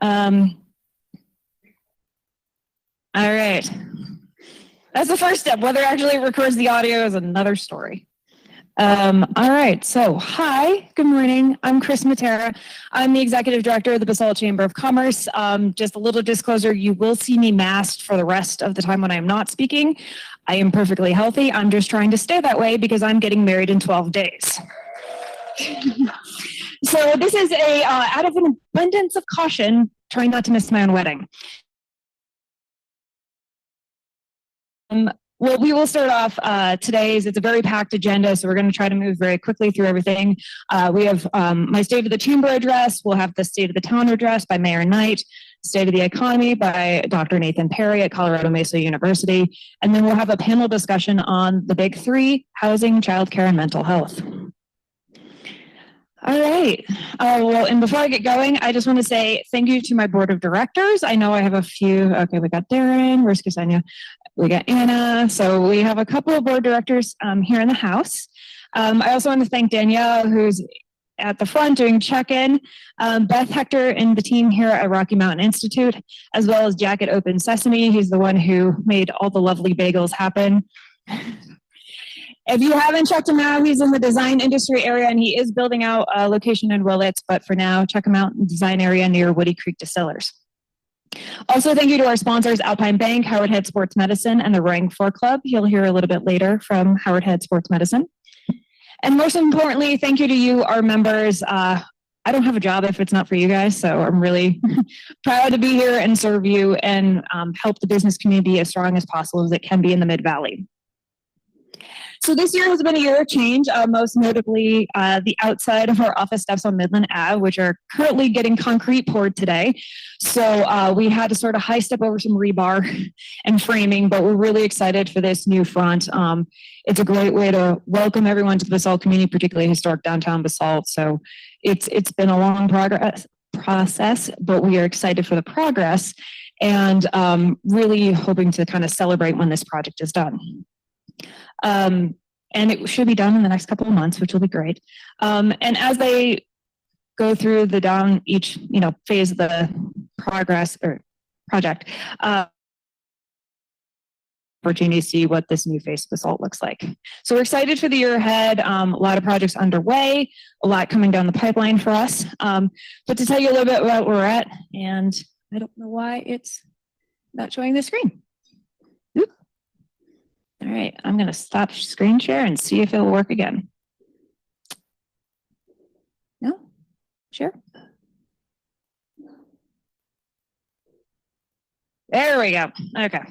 All right. That's the first step. Whether it actually records the audio is another story. All right. So, hi, good morning. I'm Kris Mattera. I'm the Executive Director of the Basalt Chamber of Commerce. Just a little disclosure, you will see me masked for the rest of the time when I'm not speaking. I am perfectly healthy. I'm just trying to stay that way because I'm getting married in 12 days. So this is out of an abundance of caution, trying not to miss my own wedding. Well, we will start off it's a very packed agenda, so we're going to try to move very quickly through everything. We have my State of the Chamber address. We'll have the State of the Town address by Mayor Knight, State of the Economy by Dr. Nathan Perry at Colorado Mesa University, and then we'll have a panel discussion on the big three: housing, childcare, and mental health. All right. Well, and before I get going, I just want to say thank you to my board of directors. I know I have a few. Okay, we got Darren. Where's Ksenia? We got Anna. So we have a couple of board directors here in the house. I also want to thank Danielle, who's at the front doing check-in, Beth Hector and the team here at Rocky Mountain Institute, as well as Jack at Open Sesame. He's the one who made all the lovely bagels happen. If you haven't checked him out, he's in the design industry area and he is building out a location in Willits, but for now, check him out in the design area near Woody Creek Distillers. Also, thank you to our sponsors, Alpine Bank, Howard Head Sports Medicine, and the Roaring Fork Club. You'll hear a little bit later from Howard Head Sports Medicine. And most importantly, thank you to you, our members. I don't have a job if it's not for you guys, so I'm really proud to be here and serve you and help the business community as strong as possible as it can be in the Mid-Valley. So this year has been a year of change, most notably the outside of our office steps on Midland Ave, which are currently getting concrete poured today. So we had to sort of high step over some rebar and framing, but we're really excited for this new front. It's a great way to welcome everyone to the Basalt community, particularly historic downtown Basalt. So it's been a long process, but we are excited for the progress and really hoping to kind of celebrate when this project is done. And it should be done in the next couple of months, which will be great. And as they go through the down each, phase of the progress or project, opportunity to see what this new face of Basalt looks like. So we're excited for the year ahead. A lot of projects underway, a lot coming down the pipeline for us. But to tell you a little bit about where we're at, and I don't know why it's not showing the screen. All right, I'm going to stop screen share and see if it'll work again. No? Sure. There we go. Okay.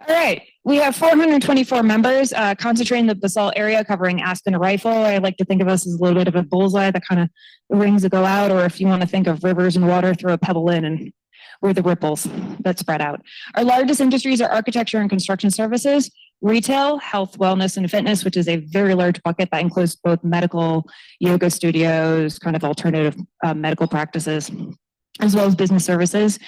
All right. We have 424 members concentrating in the Basalt area covering Aspen and Rifle. I like to think of us as a little bit of a bullseye that kind of rings that go out, or if you want to think of rivers and water, throw a pebble in and we're the ripples that spread out. Our largest industries are architecture and construction services, retail, health, wellness, and fitness, which is a very large bucket that includes both medical, yoga studios, kind of alternative medical practices, as well as business services.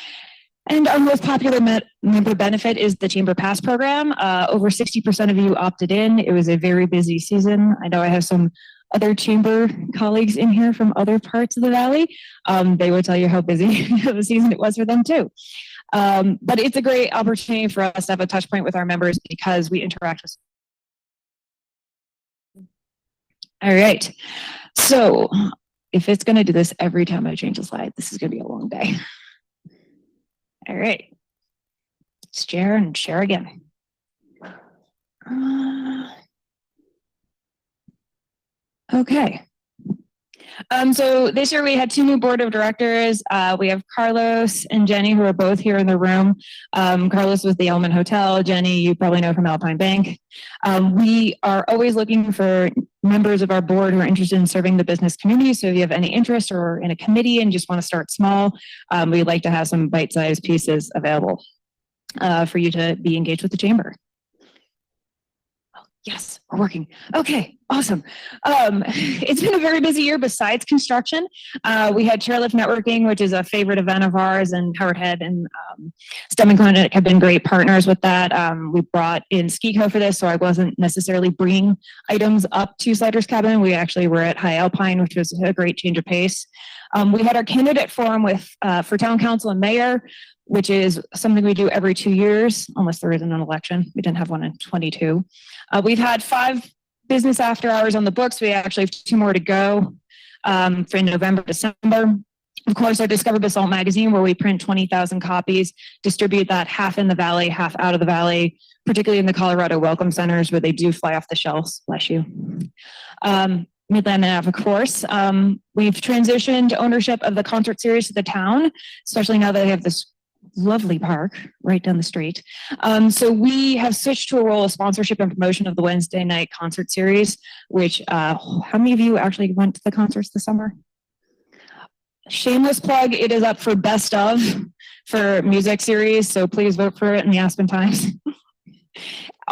And our most popular member benefit is the Chamber Pass program. Over 60% of you opted in. It was a very busy season. I know I have some other chamber colleagues in here from other parts of the Valley. They will tell you how busy of a season it was for them too. But it's a great opportunity for us to have a touch point with our members because we interact with. All right. So if it's going to do this every time I change a slide, this is going to be a long day. All right. Share and share again. Okay. So this year we had two new board of directors. We have Carlos and Jenny, who are both here in the room. Carlos was the Elman Hotel. Jenny, you probably know from Alpine Bank. We are always looking for members of our board who are interested in serving the business community. So if you have any interest or in a committee and just want to start small, we'd like to have some bite-sized pieces available for you to be engaged with the chamber. Oh, yes, we're working. Okay. Awesome. It's been a very busy year besides construction. We had Chairlift Networking, which is a favorite event of ours, and Howard Head and STEM and Clinic have been great partners with that. We brought in SkiCo for this, so I wasn't necessarily bringing items up to Sliders Cabin. We actually were at High Alpine, which was a great change of pace. We had our candidate forum with for town council and mayor, which is something we do every 2 years, unless there isn't an election. We didn't have one in 22. We've had 5 business after hours on the books. We actually have 2 more to go for November, December. Of course, our Discover Basalt magazine, where we print 20,000 copies, distribute that half in the valley, half out of the valley, particularly in the Colorado welcome centers where they do fly off the shelves. Bless you. Midland Ave, of course. We've transitioned ownership of the concert series to the town, especially now that they have this lovely park right down the street. So we have switched to a role of sponsorship and promotion of the Wednesday night concert series, which how many of you actually went to the concerts this summer? Shameless plug, it is up for best of for music series, so please vote for it in the Aspen Times.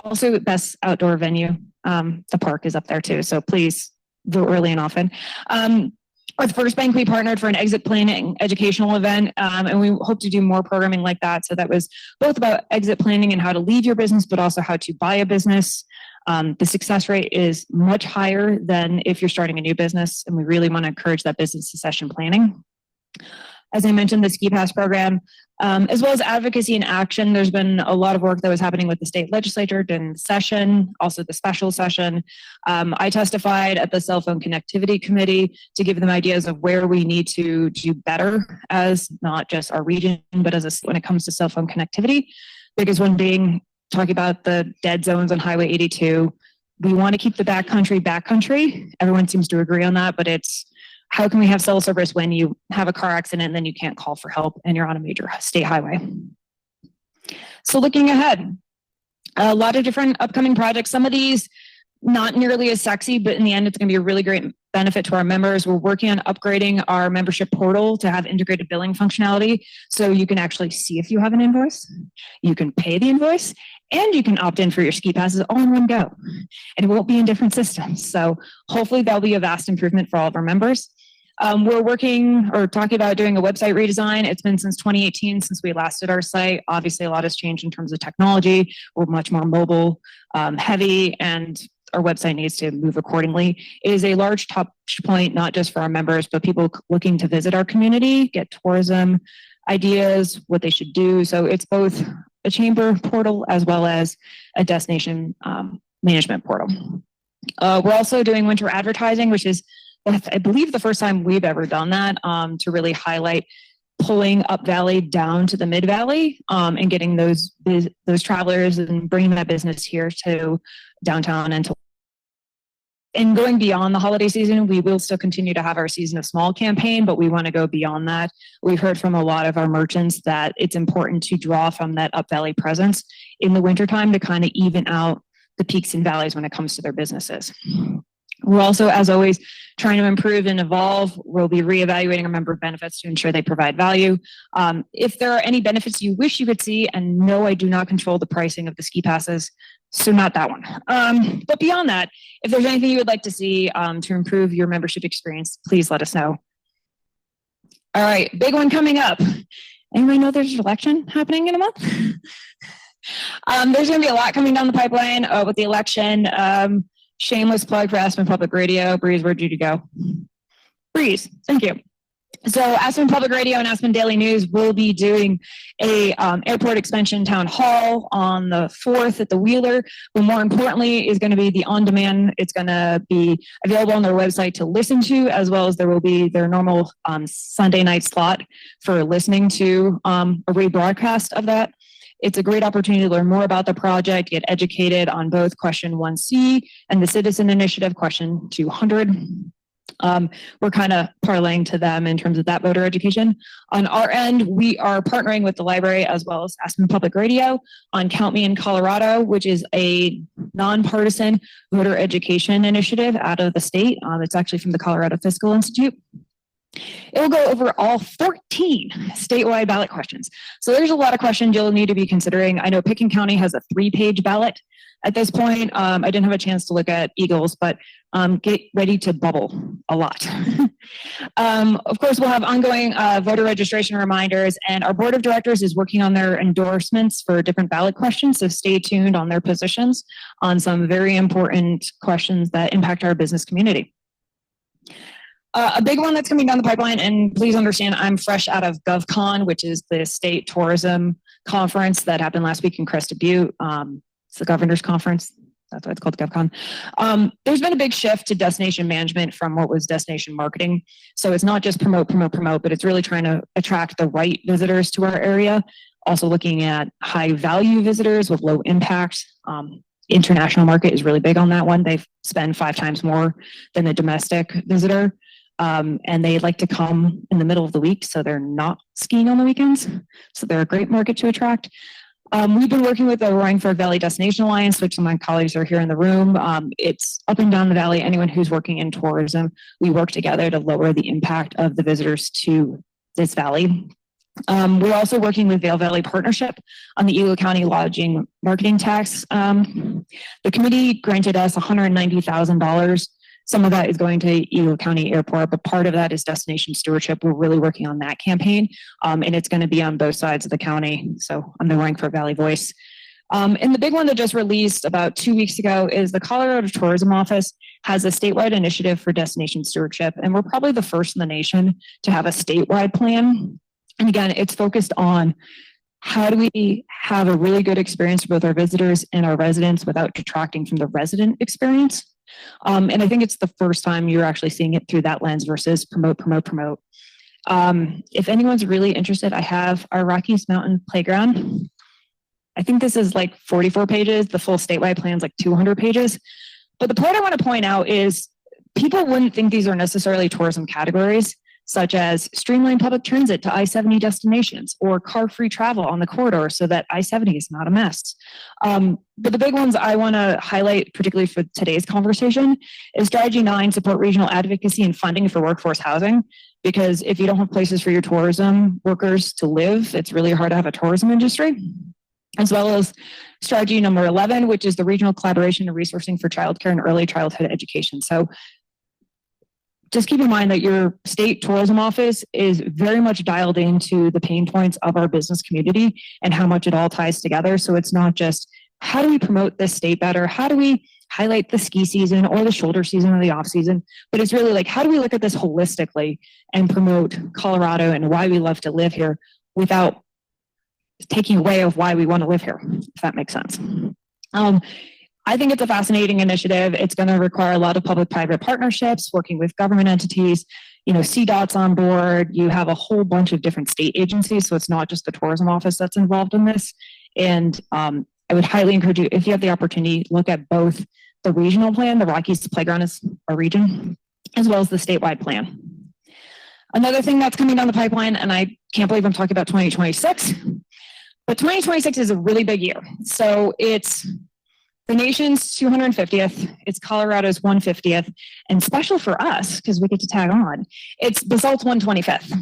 Also best outdoor venue. The park is up there too, so please vote early and often. With First Bank, we partnered for an exit planning educational event, and we hope to do more programming like that. So that was both about exit planning and how to leave your business, but also how to buy a business. The success rate is much higher than if you're starting a new business, and we really want to encourage that business succession planning. As I mentioned, the Ski Pass program, as well as advocacy and action. There's been a lot of work that was happening with the state legislature during the session, also the special session. I testified at the cell phone connectivity committee to give them ideas of where we need to do better as not just our region, but as when it comes to cell phone connectivity. Biggest one being talking about the dead zones on Highway 82. We want to keep the backcountry. Everyone seems to agree on that, but it's how can we have cell service when you have a car accident and then you can't call for help and you're on a major state highway? So looking ahead, a lot of different upcoming projects. Some of these not nearly as sexy, but in the end, it's going to be a really great benefit to our members. We're working on upgrading our membership portal to have integrated billing functionality. So you can actually see if you have an invoice, you can pay the invoice, and you can opt in for your ski passes all in one go. And it won't be in different systems. So hopefully that'll be a vast improvement for all of our members. We're working or talking about doing a website redesign. It's been since 2018 since we last did our site. Obviously, a lot has changed in terms of technology. We're much more mobile heavy, and our website needs to move accordingly. It is a large touch point, not just for our members, but people looking to visit our community, get tourism ideas, what they should do. So it's both a chamber portal as well as a destination management portal. We're also doing winter advertising, which is, I believe, the first time we've ever done that, to really highlight pulling up valley down to the mid valley and getting those travelers and bringing that business here to downtown and going beyond the holiday season. We will still continue to have our Season of Small campaign, but we want to go beyond that. We've heard from a lot of our merchants that it's important to draw from that up valley presence in the wintertime to kind of even out the peaks and valleys when it comes to their businesses. We're also, as always, trying to improve and evolve. We'll be reevaluating our member benefits to ensure they provide value. If there are any benefits you wish you could see, and no, I do not control the pricing of the ski passes, so not that one. But beyond that, if there's anything you would like to see to improve your membership experience, please let us know. All right, big one coming up. Anybody know there's an election happening in a month? There's going to be a lot coming down the pipeline with the election. Shameless plug for Aspen Public Radio. Breeze, where'd you go? Breeze, thank you. So Aspen Public Radio and Aspen Daily News will be doing a airport expansion town hall on the 4th at the Wheeler, but more importantly is going to be the on-demand. It's going to be available on their website to listen to, as well as there will be their normal Sunday night slot for listening to a rebroadcast of that. It's a great opportunity to learn more about the project, get educated on both question 1C and the Citizen Initiative question 200. We're kind of parlaying to them in terms of that voter education. On our end, we are partnering with the library as well as Aspen Public Radio on Count Me in Colorado, which is a nonpartisan voter education initiative out of the state. It's actually from the Colorado Fiscal Institute. It will go over all 14 statewide ballot questions. So there's a lot of questions you'll need to be considering. I know Pickens County has a 3-page ballot at this point. I didn't have a chance to look at Eagles, but get ready to bubble a lot. Of course, we'll have ongoing voter registration reminders, and our board of directors is working on their endorsements for different ballot questions. So stay tuned on their positions on some very important questions that impact our business community. A big one that's coming down the pipeline, and please understand I'm fresh out of GovCon, which is the state tourism conference that happened last week in Crested Butte. It's the governor's conference. That's why it's called GovCon. There's been a big shift to destination management from what was destination marketing. So it's not just promote, but it's really trying to attract the right visitors to our area. Also looking at high value visitors with low impact. International market is really big on that one. They spend 5 times more than the domestic visitor. And they like to come in the middle of the week, so they're not skiing on the weekends. So they're a great market to attract. We've been working with the Roaring Fork Valley Destination Alliance, which some of my colleagues are here in the room. It's up and down the valley. Anyone who's working in tourism, we work together to lower the impact of the visitors to this valley. We're also working with Vail Valley Partnership on the Eagle County Lodging Marketing Tax. The committee granted us $190,000. Some of that is going to Eagle County Airport, but part of that is destination stewardship. We're really working on that campaign, and it's going to be on both sides of the county. So I'm the Roaring Fork Valley voice. And the big one that just released about 2 weeks ago is the Colorado Tourism Office has a statewide initiative for destination stewardship, and we're probably the first in the nation to have a statewide plan. And again, it's focused on how do we have a really good experience for both our visitors and our residents without detracting from the resident experience. And I think it's the first time you're actually seeing it through that lens versus promote. If anyone's really interested, I have our Rockies Mountain Playground. I think this is like 44 pages. The full statewide plan is like 200 pages. But the point I want to point out is people wouldn't think these are necessarily tourism categories, such as streamlined public transit to I-70 destinations or car-free travel on the corridor so that I-70 is not a mess. But the big ones I want to highlight, particularly for today's conversation, is Strategy 9, support regional advocacy and funding for workforce housing. Because if you don't have places for your tourism workers to live, it's really hard to have a tourism industry. As well as strategy number 11, which is the regional collaboration and resourcing for childcare and early childhood education. So just keep in mind that your state tourism office is very much dialed into the pain points of our business community and how much it all ties together. So it's not just how do we promote this state better? How do we highlight the ski season or the shoulder season or the off season? But it's really like, how do we look at this holistically and promote Colorado and why we love to live here without taking away of why we want to live here, if that makes sense. I think it's a fascinating initiative. It's going to require a lot of public-private partnerships, working with government entities, CDOT's on board. You have a whole bunch of different state agencies, so it's not just the tourism office that's involved in this. And I would highly encourage you, if you have the opportunity, look at both the regional plan, the Rockies Playground is a region, as well as the statewide plan. Another thing that's coming down the pipeline, and I can't believe I'm talking about 2026, but 2026 is a really big year. So it's the nation's 250th, it's Colorado's 150th, and special for us, because we get to tag on, it's Basalt's 125th.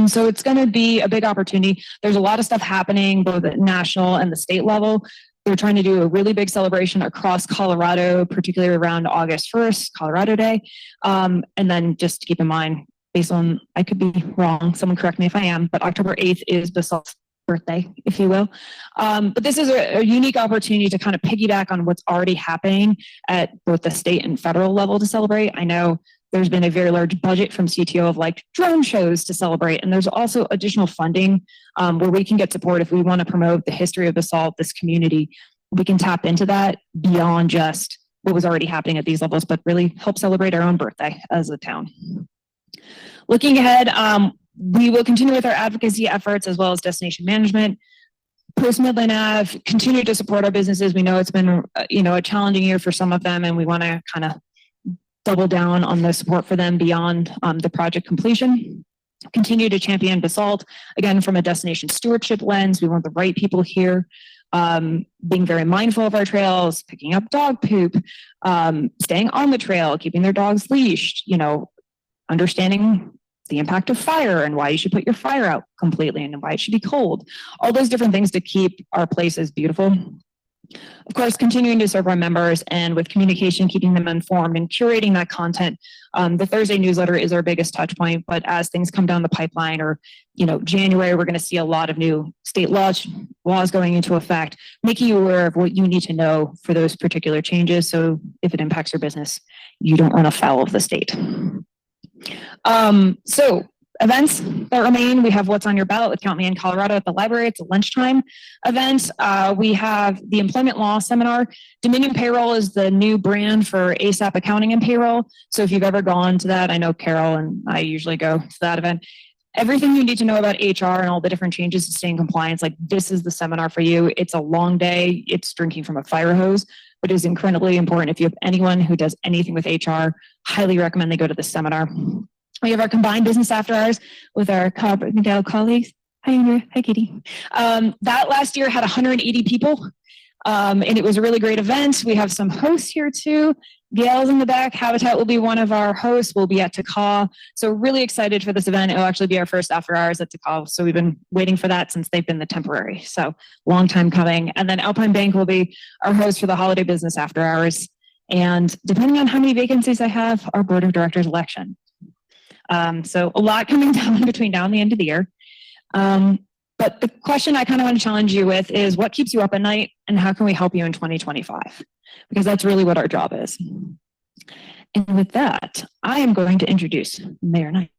So it's going to be a big opportunity. There's a lot of stuff happening, both at national and the state level. They're trying to do a really big celebration across Colorado, particularly around August 1st, Colorado Day. And then just to keep in mind, based on, I could be wrong, someone correct me if I am, but October 8th is Basalt's birthday, if you will. But this is a unique opportunity to kind of piggyback on what's already happening at both the state and federal level to celebrate. I know there's been a very large budget from CTO of like drone shows to celebrate. And there's also additional funding where we can get support if we want to promote the history of Basalt, this community. We can tap into that beyond just what was already happening at these levels, but really help celebrate our own birthday as a town. Looking ahead, we will continue with our advocacy efforts as well as destination management. Post-Midland Ave, continue to support our businesses. We know it's been a challenging year for some of them, and we want to kind of double down on the support for them beyond the project completion. Continue to champion Basalt, again, from a destination stewardship lens. We want the right people here, being very mindful of our trails, picking up dog poop, staying on the trail, keeping their dogs leashed, understanding the impact of fire and why you should put your fire out completely and why it should be cold. All those different things to keep our places beautiful. Of course, continuing to serve our members and with communication, keeping them informed and curating that content. The Thursday newsletter is our biggest touch point, but as things come down the pipeline or, January, we're going to see a lot of new state laws going into effect, making you aware of what you need to know for those particular changes. So if it impacts your business, you don't run afoul of the state. So events that remain, we have What's on Your Ballot with Count Me in Colorado at the library. It's a lunchtime event. We have the Employment Law Seminar. Dominion Payroll is the new brand for ASAP Accounting and Payroll. So if you've ever gone to that, I know Carol and I usually go to that event. Everything you need to know about HR and all the different changes to stay in compliance, like this is the seminar for you. It's a long day. It's drinking from a fire hose, but it is incredibly important. If you have anyone who does anything with HR, highly recommend they go to this seminar. We have our combined business after hours with our Gal colleagues. Hi, Andrea. Hi, Katie. That last year had 180 people, and it was a really great event. We have some hosts here too. Gail's in the back. Habitat will be one of our hosts. We'll be at Takal. So really excited for this event. It will actually be our first after hours at Takal. So we've been waiting for that since they've been the temporary. So long time coming. And then Alpine Bank will be our host for the holiday business after hours. And depending on how many vacancies I have, our board of directors election. So a lot coming down between now and the end of the year. But the question I kind of want to challenge you with is what keeps you up at night and how can we help you in 2025? Because that's really what our job is. And with that, I am going to introduce Mayor Knight.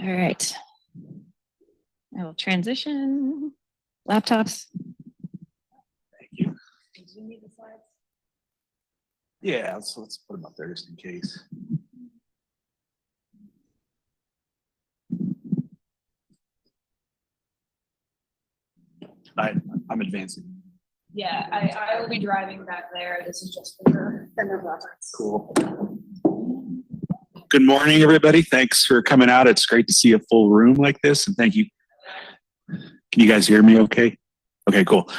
All right. I will transition laptops. Do you need the slides? Yeah, so let's put them up there just in case. I'm advancing. Yeah, I will be driving back there. This is just for reference. Cool. Good morning, everybody. Thanks for coming out. It's great to see a full room like this, and thank you. Can you guys hear me okay? Okay, cool.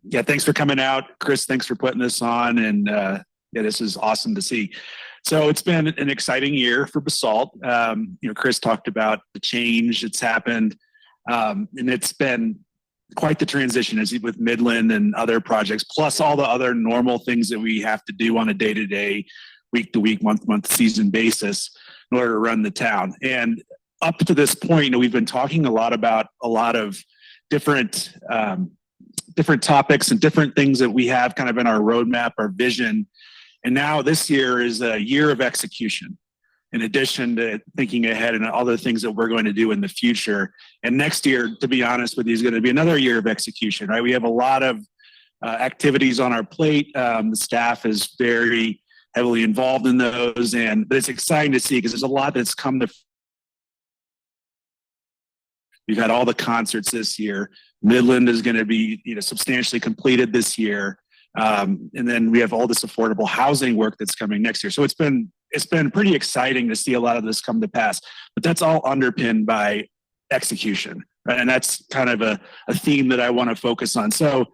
Yeah, thanks for coming out. Kris, thanks for putting this on. And yeah, this is awesome to see. So it's been an exciting year for Basalt. Kris talked about the change that's happened. And it's been quite the transition as with Midland and other projects, plus all the other normal things that we have to do on a day-to-day, week-to-week, month-to-month, season basis in order to run the town. And up to this point, we've been talking a lot about a lot of different topics and different things that we have kind of in our roadmap, our vision. And now this year is a year of execution, in addition to thinking ahead and other things that we're going to do in the future. And next year, to be honest with you, is going to be another year of execution, right? We have a lot of activities on our plate. The staff is very heavily involved in those, but it's exciting to see because there's a lot that's come to. We've had all the concerts this year. Midland is going to be, substantially completed this year, and then we have all this affordable housing work that's coming next year. So it's been pretty exciting to see a lot of this come to pass. But that's all underpinned by execution, right? And that's kind of a theme that I want to focus on. So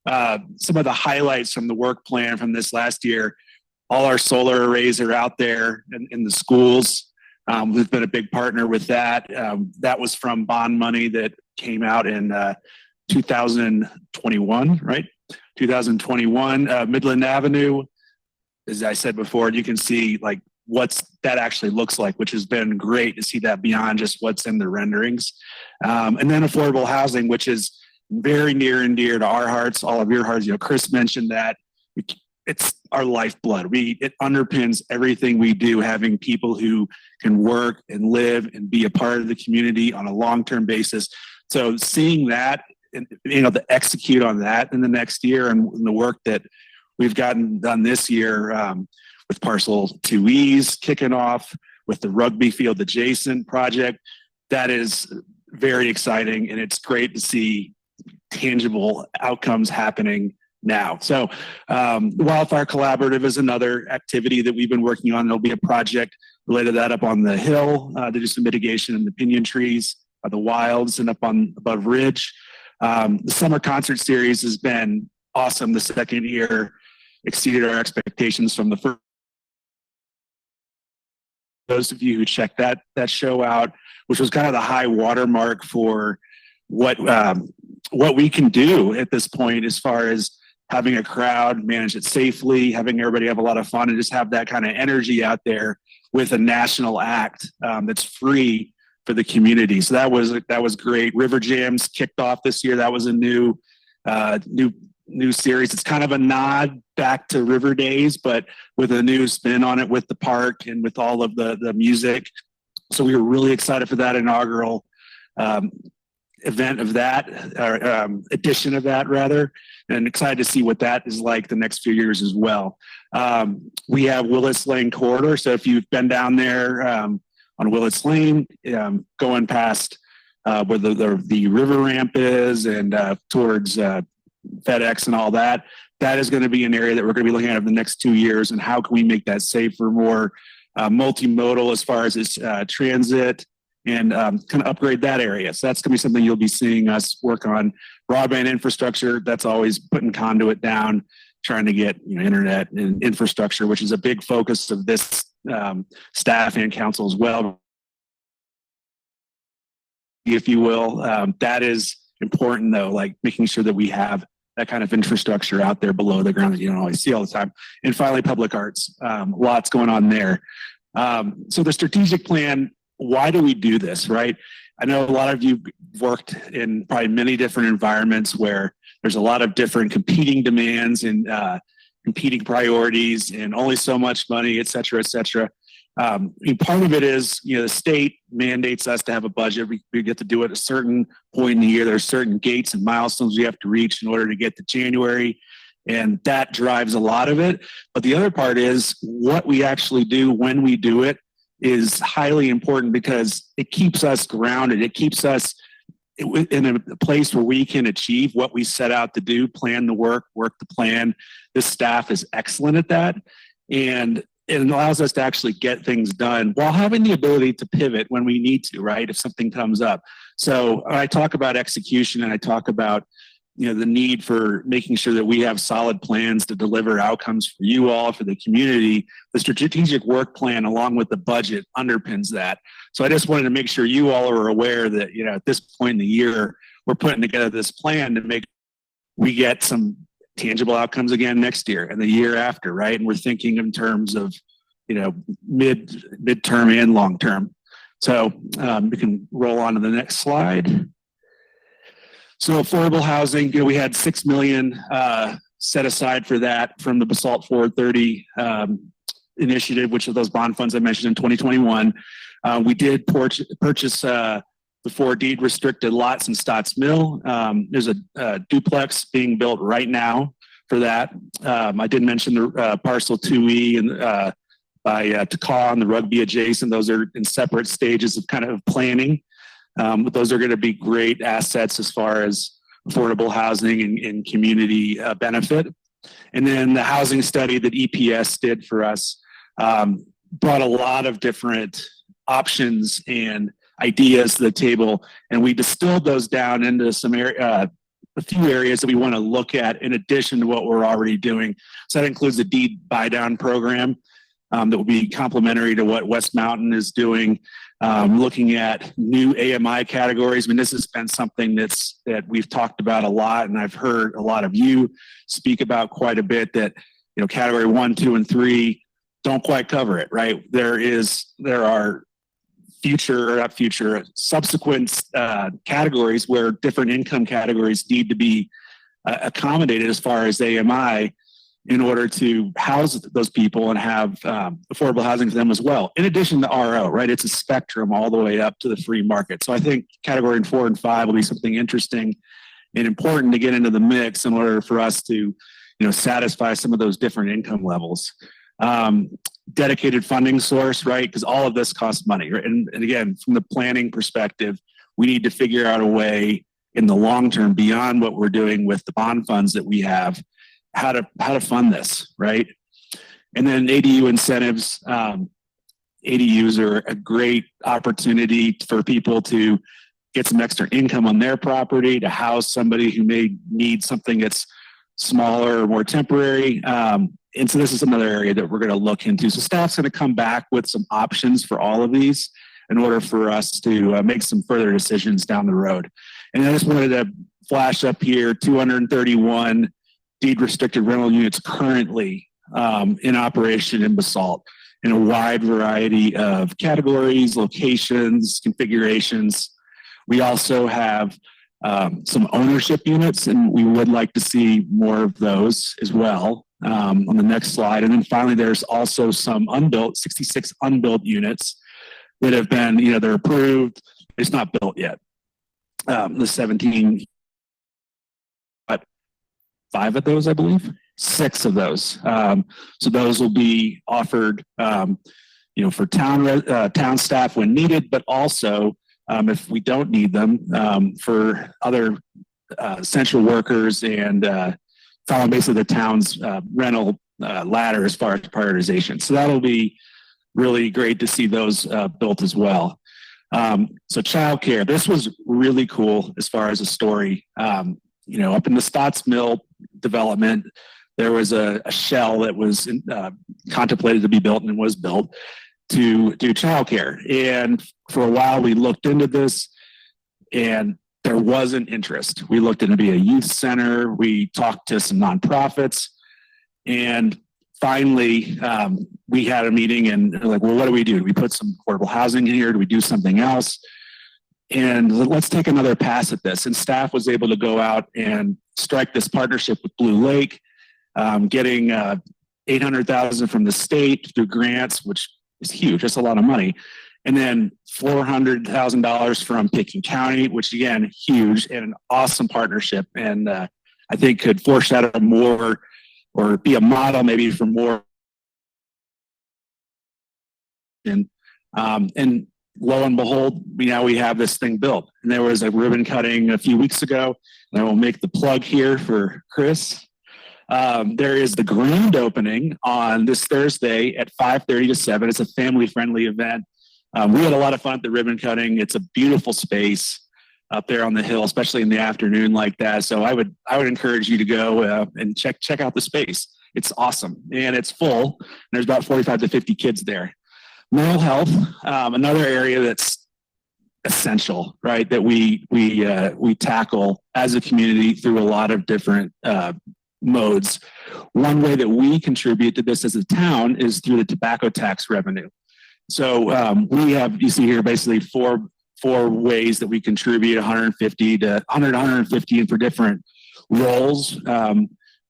some of the highlights from the work plan from this last year: all our solar arrays are out there in the schools. We've been a big partner with that. That was from bond money that came out in 2021, right? 2021, Midland Avenue, as I said before, you can see like what's that actually looks like, which has been great to see that beyond just what's in the renderings. And then affordable housing, which is very near and dear to our hearts, all of your hearts. Kris mentioned that. It's our lifeblood. It underpins everything we do, having people who can work and live and be a part of the community on a long-term basis. So seeing that and being able to execute on that in the next year and the work that we've gotten done this year with Parcel 2Es kicking off, with the rugby field adjacent project, that is very exciting, and it's great to see tangible outcomes happening now. So the Wildfire Collaborative is another activity that we've been working on. There'll be a project related to that up on the hill to do some mitigation in the pinyon trees, the wilds, and up on above Ridge. The summer concert series has been awesome. The second year exceeded our expectations from the first. Those of you who checked that show out, which was kind of the high watermark for what we can do at this point as far as having a crowd, manage it safely, having everybody have a lot of fun, and just have that kind of energy out there with a national act that's free for the community. So that was great. River Jams kicked off this year. That was a new series. It's kind of a nod back to River Days, but with a new spin on it with the park and with all of the music. So we were really excited for that inaugural event of that, or edition of that rather, and excited to see what that is like the next few years as well. We have Willis Lane Corridor. So if you've been down there on Willis Lane, going past where the river ramp is and towards FedEx and all that, that is going to be an area that we're going to be looking at over the next 2 years, and how can we make that safer, more multimodal as far as its transit, and kind of upgrade that area. So that's going to be something you'll be seeing us work on. Broadband infrastructure, that's always putting conduit down, trying to get internet and infrastructure, which is a big focus of this staff and council as well, if you will. That is important though, like making sure that we have that kind of infrastructure out there below the ground that you don't always see all the time. And finally, public arts, lots going on there. So the strategic plan, why do we do this, right? I know a lot of you worked in probably many different environments where there's a lot of different competing demands and competing priorities and only so much money, et cetera, et cetera. Part of it is, the state mandates us to have a budget. We get to do it at a certain point in the year. There's certain gates and milestones we have to reach in order to get to January. And that drives a lot of it. But the other part is what we actually do when we do it is highly important, because it keeps us grounded. It keeps us in a place where we can achieve what we set out to do, plan the work the plan. This staff is excellent at that. And it allows us to actually get things done while having the ability to pivot when we need to, right? If something comes up. So I talk about execution, and I talk about the need for making sure that we have solid plans to deliver outcomes for you all, for the community. The strategic work plan along with the budget underpins that. So I just wanted to make sure you all are aware that, at this point in the year, we're putting together this plan to make we get some tangible outcomes again next year and the year after, right? And we're thinking in terms of, midterm and long term. So we can roll on to the next slide. So affordable housing, we had $6 million set aside for that from the Basalt Forward 30 initiative, which are those bond funds I mentioned in 2021. We did purchase the 4 deed restricted lots in Stotts Mill. There's a duplex being built right now for that. I did mention the parcel 2E and by Takaw and the Rugby adjacent. Those are in separate stages of kind of planning. But those are going to be great assets as far as affordable housing and community benefit. And then the housing study that EPS did for us brought a lot of different options and ideas to the table, and we distilled those down into some a few areas that we want to look at in addition to what we're already doing. So that includes a deed buy down program that will be complementary to what West Mountain is doing. Looking at new AMI categories. I mean, this has been something that we've talked about a lot, and I've heard a lot of you speak about quite a bit, that category 1, 2, and 3 don't quite cover it, right? There are subsequent categories where different income categories need to be accommodated as far as AMI in order to house those people and have affordable housing for them as well. In addition to RO, right? It's a spectrum all the way up to the free market. So I think category 4 and 5 will be something interesting and important to get into the mix in order for us to, satisfy some of those different income levels. Dedicated funding source, right? Because all of this costs money, right? And again, from the planning perspective, we need to figure out a way in the long term beyond what we're doing with the bond funds that we have, how to fund this, right? And then ADU incentives. ADUs are a great opportunity for people to get some extra income on their property, to house somebody who may need something that's smaller or more temporary. And so this is another area that we're going to look into. So staff's going to come back with some options for all of these in order for us to make some further decisions down the road. And I just wanted to flash up here 231 deed restricted rental units currently in operation in Basalt in a wide variety of categories, locations, configurations. We also have some ownership units, and we would like to see more of those as well on the next slide. And then finally, there's also some unbuilt, 66 unbuilt units that have been, they're approved. It's not built yet. The 17, but 5 of those, I believe, 6 of those. So those will be offered, for town staff when needed, but also if we don't need them for other essential workers and follow basically the town's rental ladder as far as prioritization. So that'll be really great to see those built as well. So childcare, this was really cool as far as a story. Up in the Stotts Mill development, there was a shell that was contemplated to be built and was built to do childcare. And for a while, we looked into this, and there wasn't interest. We looked into be a youth center. We talked to some nonprofits, and finally, we had a meeting, and they're like, well, what do we do? Do we put some affordable housing in here? Do we do something else? And let's take another pass at this. And staff was able to go out and strike this partnership with Blue Lake, getting $800,000 from the state through grants, which is huge. That's a lot of money. And then $400,000 from Pickens County, which again, huge and an awesome partnership. And I think could foreshadow more or be a model maybe for more. And lo and behold, we have this thing built. And there was a ribbon cutting a few weeks ago, and I will make the plug here for Kris. There is the grand opening on this Thursday at 5:30 to 7. It's a family-friendly event. We had a lot of fun at the ribbon cutting. It's a beautiful space up there on the hill, especially in the afternoon like that. So I would encourage you to go and check out the space. It's awesome, and it's full. There's about 45 to 50 kids there. Mental health, another area that's essential, right? That we tackle as a community through a lot of different modes. One way that we contribute to this as a town is through the tobacco tax revenue. So we have, you see here, basically four ways that we contribute 150 to 150 for different roles.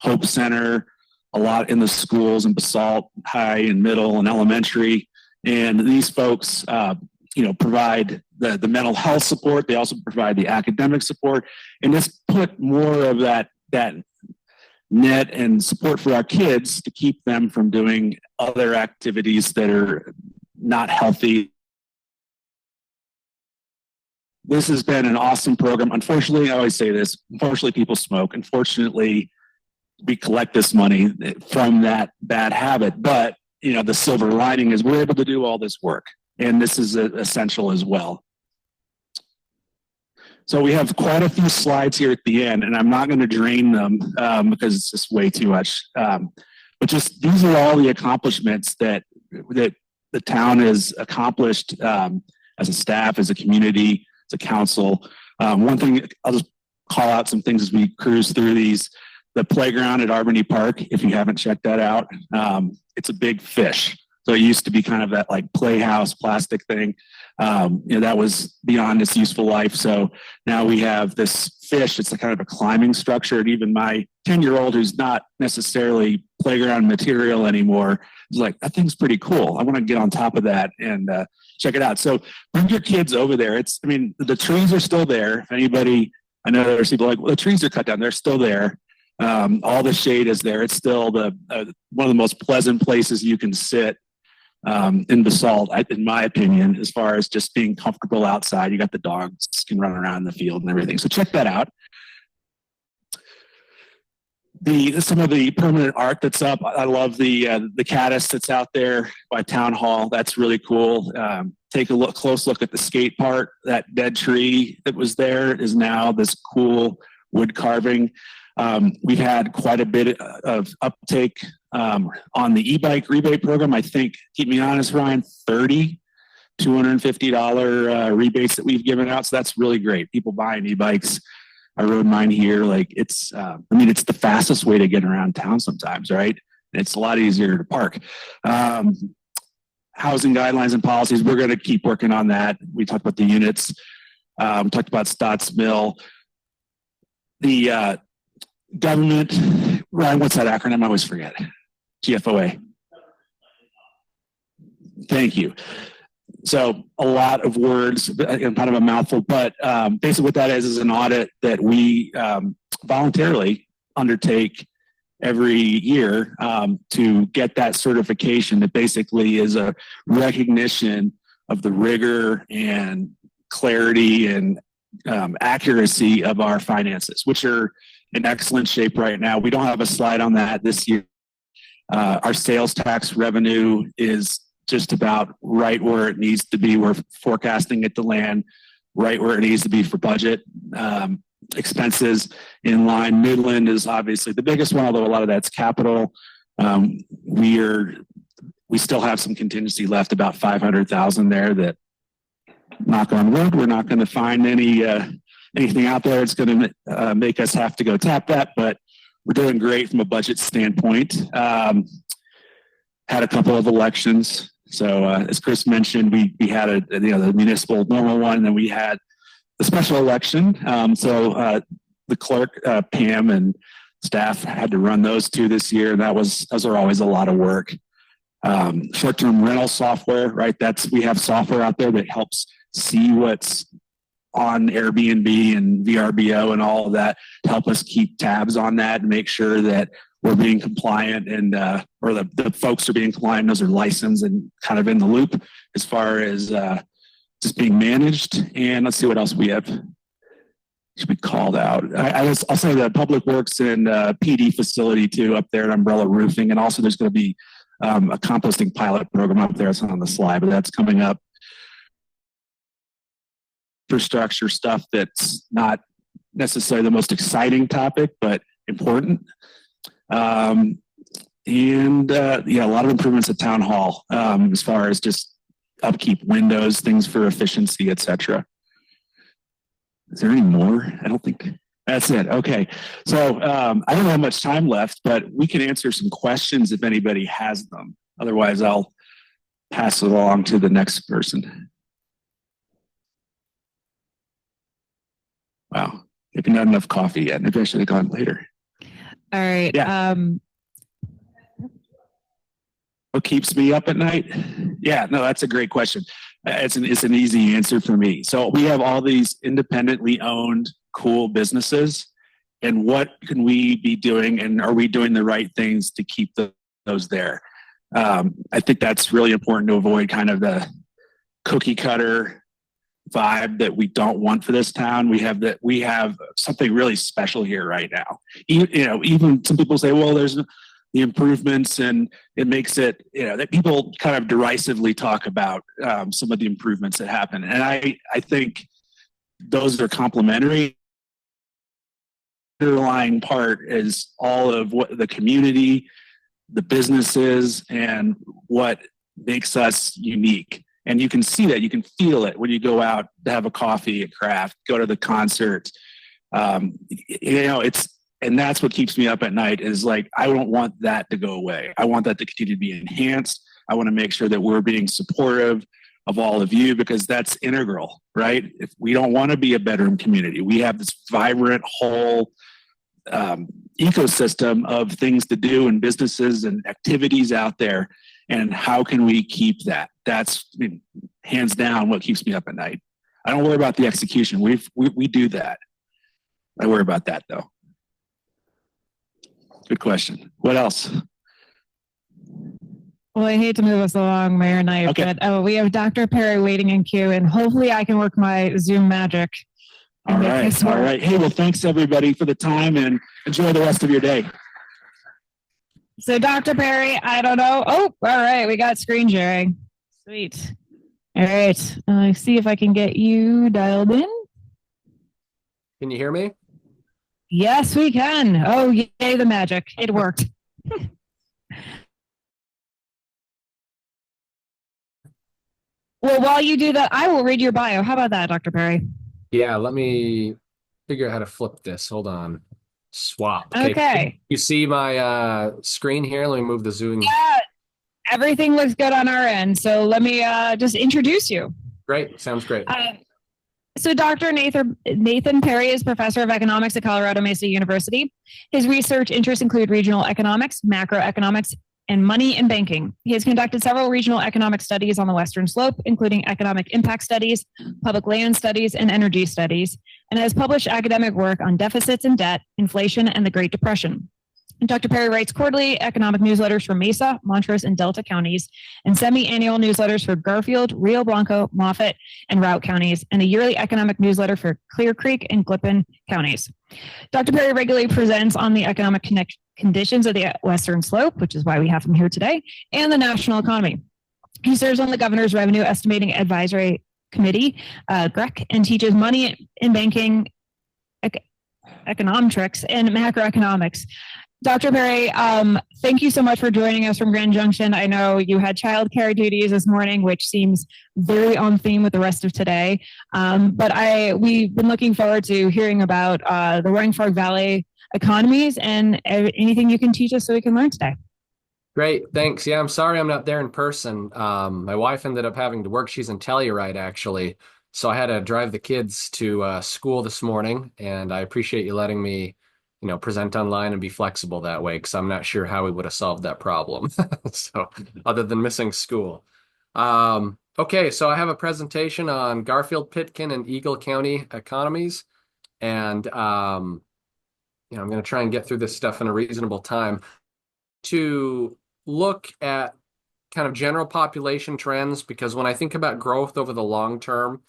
Hope Center, a lot in the schools in Basalt, high and middle and elementary. And these folks, provide the mental health support. They also provide the academic support, and just put more of that net and support for our kids to keep them from doing other activities that are not healthy. This has been an awesome program. Unfortunately, I always say this, unfortunately, people smoke. Unfortunately, we collect this money from that bad habit. But, the silver lining is we're able to do all this work. And this is essential as well. So we have quite a few slides here at the end, and I'm not going to drain them because it's just way too much. But just these are all the accomplishments that the town has accomplished as a staff, as a community, as a council. One thing, I'll just call out some things as we cruise through these. The playground at Albany Park, if you haven't checked that out, it's a big fish. So it used to be kind of that like playhouse plastic thing. That was beyond its useful life. So now we have this fish. It's a kind of a climbing structure. And even my 10-year-old, who's not necessarily playground material anymore, is like, that thing's pretty cool. I want to get on top of that and check it out. So bring your kids over there. The trees are still there. If anybody, I know there's people like, well, the trees are cut down. They're still there. All the shade is there. It's still one of the most pleasant places you can sit in Basalt, in my opinion, as far as just being comfortable outside. You got the dogs can run around in the field and everything. So check that out. some of the permanent art that's up. I love the caddis that's out there by Town Hall. That's really cool. Take a close look at the skate park. That dead tree that was there is now this cool wood carving. We've had quite a bit of uptake on the e-bike rebate program. I think, keep me honest, Ryan, $250 rebates that we've given out. So that's really great. People buying e-bikes. I rode mine here. Like it's the fastest way to get around town sometimes, right? It's a lot easier to park. Housing guidelines and policies, we're going to keep working on that. We talked about the units. We talked about Stotts Mill. The government, Ryan, what's that acronym? I always forget. GFOA. Thank you. So a lot of words, kind of a mouthful, but basically what that is an audit that we voluntarily undertake every year to get that certification that basically is a recognition of the rigor and clarity and accuracy of our finances, which are in excellent shape right now. We don't have a slide on that this year. Our sales tax revenue is just about right where it needs to be. We're forecasting it to land right where it needs to be for budget. Expenses in line. Midland is obviously the biggest one, although a lot of that's capital. We still have some contingency left, about 500,000 there that, knock on wood, we're not going to find anything out there. It's going to make us have to go tap that, but we're doing great from a budget standpoint. Had a couple of elections. So as Kris mentioned, we had the municipal normal one, and then we had the special election. So the clerk, Pam, and staff had to run those two this year. Those are always a lot of work. Short-term rental software, right? We have software out there that helps see what's on Airbnb and VRBO and all of that to help us keep tabs on that and make sure that we're being compliant and or the folks are being compliant. Those are licensed and kind of in the loop as far as just being managed. And let's see what else we have. Should be called out. I'll say the Public Works and PD facility too up there at Umbrella Roofing, and also there's going to be a composting pilot program up there. It's not on the slide, but that's coming up. Infrastructure stuff that's not necessarily the most exciting topic, but important. A lot of improvements at Town Hall as far as just upkeep, windows, things for efficiency, etc. Is there any more? I don't think that's it. Okay. So I don't have much time left, but we can answer some questions if anybody has them. Otherwise, I'll pass it along to the next person. Wow. Maybe not enough coffee yet. Maybe I should have gone later. All right. Yeah. What keeps me up at night? Yeah, no, that's a great question. It's an easy answer for me. So we have all these independently owned cool businesses, and what can we be doing, and are we doing the right things to keep those there? I think that's really important to avoid kind of the cookie cutter vibe that we don't want for this town. We have something really special here right now. Even some people say, well, there's the improvements, and it makes it, that people kind of derisively talk about some of the improvements that happen. And I think those are complementary. The underlying part is all of what the community, the businesses, and what makes us unique. And you can see that, you can feel it when you go out to have a coffee at Craft, go to the concert. And that's what keeps me up at night is like, I don't want that to go away. I want that to continue to be enhanced. I want to make sure that we're being supportive of all of you, because that's integral, right? If we don't want to be a bedroom community, we have this vibrant whole ecosystem of things to do and businesses and activities out there. And how can we keep that? That's hands down what keeps me up at night. I don't worry about the execution. We do that. I worry about that though. Good question. What else? Well, I hate to move us along, Mayor Knight, okay. But we have Dr. Perry waiting in queue, and hopefully I can work my Zoom magic. All right. Hey, well, thanks everybody for the time, and enjoy the rest of your day. So Dr. Perry, I don't know. Oh, all right. We got screen sharing. Sweet. All right. See if I can get you dialed in. Can you hear me? Yes, we can. Oh, yay, the magic. It worked. Well, while you do that, I will read your bio. How about that, Dr. Perry? Yeah, let me figure out how to flip this. Hold on. Swap. Okay. You see my screen here? Let me move the Zoom. Yeah, everything looks good on our end. So let me just introduce you. Great. Sounds great. So Dr. Nathan Perry is professor of economics at Colorado Mesa University. His research interests include regional economics, macroeconomics, and money and banking. He has conducted several regional economic studies on the Western Slope, including economic impact studies, public land studies, and energy studies, and has published academic work on deficits and debt, inflation, and the Great Depression. Dr. Perry writes quarterly economic newsletters for Mesa, Montrose, and Delta counties, and semi-annual newsletters for Garfield, Rio Blanco, Moffett, and Routt counties, and a yearly economic newsletter for Clear Creek and Gilpin counties. Dr. Perry regularly presents on the economic conditions of the Western Slope, which is why we have him here today, and the national economy. He serves on the Governor's Revenue Estimating Advisory Committee, GREC, and teaches money and banking, econometrics, and macroeconomics. Dr. Perry, thank you so much for joining us from Grand Junction. I know you had childcare duties this morning, which seems very on theme with the rest of today. But we've been looking forward to hearing about the Roaring Fork Valley economies and anything you can teach us so we can learn today. Great. Thanks. Yeah, I'm sorry I'm not there in person. My wife ended up having to work. She's in Telluride, actually. So I had to drive the kids to school this morning, and I appreciate you letting me present online and be flexible that way, because I'm not sure how we would have solved that problem. So other than missing school. Okay, so I have a presentation on Garfield, Pitkin, and Eagle County economies. And I'm going to try and get through this stuff in a reasonable time to look at kind of general population trends, because when I think about growth over the long term,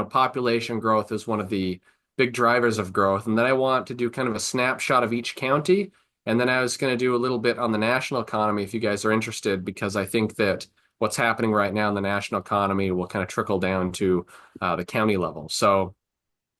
population growth is one of the big drivers of growth. And then I want to do kind of a snapshot of each county. And then I was going to do a little bit on the national economy if you guys are interested, because I think that what's happening right now in the national economy will kind of trickle down to the county level. So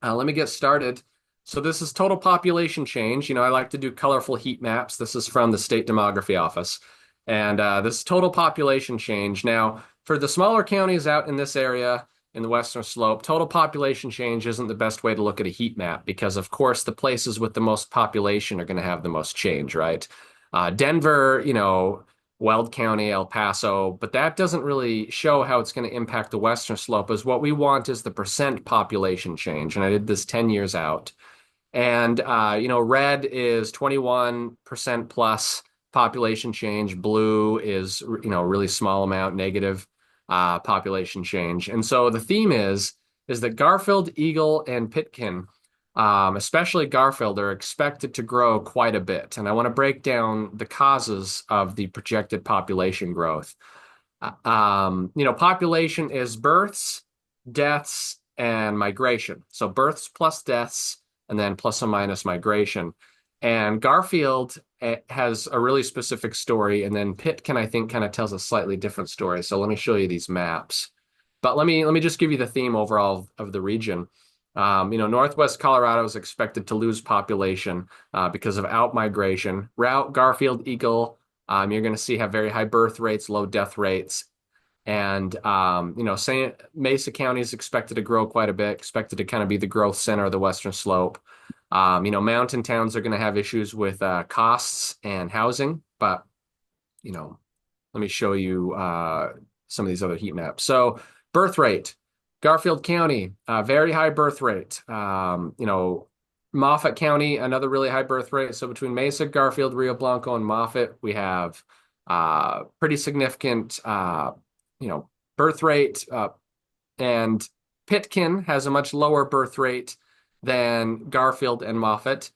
let me get started. So this is total population change. I like to do colorful heat maps. This is from the State Demography Office. And this is total population change. Now, for the smaller counties out in this area, in the Western Slope, total population change isn't the best way to look at a heat map, because of course the places with the most population are going to have the most change, right? Denver, Weld County, El Paso, but that doesn't really show how it's going to impact the Western Slope. As what we want is the percent population change. And I did this 10 years out. And, red is 21% plus population change. Blue is, really small amount, negative population change. And so the theme is that Garfield, Eagle, and Pitkin, especially Garfield, are expected to grow quite a bit. And I want to break down the causes of the projected population growth. Population is births, deaths, and migration. So births plus deaths, and then plus or minus migration. And Garfield has a really specific story, and then Pitkin, I think, kind of tells a slightly different story. So let me show you these maps. But let me just give you the theme overall of the region. Northwest Colorado is expected to lose population because of outmigration. Routt, Garfield, Eagle, you're going to see have very high birth rates, low death rates. And, Mesa County is expected to grow quite a bit, expected to kind of be the growth center of the Western Slope. Mountain towns are going to have issues with costs and housing, but, let me show you some of these other heat maps. So birth rate, Garfield County, very high birth rate. Moffett County, another really high birth rate. So between Mesa, Garfield, Rio Blanco, and Moffett, we have pretty significant birth rate, and Pitkin has a much lower birth rate than Garfield and Moffett,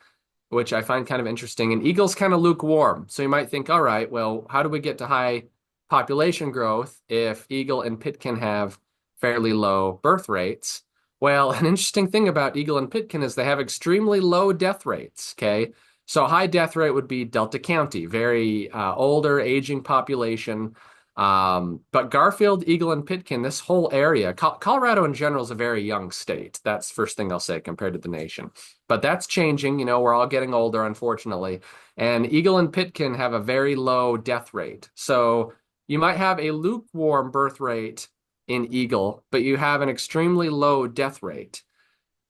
which I find kind of interesting. And Eagle's kind of lukewarm. So you might think, all right, well, how do we get to high population growth if Eagle and Pitkin have fairly low birth rates? Well, an interesting thing about Eagle and Pitkin is they have extremely low death rates, okay? So high death rate would be Delta County, very older, aging population. But Garfield, Eagle, and Pitkin, this whole area, Colorado in general is a very young state. That's the first thing I'll say compared to the nation. But that's changing. We're all getting older, unfortunately. And Eagle and Pitkin have a very low death rate. So you might have a lukewarm birth rate in Eagle, but you have an extremely low death rate.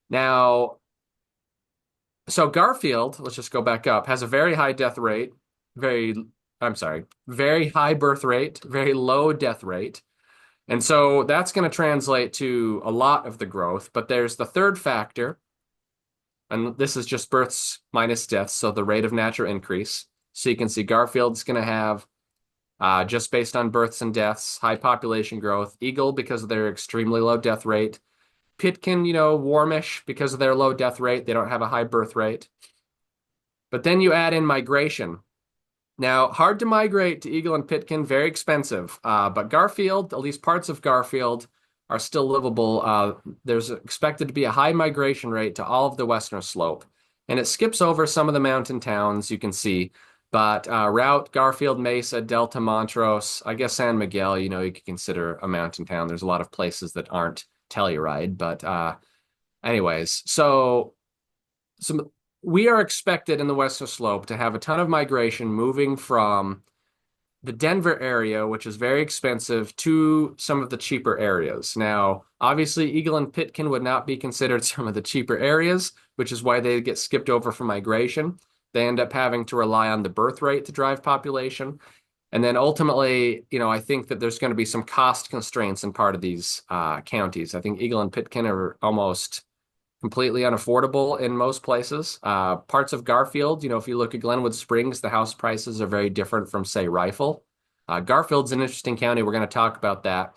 Now, so Garfield, let's just go back up, has a very high death rate, very high birth rate, very low death rate. And so that's going to translate to a lot of the growth. But there's the third factor, and this is just births minus deaths, so the rate of natural increase. So you can see Garfield's going to have, just based on births and deaths, high population growth. Eagle, because of their extremely low death rate. Pitkin, warmish because of their low death rate. They don't have a high birth rate. But then you add in migration. Now, hard to migrate to Eagle and Pitkin, very expensive. But Garfield, at least parts of Garfield, are still livable. There's expected to be a high migration rate to all of the western slope. And it skips over some of the mountain towns you can see. But Route, Garfield, Mesa, Delta, Montrose, I guess San Miguel, you could consider a mountain town. There's a lot of places that aren't Telluride. But anyways, so we are expected in the western slope to have a ton of migration moving from the Denver area, which is very expensive, to some of the cheaper areas. Now, obviously, Eagle and Pitkin would not be considered some of the cheaper areas, which is why they get skipped over for migration. They end up having to rely on the birth rate to drive population. And then ultimately, I think that there's going to be some cost constraints in part of these counties. I think Eagle and Pitkin are almost completely unaffordable in most places. Parts of Garfield, if you look at Glenwood Springs, the house prices are very different from, say, Rifle. Garfield's an interesting county. We're going to talk about that.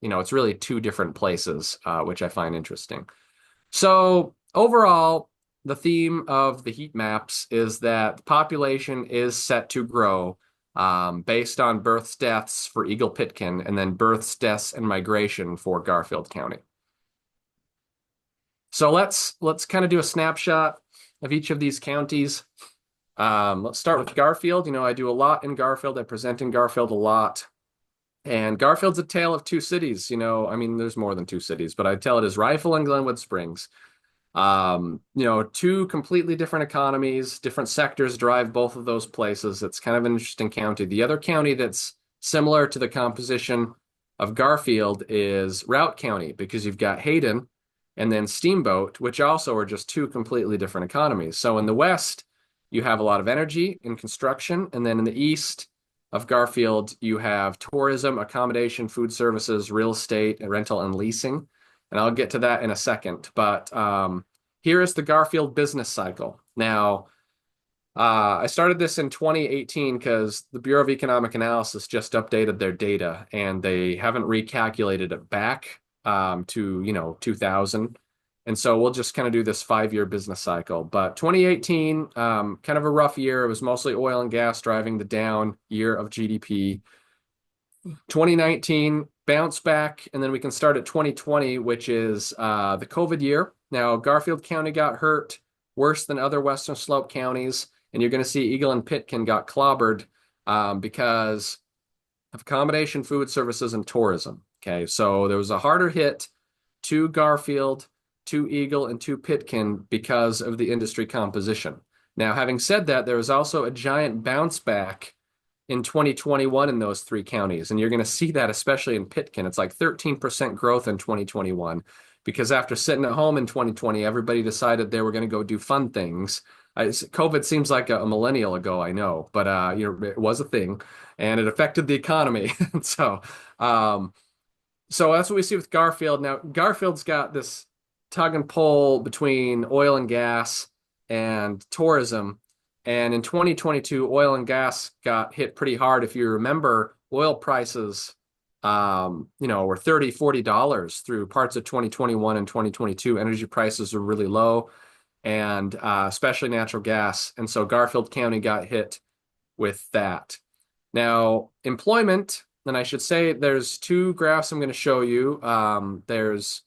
It's really two different places, which I find interesting. So overall, the theme of the heat maps is that the population is set to grow based on births, deaths for Eagle Pitkin, and then births, deaths, and migration for Garfield County. So let's kind of do a snapshot of each of these counties. Let's start with Garfield. I do a lot in Garfield. I present in Garfield a lot. And Garfield's a tale of two cities. There's more than two cities, but I tell it as Rifle and Glenwood Springs. Two completely different economies, different sectors drive both of those places. It's kind of an interesting county. The other county that's similar to the composition of Garfield is Routt County, because you've got Hayden and then Steamboat, which also are just two completely different economies. So in the west, you have a lot of energy and construction. And then in the east of Garfield, you have tourism, accommodation, food services, real estate, rental, and leasing. And I'll get to that in a second. But here is the Garfield business cycle. Now, I started this in 2018 because the Bureau of Economic Analysis just updated their data, and they haven't recalculated it back to 2000. And so we'll just kind of do this 5-year business cycle. But 2018, kind of a rough year. It was mostly oil and gas driving the down year of GDP. 2019, bounce back, and then we can start at 2020, which is the COVID year. Now, Garfield County got hurt worse than other Western Slope counties, and you're going to see Eagle and Pitkin got clobbered because of accommodation, food services, and tourism. Okay, so there was a harder hit to Garfield, to Eagle, and to Pitkin because of the industry composition. Now, having said that, there was also a giant bounce back in 2021 in those three counties. And you're going to see that especially in Pitkin. It's like 13% growth in 2021 because after sitting at home in 2020, everybody decided they were going to go do fun things. COVID seems like a millennial ago, I know, but it was a thing and it affected the economy. So that's what we see with Garfield. Now, Garfield's got this tug and pull between oil and gas and tourism. And in 2022, oil and gas got hit pretty hard. If you remember, oil prices, were $30, $40 through parts of 2021 and 2022. Energy prices were really low, and especially natural gas. And so Garfield County got hit with that. Now, employment, and I should say there's two graphs I'm going to show you. There's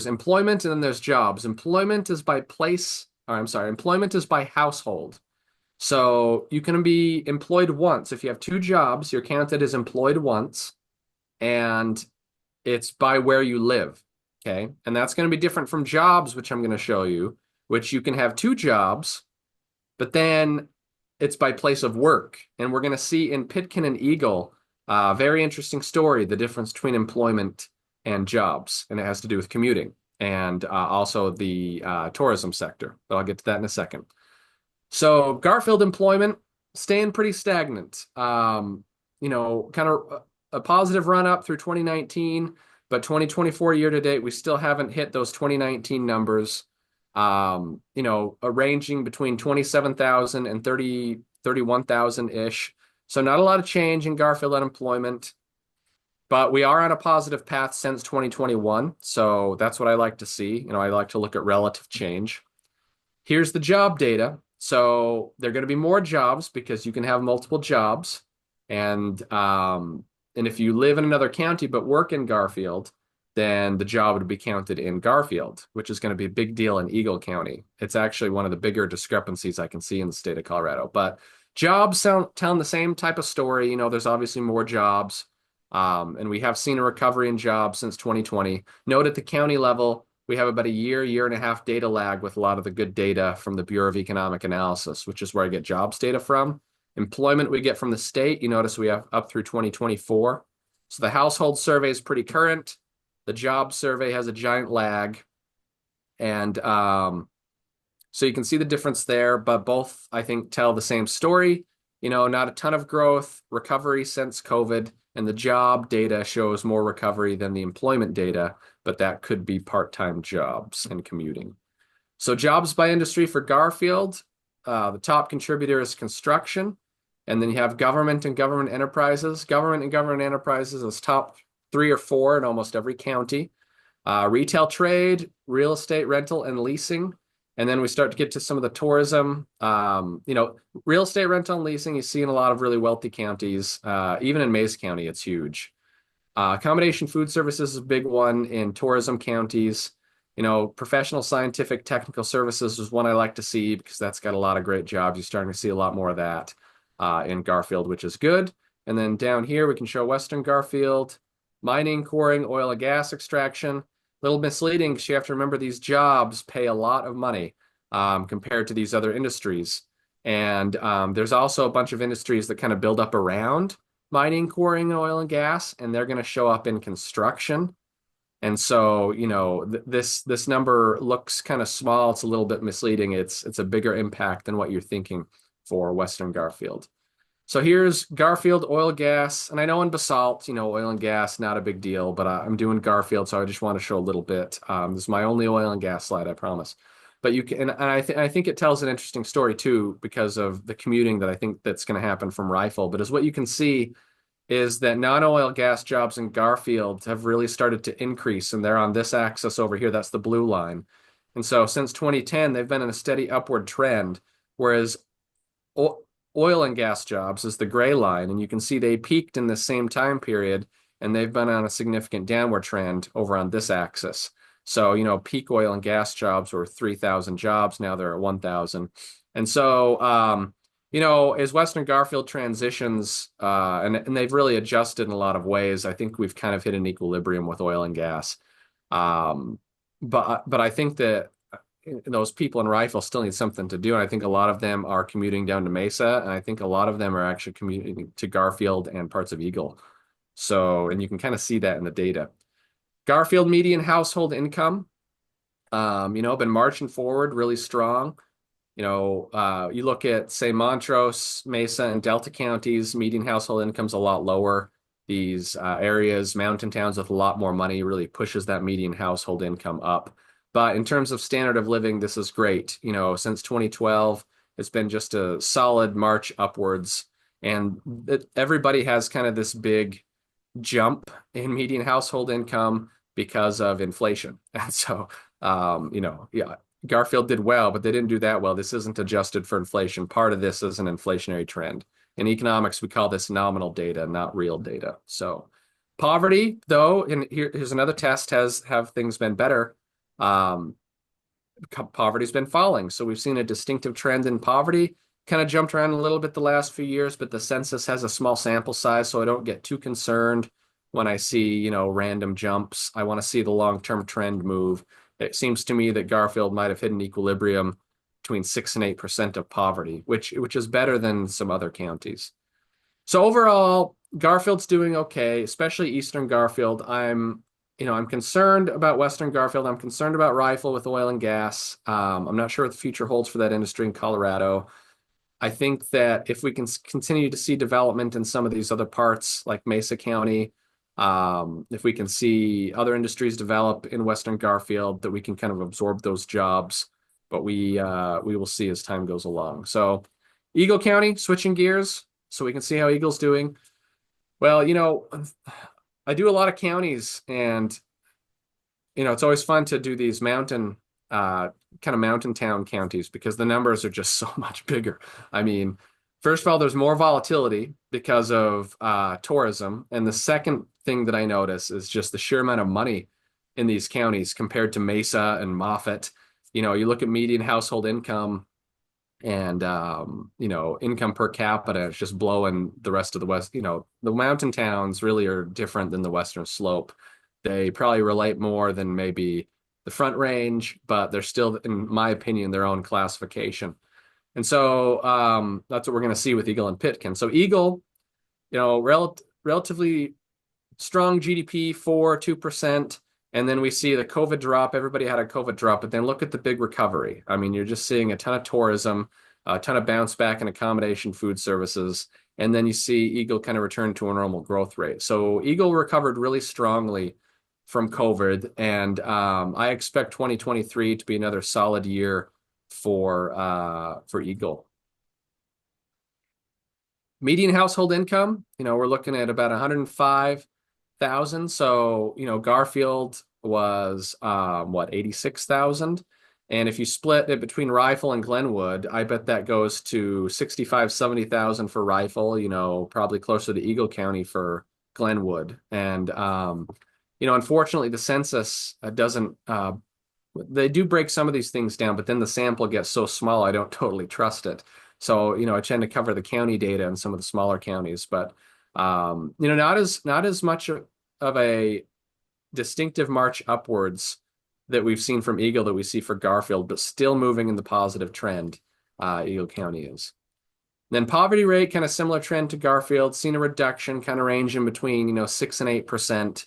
employment and then there's jobs. Employment is by place I'm sorry, employment is by household. So you can be employed once. If you have 2 jobs, you're counted as employed once, and it's by where you live. Okay. And that's going to be different from jobs, which I'm going to show you, which you can have 2 jobs, but then it's by place of work. And we're going to see in Pitkin and Eagle, very interesting story, the difference between employment and jobs. And it has to do with commuting and also the tourism sector. But I'll get to that in a second. So Garfield employment staying pretty stagnant. Kind of a positive run up through 2019, but 2024 year to date, we still haven't hit those 2019 numbers. Ranging between 27,000 and 31,000-ish. So not a lot of change in Garfield unemployment, but we are on a positive path since 2021. So that's what I like to see. I like to look at relative change. Here's the job data. So there are going to be more jobs because you can have multiple jobs. And if you live in another county but work in Garfield, then the job would be counted in Garfield, which is going to be a big deal in Eagle County. It's actually one of the bigger discrepancies I can see in the state of Colorado. But jobs tell the same type of story. There's obviously more jobs, and we have seen a recovery in jobs since 2020. Note at the county level, we have about a year and a half data lag with a lot of the good data from the Bureau of Economic Analysis, which is where I get jobs data from. Employment we get from the state. You notice we have up through 2024. So the household survey is pretty current. The job survey has a giant lag. And so you can see the difference there, but both, I think, tell the same story. Not a ton of growth, recovery since COVID, and the job data shows more recovery than the employment data, but that could be part-time jobs and commuting. So jobs by industry for Garfield, the top contributor is construction, and then you have government and government enterprises. Government and government enterprises is top 3 or 4 in almost every county. Retail trade, real estate rental, and leasing. And then we start to get to some of the tourism. Real estate rental and leasing you see in a lot of really wealthy counties. Even in Mesa County, it's huge. Accommodation food services is a big one in tourism counties. Professional scientific technical services is one I like to see because that's got a lot of great jobs. You're starting to see a lot more of that in Garfield, which is good. And then down here, we can show Western Garfield, mining, quarrying, oil and gas extraction. A little misleading because you have to remember these jobs pay a lot of money compared to these other industries. And there's also a bunch of industries that kind of build up around mining, quarrying, and oil and gas, and they're going to show up in construction. And so, this number looks kind of small. It's a little bit misleading. It's a bigger impact than what you're thinking for Western Garfield. So here's Garfield, oil, gas, and I know in Basalt, oil and gas, not a big deal, but I'm doing Garfield, so I just want to show a little bit. This is my only oil and gas slide, I promise. But you can, and I think it tells an interesting story too because of the commuting that I think that's going to happen from Rifle. But as what you can see is that non-oil gas jobs in Garfield have really started to increase, and they're on this axis over here. That's the blue line. And so since 2010, they've been in a steady upward trend, whereas oil and gas jobs is the gray line, and you can see they peaked in the same time period, and they've been on a significant downward trend over on this axis. So, peak oil and gas jobs were 3,000 jobs. Now they're at 1,000. And so, as Western Garfield transitions, and they've really adjusted in a lot of ways, I think we've kind of hit an equilibrium with oil and gas. But I think that those people in Rifle still need something to do. And I think a lot of them are commuting down to Mesa, and I think a lot of them are actually commuting to Garfield and parts of Eagle. So, and you can kind of see that in the data. Garfield median household income, been marching forward really strong. You look at, say, Montrose, Mesa, and Delta counties, median household income's a lot lower. These areas, mountain towns with a lot more money really pushes that median household income up. But in terms of standard of living, this is great. Since 2012, it's been just a solid march upwards. And everybody has kind of this big jump in median household income because of inflation. And so, Garfield did well, but they didn't do that well. This isn't adjusted for inflation. Part of this is an inflationary trend. In economics, we call this nominal data, not real data. So poverty, though, and here's another test, have things been better? poverty's been falling. So we've seen a distinctive trend in poverty. Kind of jumped around a little bit the last few years, but the census has a small sample size, so I don't get too concerned when I see, random jumps. I want to see the long-term trend move. It seems to me that Garfield might have hit an equilibrium between 6 and 8% of poverty, which is better than some other counties. So overall, Garfield's doing okay, especially Eastern Garfield. I'm concerned about Western Garfield. I'm concerned about Rifle with oil and gas. I'm not sure what the future holds for that industry in Colorado. I think that if we can continue to see development in some of these other parts, like Mesa County, if we can see other industries develop in Western Garfield, that we can kind of absorb those jobs. But we will see as time goes along. So, Eagle County, switching gears, so we can see how Eagle's doing. Well, I do a lot of counties, and it's always fun to do these mountain kind of mountain town counties because the numbers are just so much bigger. I mean, first of all, there's more volatility because of tourism. And the second thing that I notice is just the sheer amount of money in these counties compared to Mesa and Moffett. You look at median household income and, income per capita, it's just blowing the rest of the West. The mountain towns really are different than the Western Slope. They probably relate more than maybe the Front Range, but they're still, in my opinion, their own classification. And so that's what we're going to see with Eagle and Pitkin. So Eagle, relatively strong GDP, 2%. And then we see the COVID drop. Everybody had a COVID drop, but then look at the big recovery. I mean, you're just seeing a ton of tourism, a ton of bounce back in accommodation, food services. And then you see Eagle kind of return to a normal growth rate. So Eagle recovered really strongly from COVID. And I expect 2023 to be another solid year for Eagle. Median household income, we're looking at about 105,000. So, Garfield was 86,000. And if you split it between Rifle and Glenwood, I bet that goes to 65, 70,000 for Rifle, probably closer to Eagle County for Glenwood. And unfortunately, the census doesn't, they do break some of these things down, but then the sample gets so small, I don't totally trust it. So, I tend to cover the county data in some of the smaller counties, but, not as much of a distinctive march upwards that we've seen from Eagle that we see for Garfield, but still moving in the positive trend, Eagle County is. Then poverty rate, kind of similar trend to Garfield, seen a reduction, kind of ranging between, 6 and 8%.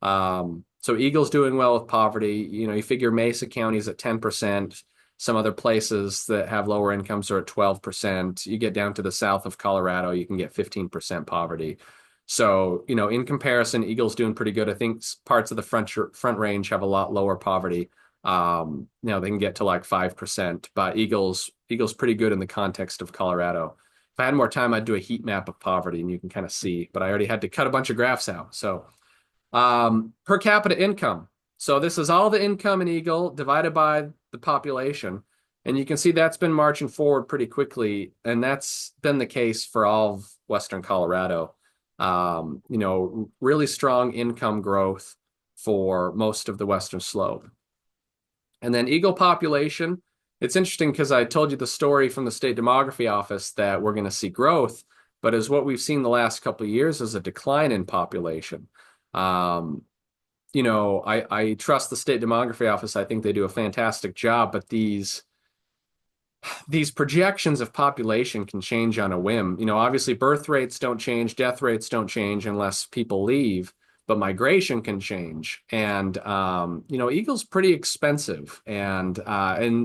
So Eagle's doing well with poverty. You figure Mesa County's at 10%. Some other places that have lower incomes are at 12%. You get down to the south of Colorado, you can get 15% poverty. So, in comparison, Eagle's doing pretty good. I think parts of the front range have a lot lower poverty. They can get to like 5%, but Eagle's pretty good in the context of Colorado. If I had more time, I'd do a heat map of poverty and you can kind of see, but I already had to cut a bunch of graphs out. So per capita income. So this is all the income in Eagle divided by the population. And you can see that's been marching forward pretty quickly. And that's been the case for all of Western Colorado. Really strong income growth for most of the Western Slope. And then Eagle population, it's interesting because I told you the story from the State Demography Office that we're going to see growth, but as what we've seen the last couple of years is a decline in population. I trust the State Demography Office. I think they do a fantastic job, but these projections of population can change on a whim. Obviously birth rates don't change, death rates don't change unless people leave, but migration can change. And, Eagle's pretty expensive and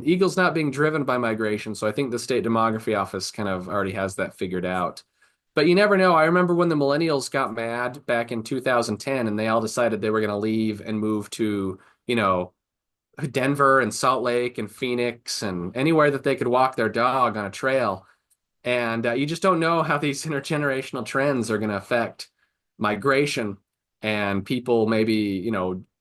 Eagle's not being driven by migration. So I think the State Demography Office kind of already has that figured out. But you never know. I remember when the millennials got mad back in 2010 and they all decided they were going to leave and move to, Denver and Salt Lake and Phoenix and anywhere that they could walk their dog on a trail. And you just don't know how these intergenerational trends are going to affect migration and people maybe,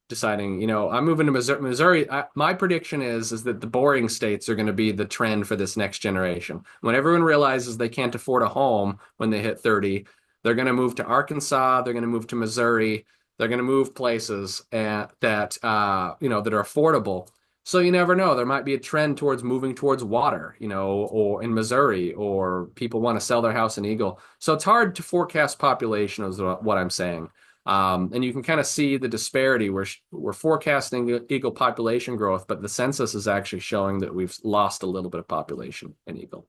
deciding, I'm moving to Missouri. My prediction is that the boring states are going to be the trend for this next generation. When everyone realizes they can't afford a home when they hit 30, they're going to move to Arkansas. They're going to move to Missouri. They're going to move places that are affordable. So you never know. There might be a trend towards moving towards water, or in Missouri, or people want to sell their house in Eagle. So it's hard to forecast population is what I'm saying. And you can kind of see the disparity. We're forecasting Eagle population growth, but the census is actually showing that we've lost a little bit of population in Eagle.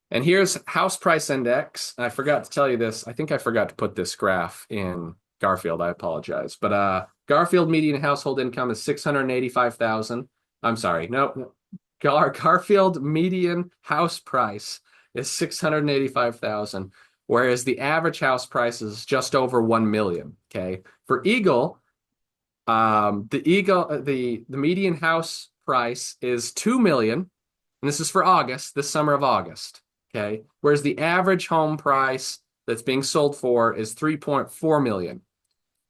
And here's house price index. I forgot to tell you this. I think I forgot to put this graph in Garfield. I apologize. But Garfield median household income is 685,000. I'm sorry. No. Garfield median house price is 685,000, whereas the average house price is just over 1 million. Okay. For Eagle, the median house price is 2 million, and this is for August, this summer of August. Okay. Whereas the average home price that's being sold for is 3.4 million.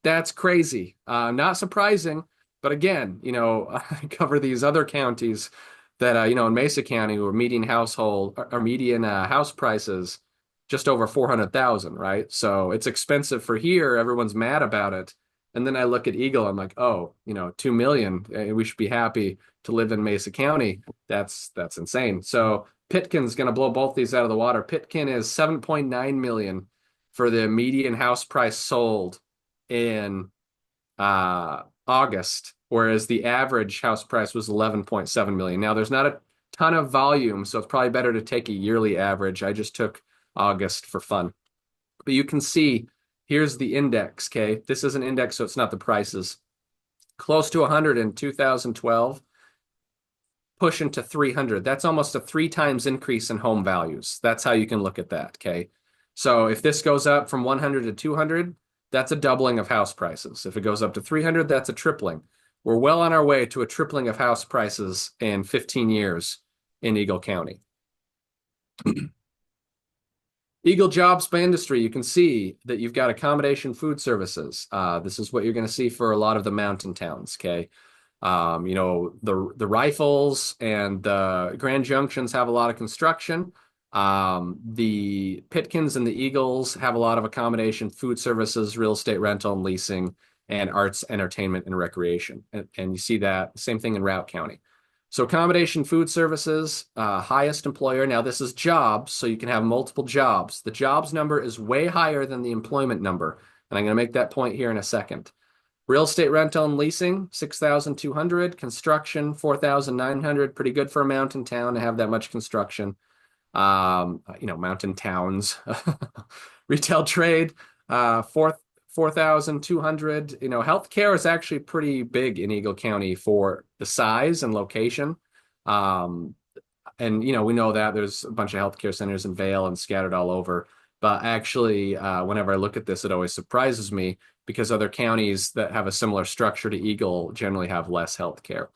That's crazy. Not surprising, but again, I cover these other counties that, in Mesa County, where median household or median house prices just over 400,000, right? So it's expensive for here. Everyone's mad about it. And then I look at Eagle, I'm like, oh, 2 million. We should be happy to live in Mesa County. That's insane. So Pitkin's going to blow both these out of the water. Pitkin is 7.9 million for the median house price sold in August, whereas the average house price was 11.7 million. Now, there's not a ton of volume, so it's probably better to take a yearly average. I just took August for fun. But you can see, here's the index, okay? This is an index, so it's not the prices. Close to 100 in 2012, pushing to 300. That's almost a 3 times increase in home values. That's how you can look at that, okay? So if this goes up from 100 to 200, that's a doubling of house prices. If it goes up to 300, that's a tripling. We're well on our way to a tripling of house prices in 15 years in Eagle County. Eagle jobs by industry, you can see that you've got accommodation food services. This is what you're going to see for a lot of the mountain towns, okay? The Rifles and the Grand Junctions have a lot of construction. The Pitkins and the Eagles have a lot of accommodation, food services, real estate rental and leasing, and arts, entertainment, and recreation. And you see that same thing in Routt County. So accommodation, food services, highest employer. Now this is jobs, so you can have multiple jobs. The jobs number is way higher than the employment number. And I'm going to make that point here in a second. Real estate rental and leasing, 6,200. Construction, 4,900. Pretty good for a mountain town to have that much construction. Mountain towns. Retail trade, 4,200. Healthcare is actually pretty big in Eagle County for the size and location. And we know that there's a bunch of healthcare centers in Vail and scattered all over. But actually, whenever I look at this, it always surprises me because other counties that have a similar structure to Eagle generally have less healthcare.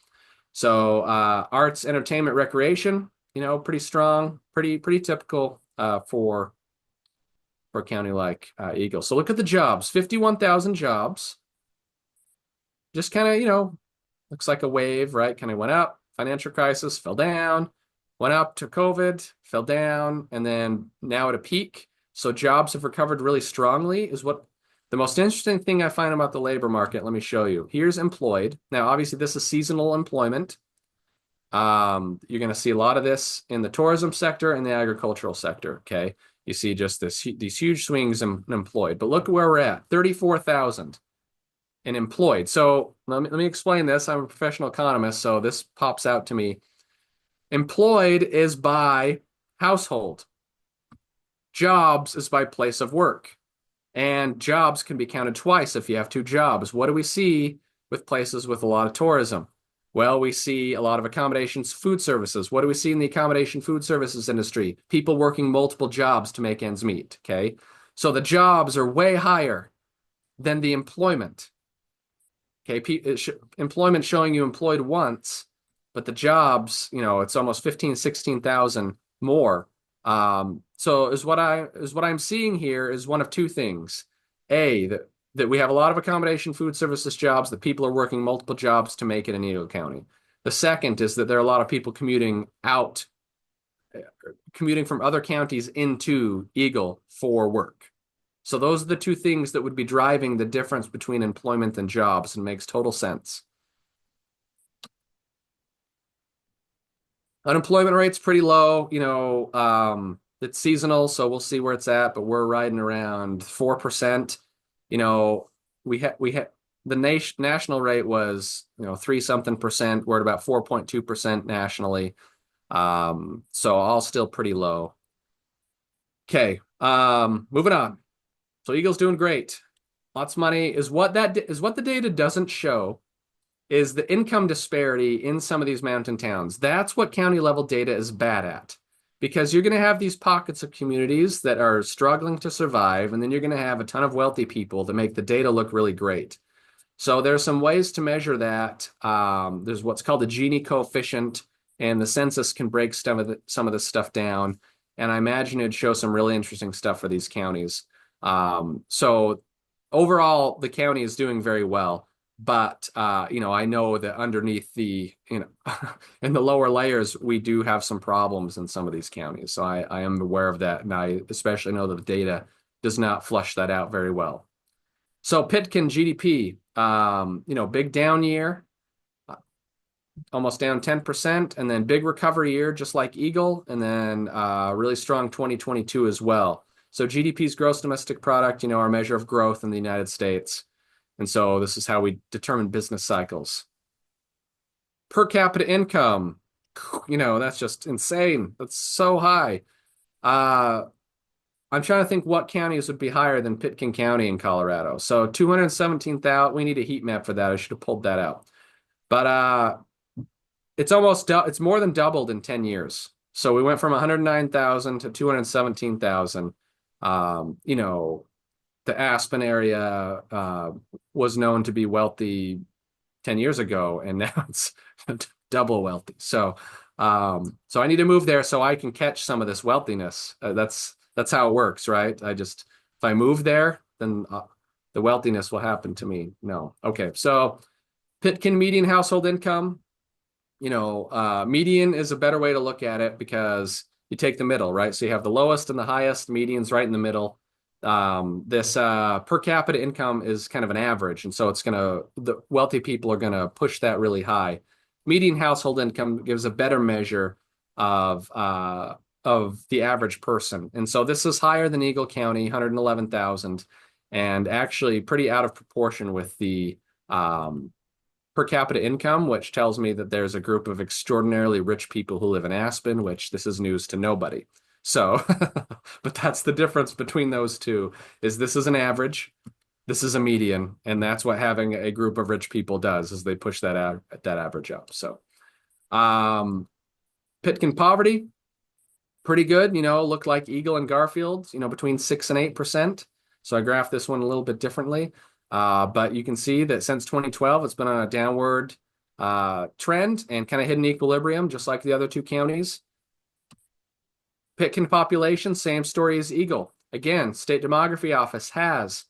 So arts, entertainment, recreation, pretty strong, pretty typical for a county like Eagle. So look at the jobs, 51,000 jobs. Just kind of, looks like a wave, right? Kind of went up, financial crisis, fell down, went up to COVID, fell down, and then now at a peak. So jobs have recovered really strongly is what the most interesting thing I find about the labor market. Let me show you. Here's employed. Now, obviously, this is seasonal employment. You're going to see a lot of this in the tourism sector and the agricultural sector, okay? You see just these huge swings in employed. But look at where we're at, 34,000 in employed. So let me explain this. I'm a professional economist, so this pops out to me. Employed is by household. Jobs is by place of work. And jobs can be counted twice if you have 2 jobs. What do we see with places with a lot of tourism? Well, we see a lot of accommodations, food services. What do we see in the accommodation food services industry? People working multiple jobs to make ends meet, okay? So the jobs are way higher than the employment. Okay, employment showing you employed once, but the jobs, it's almost 16,000 more. So what I'm seeing here is one of 2 things. That we have a lot of accommodation food services jobs, that people are working multiple jobs to make it in Eagle County. The second is that there are a lot of people commuting from other counties into Eagle for work. So those are the 2 things that would be driving the difference between employment and jobs, and makes total sense. Unemployment rate's pretty low. It's seasonal, so we'll see where it's at, but we're riding around 4%. You know, we had the national rate was, 3 something%. We're at about 4.2% nationally. So all still pretty low. Okay, moving on. So Eagle's doing great. Lots of money is what the data doesn't show is the income disparity in some of these mountain towns. That's what county level data is bad at, because you're going to have these pockets of communities that are struggling to survive, and then you're going to have a ton of wealthy people that make the data look really great. So there's some ways to measure that. There's what's called the Gini coefficient, and the census can break some of this stuff down. And I imagine it'd show some really interesting stuff for these counties. So overall, the county is doing very well. But I know that underneath the, in the lower layers, we do have some problems in some of these counties. So I am aware of that, and I especially know that the data does not flush that out very well. So Pitkin GDP, big down year, almost down 10%, and then big recovery year, just like Eagle, and then really strong 2022 as well. So GDP's gross domestic product, our measure of growth in the United States. And so this is how we determine business cycles. Per capita income, that's just insane. That's so high. I'm trying to think what counties would be higher than Pitkin County in Colorado. So 217,000, we need a heat map for that. I should have pulled that out. But it's more than doubled in 10 years. So we went from 109,000 to 217,000. The Aspen area was known to be wealthy 10 years ago, and now it's double wealthy. So I need to move there so I can catch some of this wealthiness. That's how it works, right? If I move there, then the wealthiness will happen to me. No. Okay. So Pitkin median household income, median is a better way to look at it because you take the middle, right? So you have the lowest and the highest, median's right in the middle. This per capita income is kind of an average, and so the wealthy people are gonna push that really high. Median household income gives a better measure of the average person, and so this is higher than Eagle County, 111,000, and actually pretty out of proportion with the per capita income, which tells me that there's a group of extraordinarily rich people who live in Aspen, which this is news to nobody. So, but that's the difference between those two, is this is an average, this is a median, and that's what having a group of rich people does, is they push that average up. So, Pitkin poverty, pretty good, looked like Eagle and Garfield, between 6 and 8%. So I graphed this one a little bit differently. But you can see that since 2012, it's been on a downward trend and kind of hidden equilibrium, just like the other two counties. Pitkin population, same story as Eagle. Again, State Demography Office has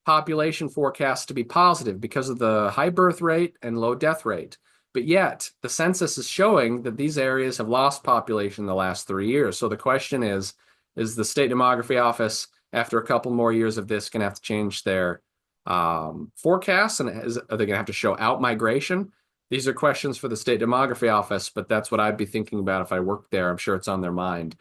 population forecasts to be positive because of the high birth rate and low death rate. But yet, the census is showing that these areas have lost population in the last 3 years. So the question is the State Demography Office, after a couple more years of this, going to have to change their forecasts? And are they going to have to show out migration? These are questions for the State Demography Office, but that's what I'd be thinking about if I worked there. I'm sure it's on their mind.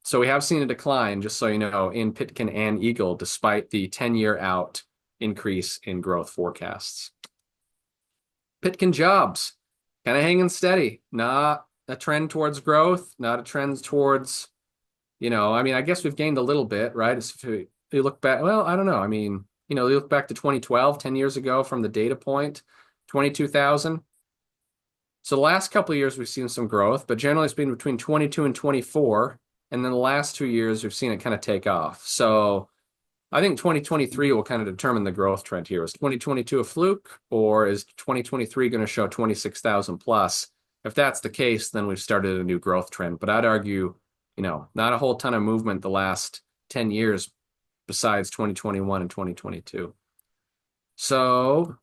So we have seen a decline, just so you know, in Pitkin and Eagle, despite the 10-year out increase in growth forecasts. Pitkin jobs, kind of hanging steady, not a trend towards growth, not a trend towards, I guess we've gained a little bit, right? If you look back, well, I don't know. You look back to 2012, 10 years ago from the data point, 22,000. So the last couple of years, we've seen some growth, but generally it's been between 22 and 24. And then the last 2 years, we've seen it kind of take off. So I think 2023 will kind of determine the growth trend here. Is 2022 a fluke, or is 2023 going to show 26,000 plus? If that's the case, then we've started a new growth trend. But I'd argue, not a whole ton of movement the last 10 years besides 2021 and 2022. So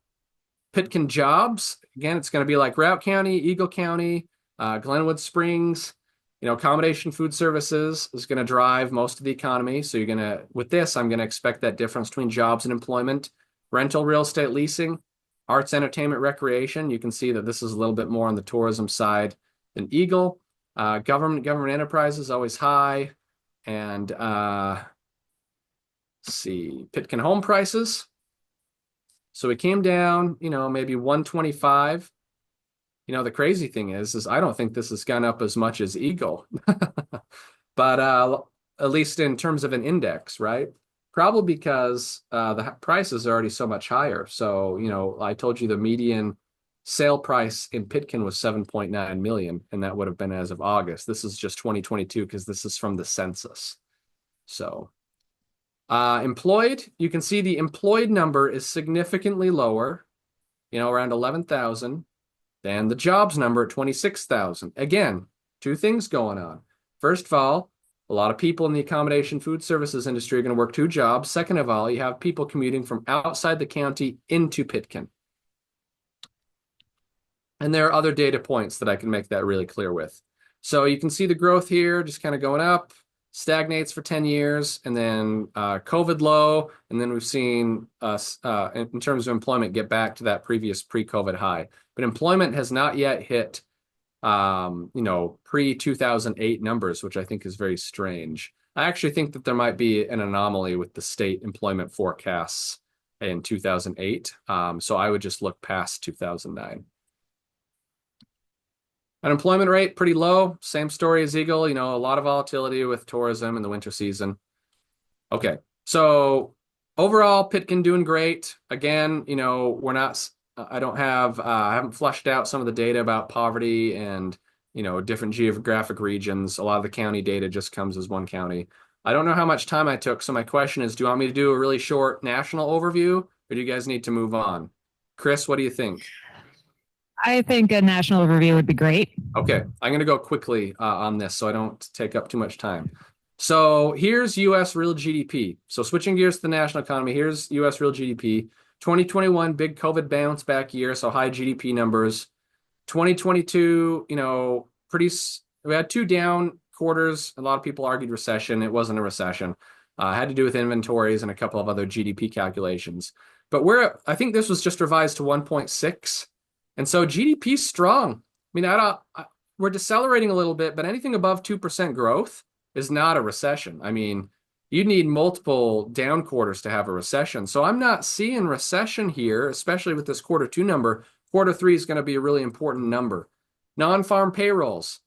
Pitkin jobs, again, it's going to be like Routt County, Eagle County, Glenwood Springs. Accommodation food services is going to drive most of the economy. So with this, I'm going to expect that difference between jobs and employment. Rental, real estate, leasing, arts, entertainment, recreation. You can see that this is a little bit more on the tourism side than Eagle. Government enterprise is always high. And let's see, Pitkin home prices. So we came down, maybe 125. The crazy thing is I don't think this has gone up as much as Eagle, but at least in terms of an index, right? Probably because the prices are already so much higher. So, I told you the median sale price in Pitkin was 7.9 million, and that would have been as of August. This is just 2022 because this is from the census. So employed, you can see the employed number is significantly lower, around 11,000, than the jobs number at 26,000. Again, two things going on. First of all, a lot of people in the accommodation food services industry are going to work two jobs. Second of all, you have people commuting from outside the county into Pitkin. And there are other data points that I can make that really clear with. So you can see the growth here just kind of going up, stagnates for 10 years, and then COVID low, and then we've seen us, in terms of employment, get back to that previous pre-COVID high. But employment has not yet hit, pre-2008 numbers, which I think is very strange. I actually think that there might be an anomaly with the state employment forecasts in 2008. So I would just look past 2009. Unemployment rate, pretty low. Same story as Eagle, a lot of volatility with tourism in the winter season. Okay, so overall, Pitkin doing great. Again, we're not, I haven't flushed out some of the data about poverty and, different geographic regions. A lot of the county data just comes as one county. I don't know how much time I took, so my question is, do you want me to do a really short national overview, or do you guys need to move on? Kris, what do you think? I think a national overview would be great. Okay, I'm going to go quickly on this so I don't take up too much time. So here's U.S. real GDP. So switching gears to the national economy, here's U.S. real GDP. 2021, big COVID bounce back year, so high GDP numbers. 2022, we had two down quarters. A lot of people argued recession. It wasn't a recession. Had to do with inventories and a couple of other GDP calculations. But I think this was just revised to 1.6. And so GDP's strong. I mean, we're decelerating a little bit, but anything above 2% growth is not a recession. I mean, you need multiple down quarters to have a recession. So I'm not seeing recession here, especially with this Q2 number. Q3 is going to be a really important number. Non-farm payrolls.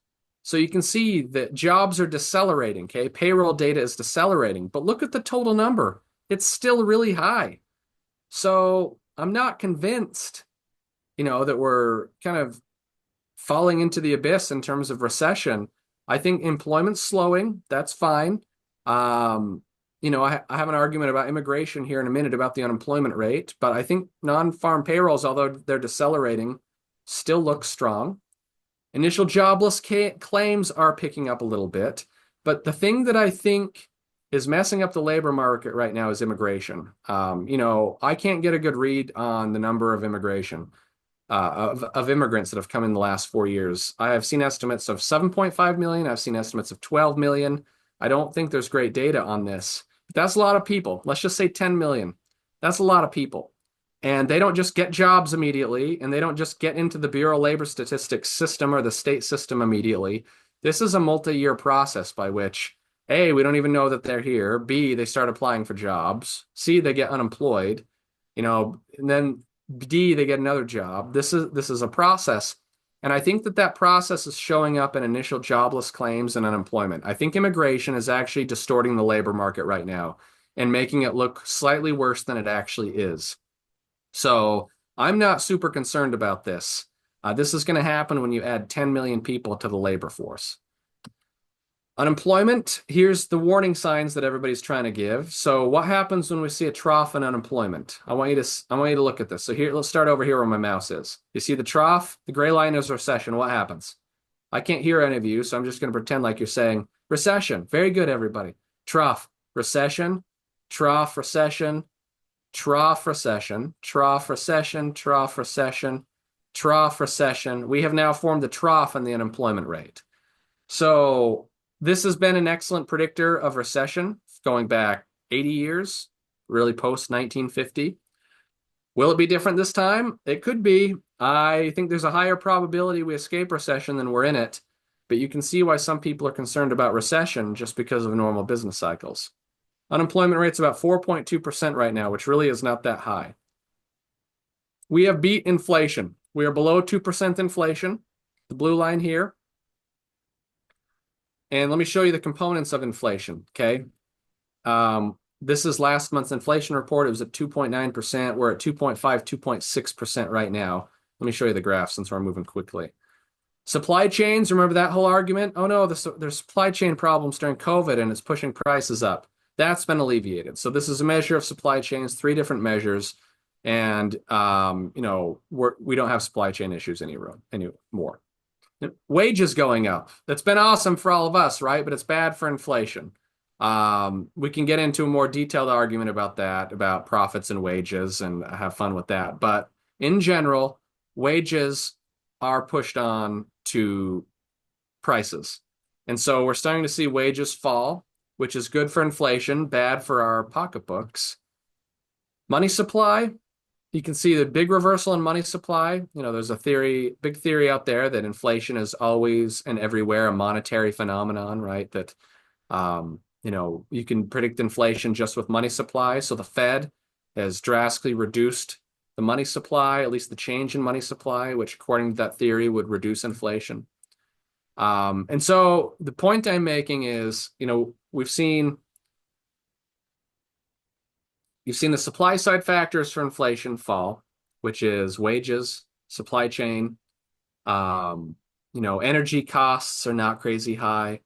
So you can see that jobs are decelerating, okay? Payroll data is decelerating, but look at the total number. It's still really high. So I'm not convinced that we're kind of falling into the abyss in terms of recession. I think employment's slowing. That's fine. I have an argument about immigration here in a minute about the unemployment rate, but I think non-farm payrolls, although they're decelerating, still look strong. Initial jobless claims are picking up a little bit, but the thing that I think is messing up the labor market right now is immigration. I can't get a good read on the number of immigration. Of immigrants that have come in the last 4 years. I have seen estimates of 7.5 million. I've seen estimates of 12 million. I don't think there's great data on this. But that's a lot of people. Let's just say 10 million. That's a lot of people. And they don't just get jobs immediately, and they don't just get into the Bureau of Labor Statistics system or the state system immediately. This is a multi-year process by which, A, we don't even know that they're here. B, they start applying for jobs. C, they get unemployed. And then D, they get another job. This is a process. And I think that process is showing up in initial jobless claims and unemployment. I think immigration is actually distorting the labor market right now and making it look slightly worse than it actually is. So I'm not super concerned about this. This is going to happen when you add 10 million people to the labor force. Unemployment, here's the warning signs that everybody's trying to give. So what happens when we see a trough in unemployment? I want you to look at this. So here, let's start over here where my mouse is. You see the trough? The gray line is recession. What happens? I can't hear any of you, so I'm just going to pretend like you're saying recession. Very good, everybody. Trough, recession, trough, recession, trough, recession, trough, recession, trough, recession, trough, recession. We have now formed the trough in the unemployment rate. So this has been an excellent predictor of recession going back 80 years, really post 1950. Will it be different this time? It could be. I think there's a higher probability we escape recession than we're in it, but you can see why some people are concerned about recession just because of normal business cycles. Unemployment rate's about 4.2% right now, which really is not that high. We have beat inflation. We are below 2% inflation, the blue line here. And let me show you the components of inflation, okay? This is last month's inflation report. It was at 2.9%. We're at 2.5, 2.6% right now. Let me show you the graph since we're moving quickly. Supply chains, remember that whole argument? Oh no, there's supply chain problems during COVID and it's pushing prices up. That's been alleviated. So this is a measure of supply chains, 3 different measures. And, you know, we don't have supply chain issues anymore. Wages going up. That's been awesome for all of us, right? But it's bad for inflation. We can get into a more detailed argument about that, about profits and wages, and have fun with that. But in general, wages are pushed on to prices. And so we're starting to see wages fall, which is good for inflation, bad for our pocketbooks. Money supply, you can see the big reversal in money supply. You know, there's a big theory out there that inflation is always and everywhere a monetary phenomenon, right? That, you know, you can predict inflation just with money supply. So the Fed has drastically reduced the money supply, at least the change in money supply, which according to that theory would reduce inflation. And so the point I'm making is, you know, you've seen the supply side factors for inflation fall, which is wages, supply chain, you know, energy costs are not crazy high.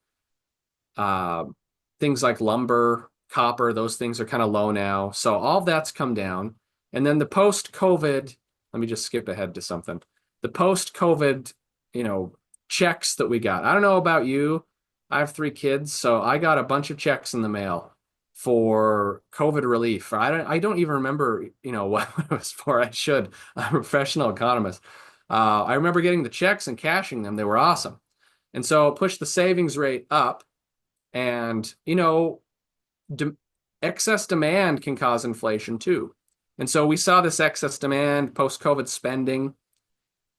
Things like lumber, copper, those things are kind of low now. So all of that's come down. And then the post-COVID, let me just skip ahead to something. The post-COVID, you know, checks that we got. I don't know about you. I have 3 kids, so I got a bunch of checks in the mail for COVID relief. I don't even remember, you know, what it was for. I should. I'm a professional economist. I remember getting the checks and cashing them. They were awesome. And so it pushed the savings rate up. And, you know, excess demand can cause inflation too. And so we saw this excess demand, post-COVID spending,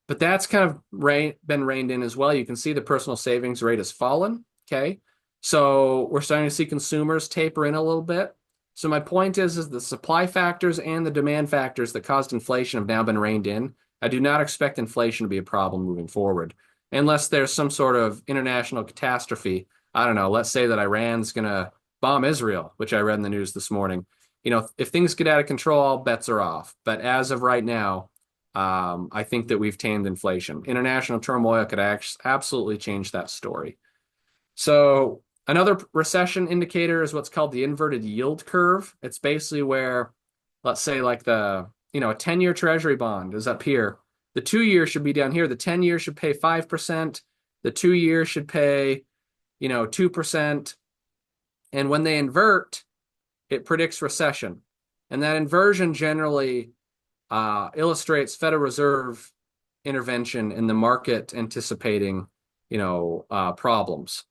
but that's kind of been reined in as well. You can see the personal savings rate has fallen, okay? So we're starting to see consumers taper in a little bit. So my point is the supply factors and the demand factors that caused inflation have now been reined in. I do not expect inflation to be a problem moving forward, unless there's some sort of international catastrophe. I don't know, let's say that Iran's going to bomb Israel, which I read in the news this morning. You know, if things get out of control, all bets are off. But as of right now, I think that we've tamed inflation. International turmoil could absolutely change that story. So another recession indicator is what's called the inverted yield curve. It's basically where, let's say like a 10-year treasury bond is up here. The 2-year should be down here. The 10-year should pay 5%. The 2-year should pay, 2%. And when they invert, it predicts recession. And that inversion generally illustrates Federal Reserve intervention in the market anticipating, problems.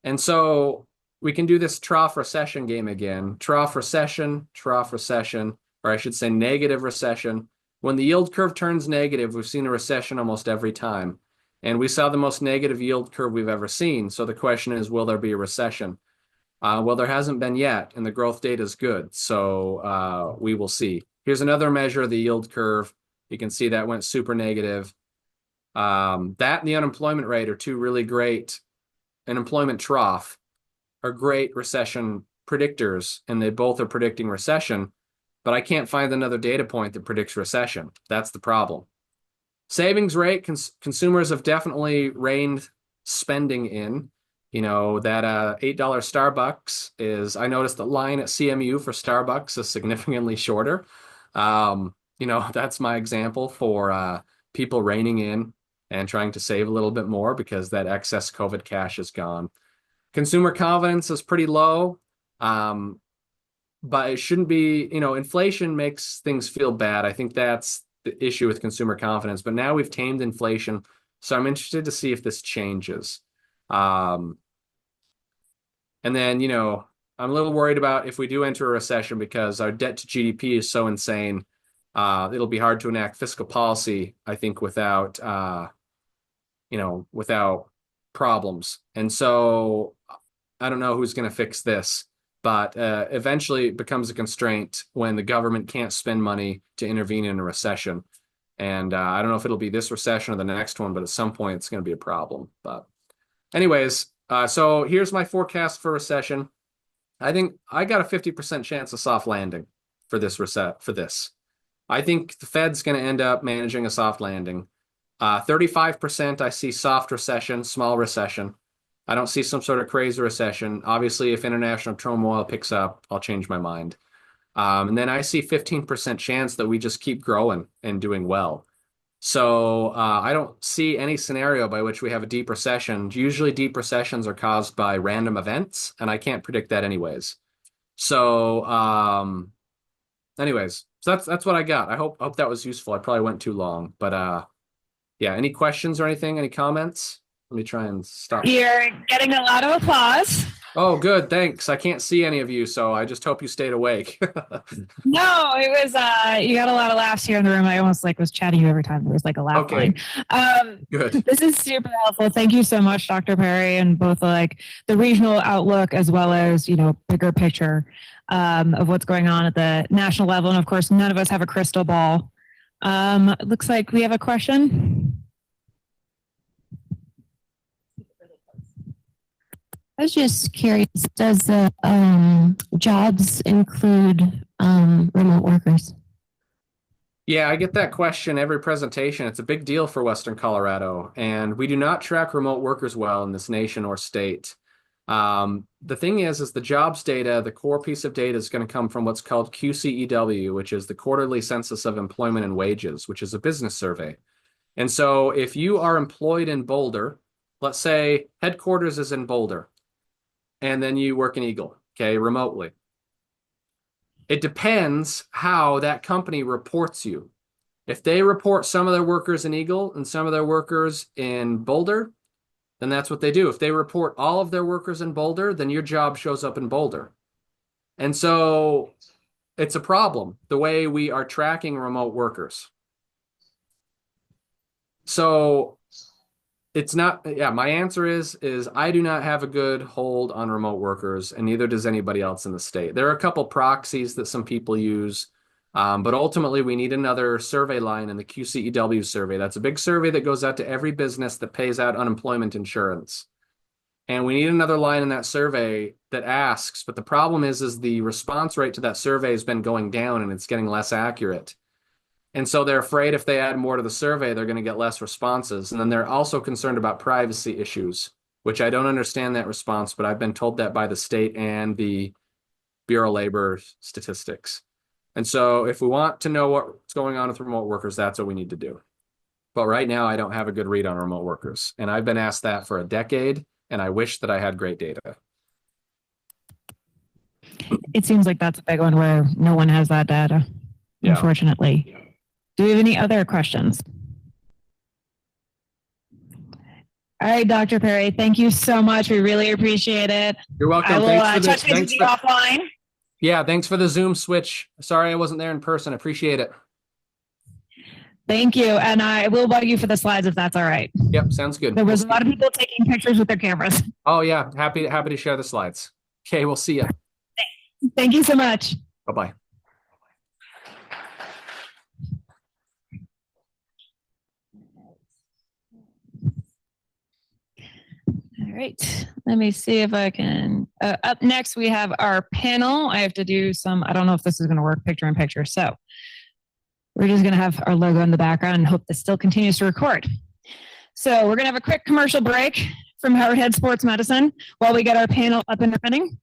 And so we can do this trough recession game again. Trough recession, or I should say negative recession. When the yield curve turns negative, we've seen a recession almost every time. And we saw the most negative yield curve we've ever seen. So the question is, will there be a recession? Well, there hasn't been yet, and the growth data is good. So we will see. Here's another measure of the yield curve. You can see that went super negative. That and the unemployment rate are 2 really great, and employment trough are great recession predictors, and they both are predicting recession. But I can't find another data point that predicts recession. That's the problem. Savings rate, consumers have definitely reined spending in. That $8 Starbucks is, I noticed the line at CMU for Starbucks is significantly shorter. That's my example for people reining in and trying to save a little bit more because that excess COVID cash is gone. Consumer confidence is pretty low, but it shouldn't be, inflation makes things feel bad. I think that's the issue with consumer confidence, but now we've tamed inflation. So I'm interested to see if this changes. And then, I'm a little worried about if we do enter a recession because our debt to GDP is so insane. It'll be hard to enact fiscal policy, I think, without without problems. And so I don't know who's going to fix this, but eventually it becomes a constraint when the government can't spend money to intervene in a recession. And I don't know if it'll be this recession or the next one, but at some point it's going to be a problem. But anyways, so here's my forecast for recession. I think I got a 50% chance of soft landing for this I think the Fed's going to end up managing a soft landing. 35% I see soft recession, small recession. I don't see some sort of crazy recession. Obviously, if international turmoil picks up, I'll change my mind. And then I see 15% chance that we just keep growing and doing well. So I don't see any scenario by which we have a deep recession. Usually deep recessions are caused by random events, and I can't predict that anyways. So anyways, so that's what I got. I hope that was useful. I probably went too long, but yeah, any questions or anything? Any comments? Let me try and stop. You're getting a lot of applause. Oh, good. Thanks. I can't see any of you, so I just hope you stayed awake. No, it was you got a lot of laughs here in the room. I almost was chatting you every time there was a laugh line. Good. This is super helpful. Thank you so much, Dr. Perry, and both the regional outlook as well as bigger picture of what's going on at the national level. And of course, none of us have a crystal ball. It looks like we have a question. I was just curious, does the jobs include remote workers? Yeah, I get that question every presentation. It's a big deal for Western Colorado, and we do not track remote workers well in this nation or state. The thing is the jobs data, the core piece of data is going to come from what's called QCEW, which is the Quarterly Census of Employment and Wages, which is a business survey. And so if you are employed in Boulder, let's say headquarters is in Boulder, and then you work in Eagle, okay, remotely. It depends how that company reports you. If they report some of their workers in Eagle and some of their workers in Boulder, then that's what they do. If they report all of their workers in Boulder, then your job shows up in Boulder. And so it's a problem, the way we are tracking remote workers. So it's not, my answer is I do not have a good hold on remote workers, and neither does anybody else in the state. There are a couple proxies that some people use, but ultimately we need another survey line in the QCEW survey. That's a big survey that goes out to every business that pays out unemployment insurance. And we need another line in that survey that asks, but the problem is the response rate to that survey has been going down and it's getting less accurate. And so they're afraid if they add more to the survey, they're going to get less responses. And then they're also concerned about privacy issues, which I don't understand that response, but I've been told that by the state and the Bureau of Labor Statistics. And so if we want to know what's going on with remote workers, that's what we need to do. But right now, I don't have a good read on remote workers. And I've been asked that for a decade, and I wish that I had great data. It seems like that's a big one where no one has that data, unfortunately. Yeah. Do we have any other questions? All right, Dr. Perry, thank you so much. We really appreciate it. You're welcome. I will touch base with you offline. Yeah, thanks for the Zoom switch. Sorry I wasn't there in person. Appreciate it. Thank you. And I will bug you for the slides if that's all right. Yep, sounds good. There was a lot of people taking pictures with their cameras. Oh, yeah. Happy to share the slides. Okay, we'll see you. Thank you so much. Bye-bye. All right, let me see if I can. Up next, we have our panel. I have to do some, I don't know if this is going to work picture in picture. So we're just going to have our logo in the background and hope this still continues to record. So we're going to have a quick commercial break from Howard Head Sports Medicine while we get our panel up and running.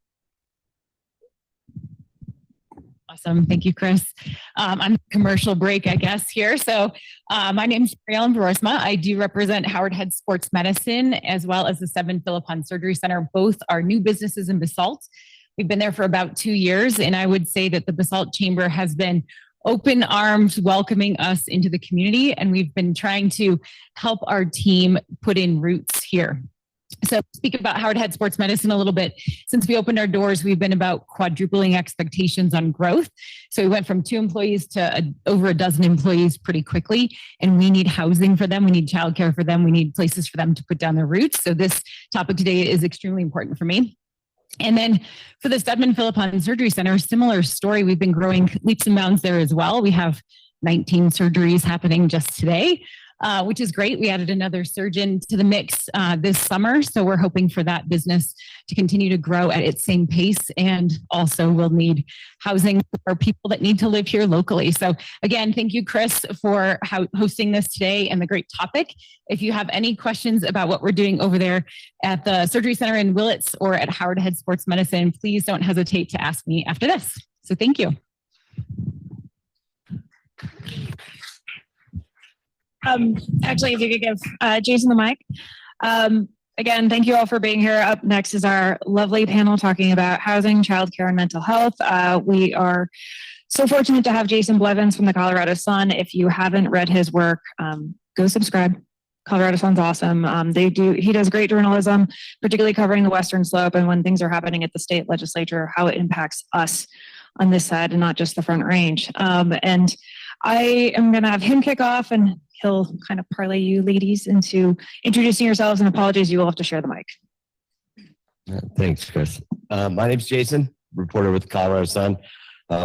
Awesome. Thank you, Kris. I'm commercial break, I guess, here. So my name is Ellen Broisma. I do represent Howard Head Sports Medicine as well as the 7 Philippon Surgery Center. Both are new businesses in Basalt. We've been there for about 2 years, and I would say that the Basalt Chamber has been open arms welcoming us into the community, and we've been trying to help our team put in roots here. So speak about Howard Head Sports Medicine a little bit. Since we opened our doors, we've been about quadrupling expectations on growth. So we went from 2 employees to over a dozen employees pretty quickly. And we need housing for them. We need childcare for them. We need places for them to put down their roots. So this topic today is extremely important for me. And then for the Stedman Philippon Surgery Center, similar story. We've been growing leaps and bounds there as well. We have 19 surgeries happening just today. Which is great. We added another surgeon to the mix this summer. So we're hoping for that business to continue to grow at its same pace. And also we'll need housing for people that need to live here locally. So again, thank you, Kris, for hosting this today and the great topic. If you have any questions about what we're doing over there at the Surgery Center in Willits or at Howard Head Sports Medicine, please don't hesitate to ask me after this. So thank you. Actually, if you could give Jason the mic. Again, thank you all for being here. Up next is our lovely panel talking about housing, childcare, and mental health. We are so fortunate to have Jason Blevins from the Colorado Sun. If you haven't read his work, go subscribe. Colorado Sun's awesome. He does great journalism, particularly covering the Western Slope and when things are happening at the state legislature, how it impacts us on this side and not just the Front Range. And I am going to have him kick off and he'll kind of parlay you ladies into introducing yourselves, and apologies, you will have to share the mic. Thanks, Kris. My name's Jason, reporter with the Colorado Sun.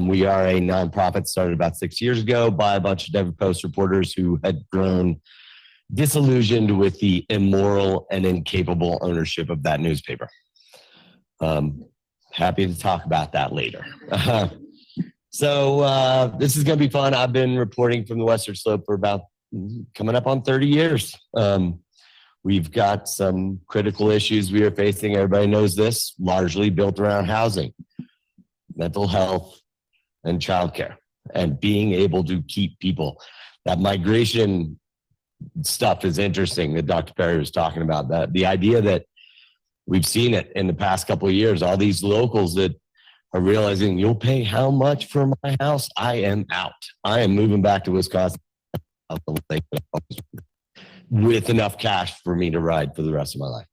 We are a nonprofit started about 6 years ago by a bunch of Denver Post reporters who had grown disillusioned with the immoral and incapable ownership of that newspaper. Happy to talk about that later. So this is going to be fun. I've been reporting from the Western Slope for about coming up on 30 years. We've got some critical issues we are facing. Everybody knows this, largely built around housing, mental health, and childcare, and being able to keep people. That migration stuff is interesting that Dr. Perry was talking about. That the idea that we've seen it in the past couple of years, all these locals that are realizing you'll pay how much for my house? I am out. I am moving back to Wisconsin with enough cash for me to ride for the rest of my life.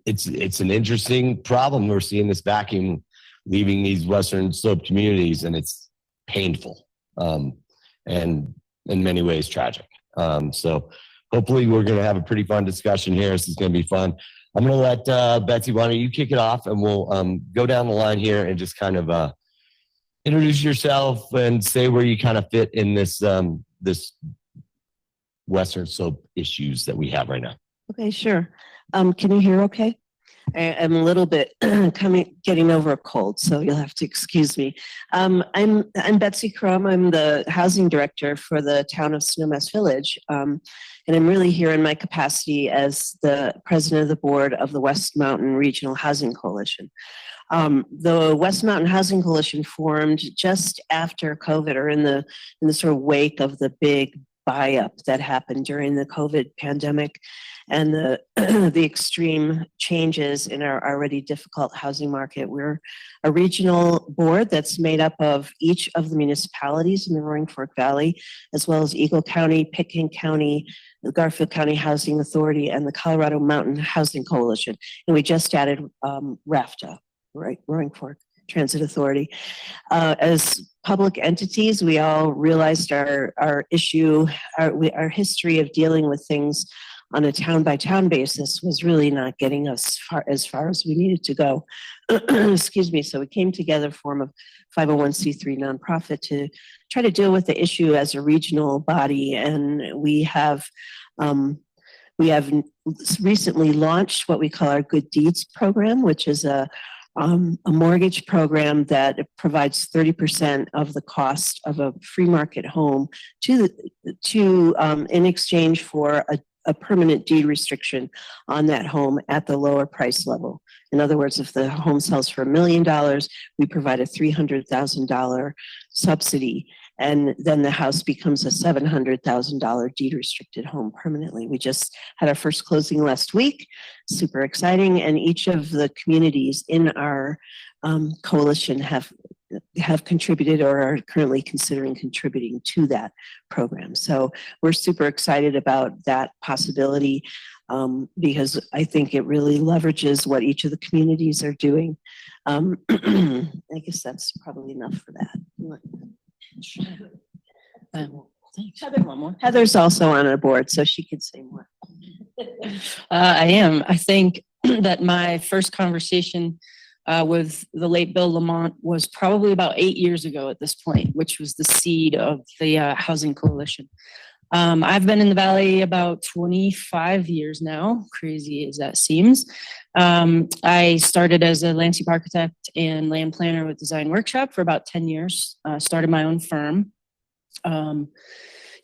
It's an interesting problem. We're seeing this vacuum leaving these Western Slope communities, and it's painful and in many ways tragic. So hopefully we're going to have a pretty fun discussion here. This is going to be fun. I'm going to let Betsy, why don't you kick it off, and we'll go down the line here and just kind of introduce yourself and say where you kind of fit in this this Western Slope issues that we have right now. Okay, sure. Can you hear okay? I'm a little bit getting over a cold, so you'll have to excuse me. I'm Betsy Crum. I'm the housing director for the town of Snowmass Village. And I'm really here in my capacity as the president of the board of the West Mountain Regional Housing Coalition. The West Mountain Housing Coalition formed just after COVID, or in the sort of wake of the big buy-up that happened during the COVID pandemic and the the extreme changes in our already difficult housing market. We're a regional board that's made up of each of the municipalities in the Roaring Fork Valley, as well as Eagle County, Pitkin County, the Garfield County Housing Authority, and the Colorado Mountain Housing Coalition. And we just added RAFTA, right, Roaring Fork Transit Authority. As public entities, we all realized our issue, our history of dealing with things on a town-by-town basis was really not getting us as far as we needed to go. Excuse me. So we came together, form of 501c3 nonprofit, to try to deal with the issue as a regional body. And we have recently launched what we call our Good Deeds program, which is a mortgage program that provides 30% of the cost of a free market home in exchange for a permanent deed restriction on that home at the lower price level. In other words, if the home sells for $1 million, we provide a $300,000 subsidy, and then the house becomes a $700,000 deed restricted home permanently. We just had our first closing last week, super exciting, and each of the communities in our coalition have have contributed or are currently considering contributing to that program. So we're super excited about that possibility because I think it really leverages what each of the communities are doing. I guess that's probably enough for that. Heather, one more. Heather's also on our board, so she could say more. I am. I think that my first conversation with the late Bill Lamont was probably about 8 years ago at this point, which was the seed of the Housing Coalition. I've been in the Valley about 25 years now, crazy as that seems. I started as a landscape architect and land planner with Design Workshop for about 10 years, started my own firm.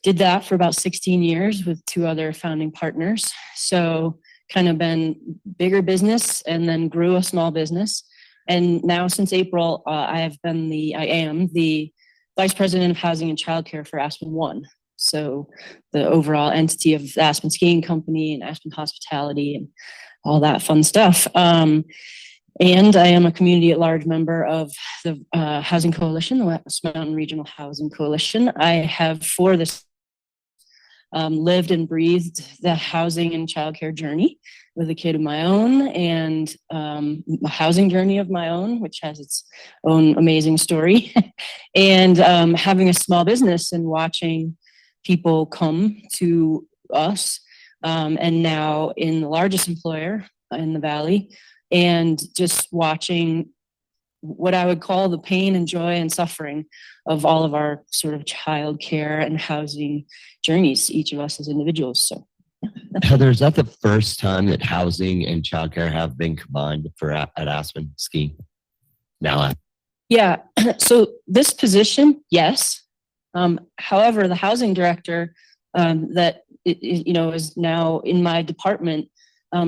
Did that for about 16 years with 2 other founding partners. So kind of been bigger business and then grew a small business. And now since April, I am the Vice President of Housing and Childcare for Aspen One. So the overall entity of the Aspen Skiing Company and Aspen Hospitality and all that fun stuff. And I am a community at large member of the Housing Coalition, the West Mountain Regional Housing Coalition. I have for this lived and breathed the housing and childcare journey with a kid of my own and a housing journey of my own, which has its own amazing story. And having a small business and watching people come to us and now in the largest employer in the Valley and just watching what I would call the pain and joy and suffering of all of our sort of childcare and housing journeys, each of us as individuals. So, Heather, is that the first time that housing and childcare have been combined at Aspen Ski? Now, yeah. So this position, yes. However, the housing director that is now in my department,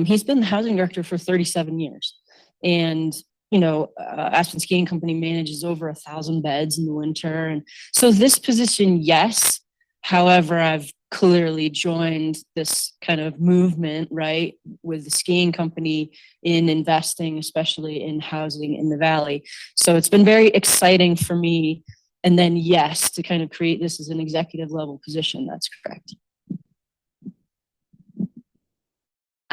he's been the housing director for 37 years, and Aspen Skiing Company manages over 1,000 beds in the winter. And so this position, yes. However, I've clearly joined this kind of movement, right, with the skiing company in investing, especially in housing in the Valley. So it's been very exciting for me. And then, yes, to kind of create this as an executive level position. That's correct.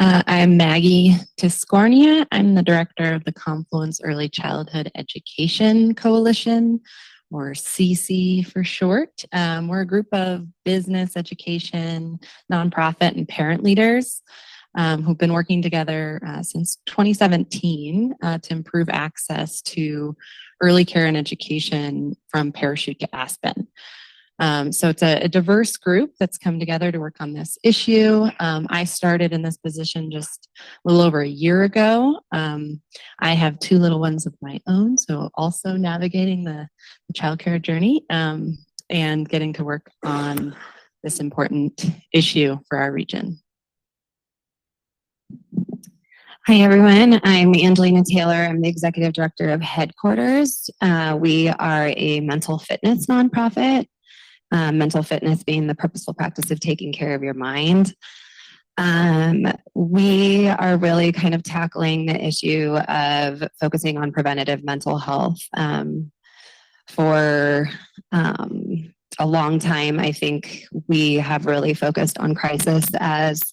I'm Maggie Tiscornia. I'm the director of the Confluence Early Childhood Education Coalition, or CC for short. We're a group of business, education, nonprofit, and parent leaders who've been working together since 2017 to improve access to early care and education from Parachute to Aspen. So it's a diverse group that's come together to work on this issue. I started in this position just a little over a year ago. I have 2 little ones of my own, so also navigating the childcare journey and getting to work on this important issue for our region. Hi, everyone. I'm Angelina Taylor. I'm the executive director of Headquarters. We are a mental fitness nonprofit. Mental fitness being the purposeful practice of taking care of your mind. We are really kind of tackling the issue of focusing on preventative mental health. For a long time, I think we have really focused on crisis as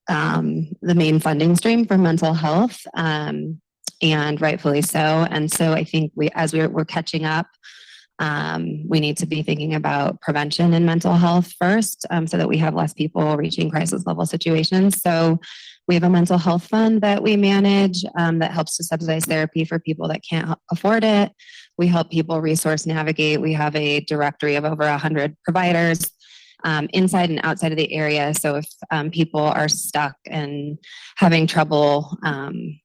the main funding stream for mental health, and rightfully so. And so I think we're catching up. We need to be thinking about prevention in mental health first, so that we have less people reaching crisis level situations. So we have a mental health fund that we manage that helps to subsidize therapy for people that can't afford it. We help people resource navigate. We have a directory of over 100 providers inside and outside of the area. So if people are stuck and having trouble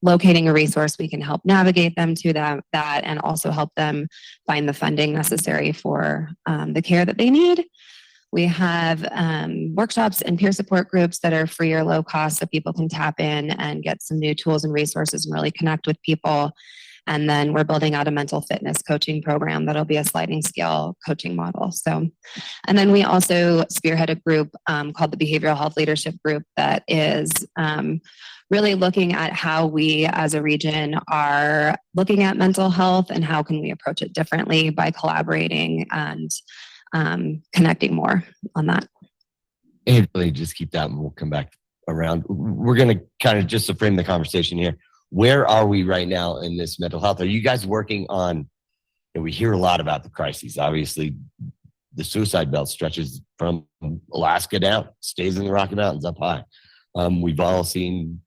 locating a resource, we can help navigate them to that and also help them find the funding necessary for the care that they need. We have workshops and peer support groups that are free or low cost so people can tap in and get some new tools and resources and really connect with people. And then we're building out a mental fitness coaching program that'll be a sliding scale coaching model. So, and then we also spearhead a group called the Behavioral Health Leadership Group that is really looking at how we as a region are looking at mental health and how can we approach it differently by collaborating and connecting more on that. And really just keep that and we'll come back around. We're going to kind of just to frame the conversation here. Where are we right now in this mental health? Are you guys working on, and we hear a lot about the crises. Obviously, the suicide belt stretches from Alaska down, stays in the Rocky Mountains up high. We've all seen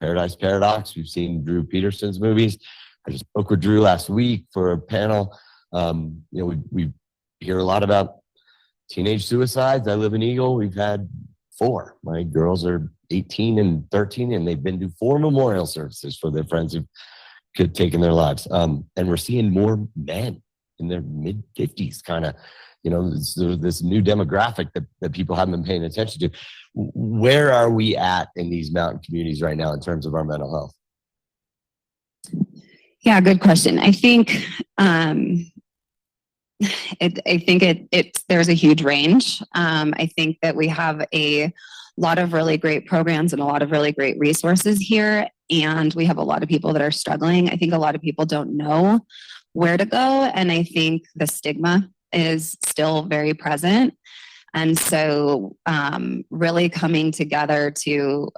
Paradise Paradox. We've seen Drew Peterson's movies. I just spoke with Drew last week for a panel. We hear a lot about teenage suicides. I live in Eagle. We've had 4. My girls are 18 and 13, and they've been to 4 memorial services for their friends who could taken their lives. And we're seeing more men in their mid 50s, kind of, this new demographic that people haven't been paying attention to. Where are we at in these mountain communities right now in terms of our mental health? Yeah, good question. I think there's a huge range. I think that we have a lot of really great programs and a lot of really great resources here, and we have a lot of people that are struggling. I think a lot of people don't know where to go, and I think the stigma is still very present. And so really coming together to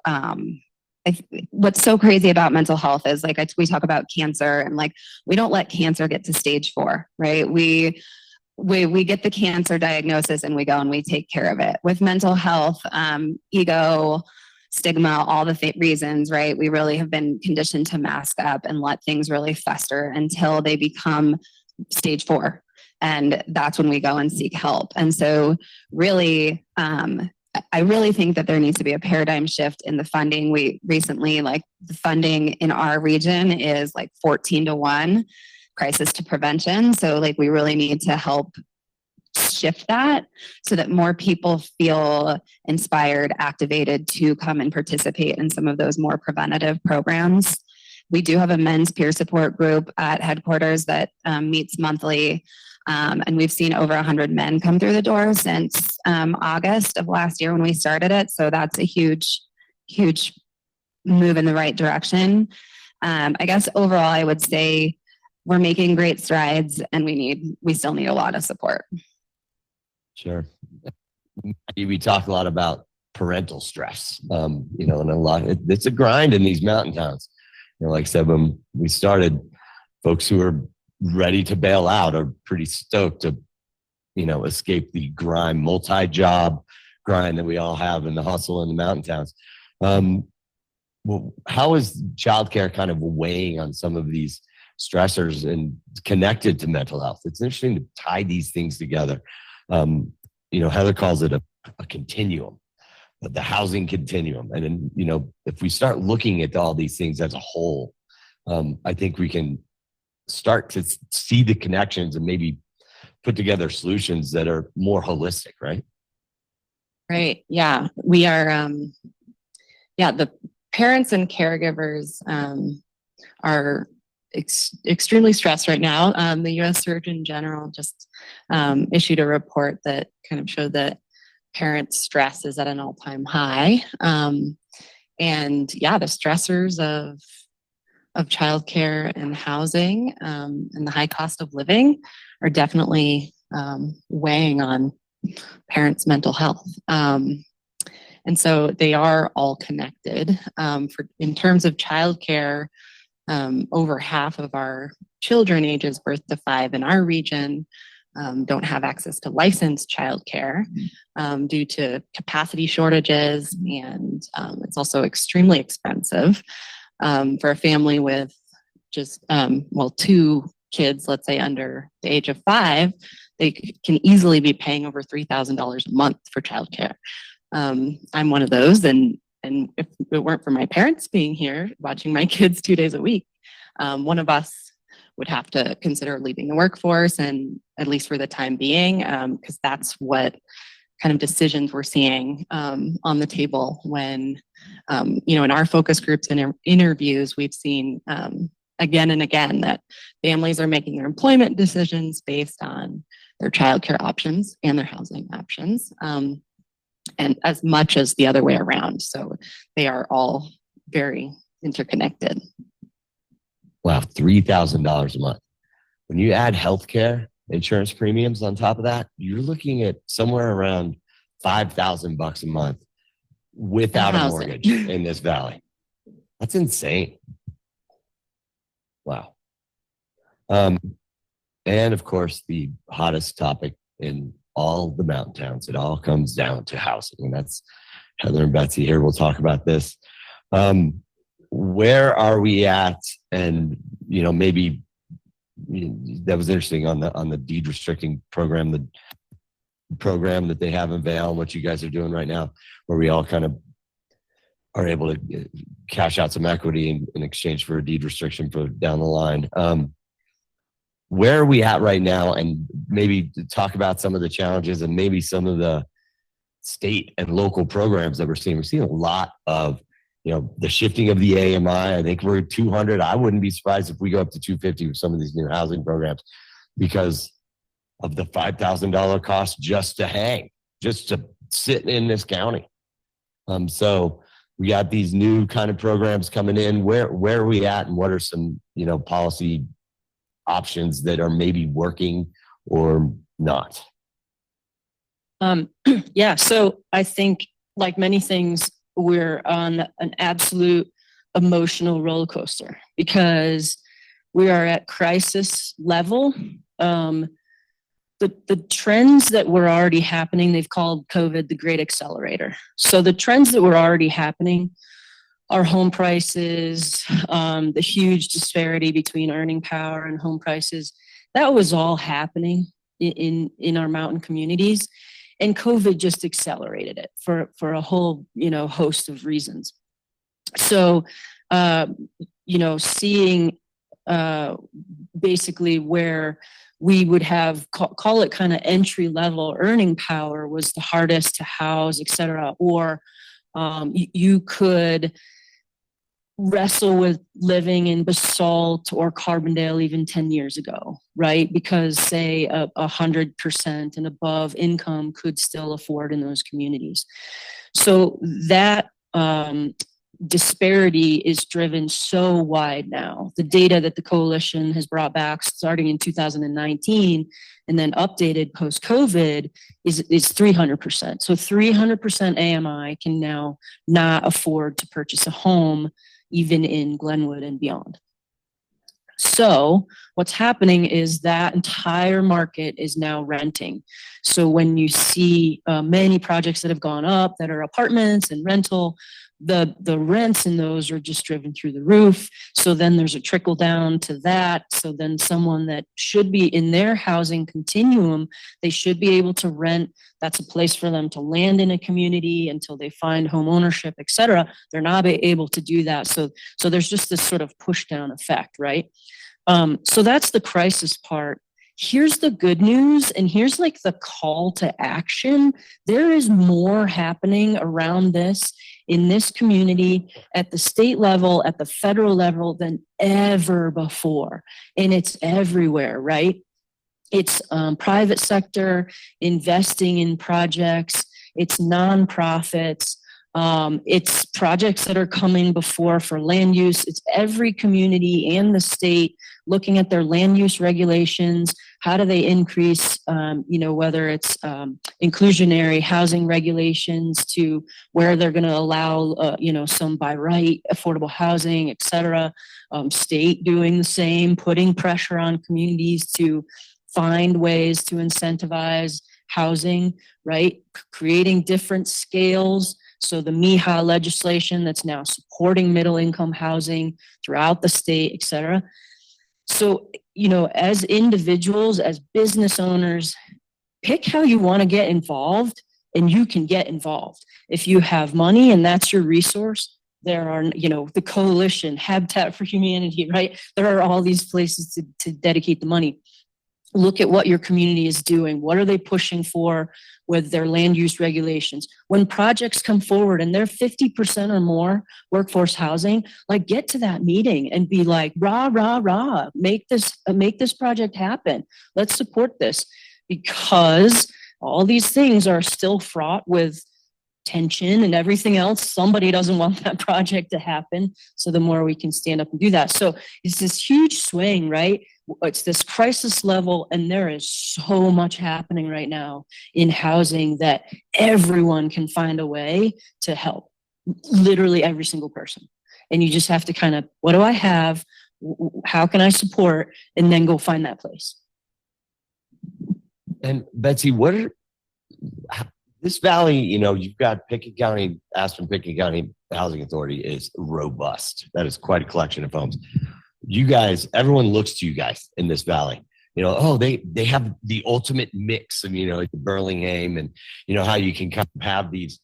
what's so crazy about mental health is we talk about cancer, and we don't let cancer get to stage 4, right? We get the cancer diagnosis and we go and we take care of it. With mental health, ego, stigma, all the reasons, right? We really have been conditioned to mask up and let things really fester until they become stage 4. And that's when we go and seek help. And so really, I really think that there needs to be a paradigm shift in the funding. We recently, the funding in our region is 14-1 crisis to prevention. So we really need to help shift that so that more people feel inspired, activated to come and participate in some of those more preventative programs. We do have a men's peer support group at headquarters that meets monthly. And we've seen over 100 men come through the door since August of last year when we started it. So that's a huge, huge move in the right direction. I guess overall, I would say we're making great strides and we still need a lot of support. Sure. We talk a lot about parental stress, and it's a grind in these mountain towns. Like I said, when we started, folks who are ready to bail out are pretty stoked to, escape the grind, multi-job grind that we all have in the hustle in the mountain towns. How is childcare kind of weighing on some of these stressors and connected to mental health? It's interesting to tie these things together. Heather calls it a continuum, the housing continuum. And then, if we start looking at all these things as a whole, I think we can start to see the connections and maybe put together solutions that are more holistic, right? Right. Yeah. We are, the parents and caregivers are extremely stressed right now. The U.S. Surgeon General just issued a report that kind of showed that parent stress is at an all-time high. The stressors of childcare and housing and the high cost of living are definitely weighing on parents' mental health. And so they are all connected. In terms of childcare, over half of our children ages birth to 5 in our region don't have access to licensed childcare due to capacity shortages, and it's also extremely expensive for a family with just 2 kids, let's say under the age of 5. They can easily be paying over $3,000 a month for childcare. I'm one of those, and if it weren't for my parents being here watching my kids 2 days a week, one of us would have to consider leaving the workforce, and at least for the time being, because that's what kind of decisions we're seeing on the table when, in our focus groups and interviews, we've seen again and again that families are making their employment decisions based on their childcare options and their housing options, and as much as the other way around. So they are all very interconnected. Wow, $3,000 a month. When you add healthcare insurance premiums on top of that, you're looking at somewhere around $5,000 a month without a mortgage in this valley. That's insane. Wow. And of course, the hottest topic in all the mountain towns, it all comes down to housing. And that's Heather and Betsy here. We'll talk about this. Where are we at? And, you know, maybe that was interesting on the deed restricting program, the program that they have in Vail, what you guys are doing right now, where we all kind of are able to cash out some equity in exchange for a deed restriction for down the line. Where are we at right now? And maybe talk about some of the challenges and maybe some of the state and local programs that we're seeing. We're seeing a lot of, you know, the shifting of the AMI. I think we're at 200. I wouldn't be surprised if we go up to 250 with some of these new housing programs because of the $5,000 cost just to hang, just to sit in this county. So we got these new kind of programs coming in. Where are we at, and what are some, you know, policy options that are maybe working or not? Yeah, so I think like many things, we're on an absolute emotional roller coaster because we are at crisis level. The trends that were already happening, they've called COVID the great accelerator. So the trends that were already happening are home prices, the huge disparity between earning power and home prices. That was all happening in our mountain communities. And COVID just accelerated it for a whole, you know, host of reasons. So, you know, seeing basically where we would have, call it kind of entry level earning power was the hardest to house, et cetera. Or you could wrestle with living in Basalt or Carbondale even 10 years ago, right? Because say 100% and above income could still afford in those communities. So that disparity is driven so wide now. The data that the coalition has brought back starting in 2019 and then updated post-COVID is 300%. So 300% AMI can now not afford to purchase a home even in Glenwood and beyond. So what's happening is that entire market is now renting. So when you see many projects that have gone up that are apartments and rental, the rents in those are just driven through the roof. So then there's a trickle down to that. So then someone that should be in their housing continuum, they should be able to rent. That's a place for them to land in a community until they find home ownership, et cetera. They're not able to do that. So there's just this sort of push down effect, right? So that's the crisis part. Here's the good news, and here's like the call to action. There is more happening around this in this community at the state level, at the federal level than ever before. And it's everywhere, right? It's private sector investing in projects. It's nonprofits. It's projects that are coming before for land use. It's every community and the state looking at their land use regulations. How do they increase, whether it's inclusionary housing regulations to where they're going to allow, some by right affordable housing, et cetera. State doing the same, putting pressure on communities to find ways to incentivize housing, right? Creating different scales. So the MIHA legislation that's now supporting middle income housing throughout the state, et cetera. So, as individuals, as business owners, pick how you want to get involved, and you can get involved. If you have money and that's your resource, there are, the coalition, Habitat for Humanity, right? There are all these places to dedicate the money. look at what your community is doing. What are they pushing for with their land use regulations? When projects come forward and they're 50% or more workforce housing, like get to that meeting and be like, rah, rah, rah, make this project happen. Let's support this, because all these things are still fraught with tension and everything else. Somebody doesn't want that project to happen. So the more we can stand up and do that. So it's this huge swing, right? It's this crisis level, and there is so much happening right now in housing that everyone can find a way to help, literally every single person. And you just have to kind of, what do I have? How can I support? And then go find that place. And Betsy, this valley, you've got Pickett County, Pickett County Housing Authority is robust. That is quite a collection of homes. You guys, everyone looks to you guys in this valley. They have the ultimate mix of, like Burlingame, and, how you can kind of have these,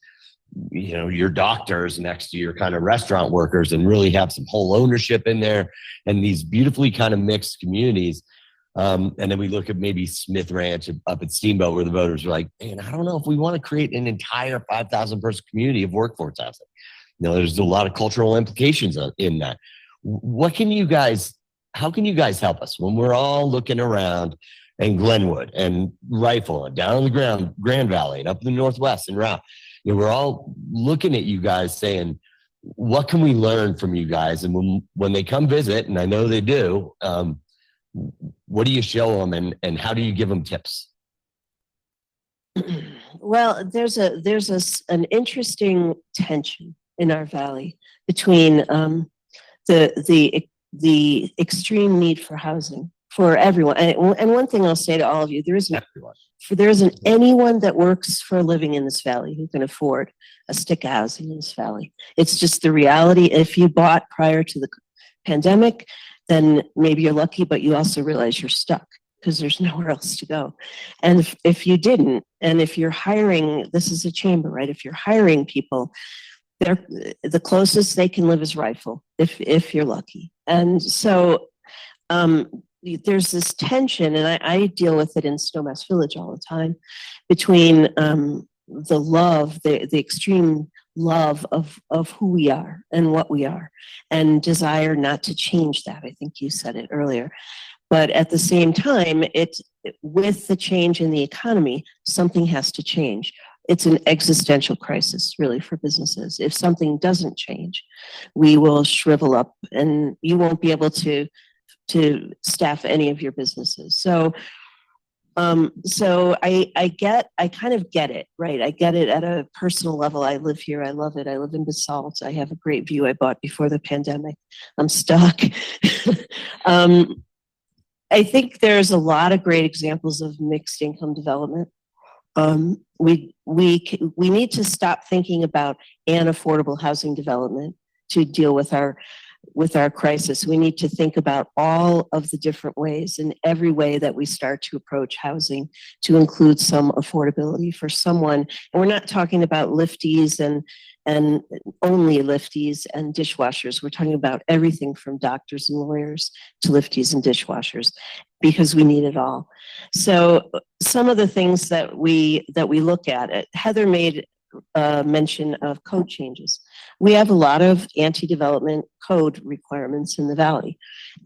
your doctors next to your kind of restaurant workers and really have some whole ownership in there, and these beautifully kind of mixed communities. And then we look at maybe Smith Ranch up at Steamboat, where the voters are like, man, I don't know if we want to create an entire 5,000 person community of workforce housing. There's a lot of cultural implications in that. How can you guys help us when we're all looking around in Glenwood and Rifle and down on the Grand Valley and up in the Northwest and around? We're all looking at you guys saying, what can we learn from you guys? And when they come visit, and I know they do, what do you show them, and how do you give them tips? Well, there's an interesting tension in our valley between the extreme need for housing for everyone. And one thing I'll say to all of you, there isn't anyone that works for a living in this valley who can afford a stick of housing in this valley. It's just the reality. If you bought prior to the pandemic, then maybe you're lucky, but you also realize you're stuck because there's nowhere else to go. And if you didn't, and if you're hiring, this is a chamber, right? If you're hiring people, the closest they can live is Rifle, if you're lucky. And so there's this tension, and I deal with it in Snowmass Village all the time, between the extreme love of who we are and what we are, and desire not to change that. I think you said it earlier. But at the same time, with the change in the economy, something has to change. It's an existential crisis, really, for businesses. If something doesn't change, we will shrivel up, and you won't be able to staff any of your businesses. So I kind of get it, right? I get it at a personal level. I live here. I love it. I live in Basalt. I have a great view I bought before the pandemic. I'm stuck. I think there's a lot of great examples of mixed income development. We need to stop thinking about an affordable housing development to deal with our crisis. We need to think about all of the different ways, and every way that we start to approach housing to include some affordability for someone. And we're not talking about lifties and only lifties and dishwashers. We're talking about everything from doctors and lawyers to lifties and dishwashers, because we need it all. So some of the things that we look at, Heather made mention of code changes. We have a lot of anti-development code requirements in the valley.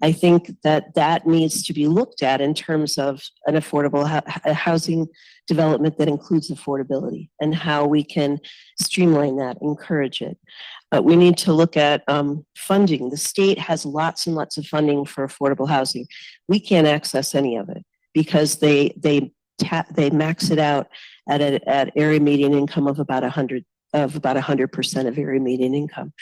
I think that needs to be looked at in terms of an affordable housing development that includes affordability, and how we can streamline that, encourage it. We need to look at funding. The state has lots and lots of funding for affordable housing. We can't access any of it because they max it out at area median income of about 100% of area median income.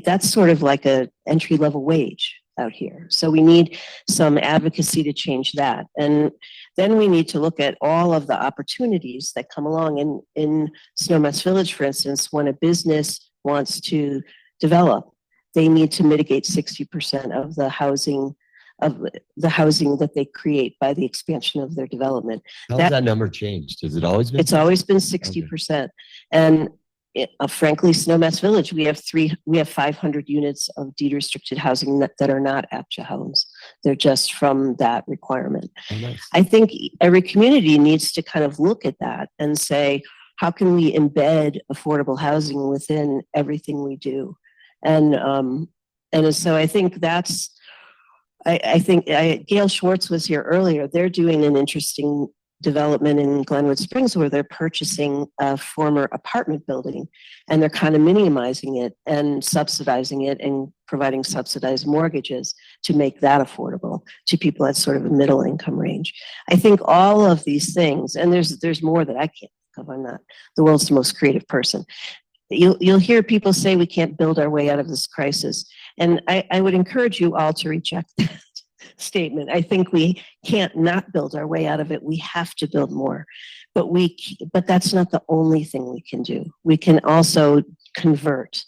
That's sort of like a entry-level wage out here. So we need some advocacy to change that. And then we need to look at all of the opportunities that come along in Snowmass Village, for instance. When a business wants to develop, they need to mitigate 60% of the housing that they create by the expansion of their development. How has that number changed? Has it always been? It's always been 60%. And frankly, Snowmass Village, we have 500 units of deed restricted housing that are not APCHA homes. They're just from that requirement. Oh, nice. I think every community needs to kind of look at that and say, how can we embed affordable housing within everything we do? And so I think I think Gail Schwartz was here earlier. They're doing an interesting development in Glenwood Springs where they're purchasing a former apartment building and they're kind of minimizing it and subsidizing it and providing subsidized mortgages to make that affordable to people at sort of a middle income range. I think all of these things, and there's more that I can't think of. I'm not the world's most creative person. You'll hear people say we can't build our way out of this crisis. And I would encourage you all to reject that statement. I think we can't not build our way out of it. We have to build more, but that's not the only thing we can do. We can also convert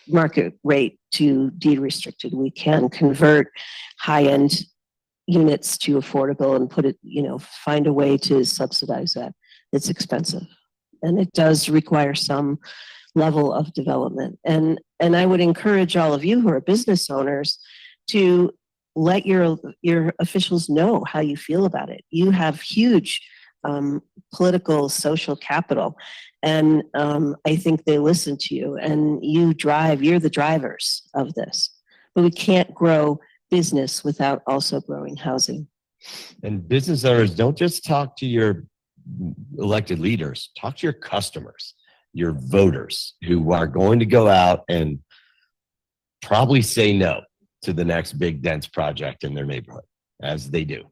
market rate to deed restricted. We can convert high-end units to affordable and put it, find a way to subsidize that. It's expensive and it does require some level of development. And I would encourage all of you who are business owners to let your officials know how you feel about it. You have huge political, social capital, and I think they listen to you. And you're the drivers of this. But we can't grow business without also growing housing. And business owners, don't just talk to your elected leaders. Talk to your customers, your voters, who are going to go out and probably say no to the next big dense project in their neighborhood, as they do.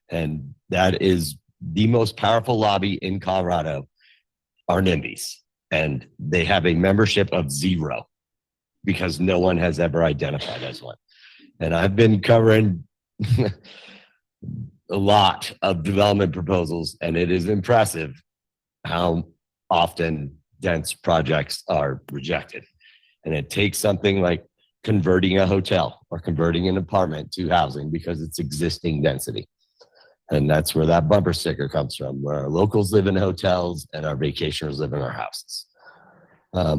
And that is the most powerful lobby in Colorado, are NIMBYs. And they have a membership of 0 because no one has ever identified as one. And I've been covering a lot of development proposals, and it is impressive how often dense projects are rejected. And it takes something like converting a hotel or converting an apartment to housing because it's existing density. And that's where that bumper sticker comes from, where our locals live in hotels and our vacationers live in our houses. I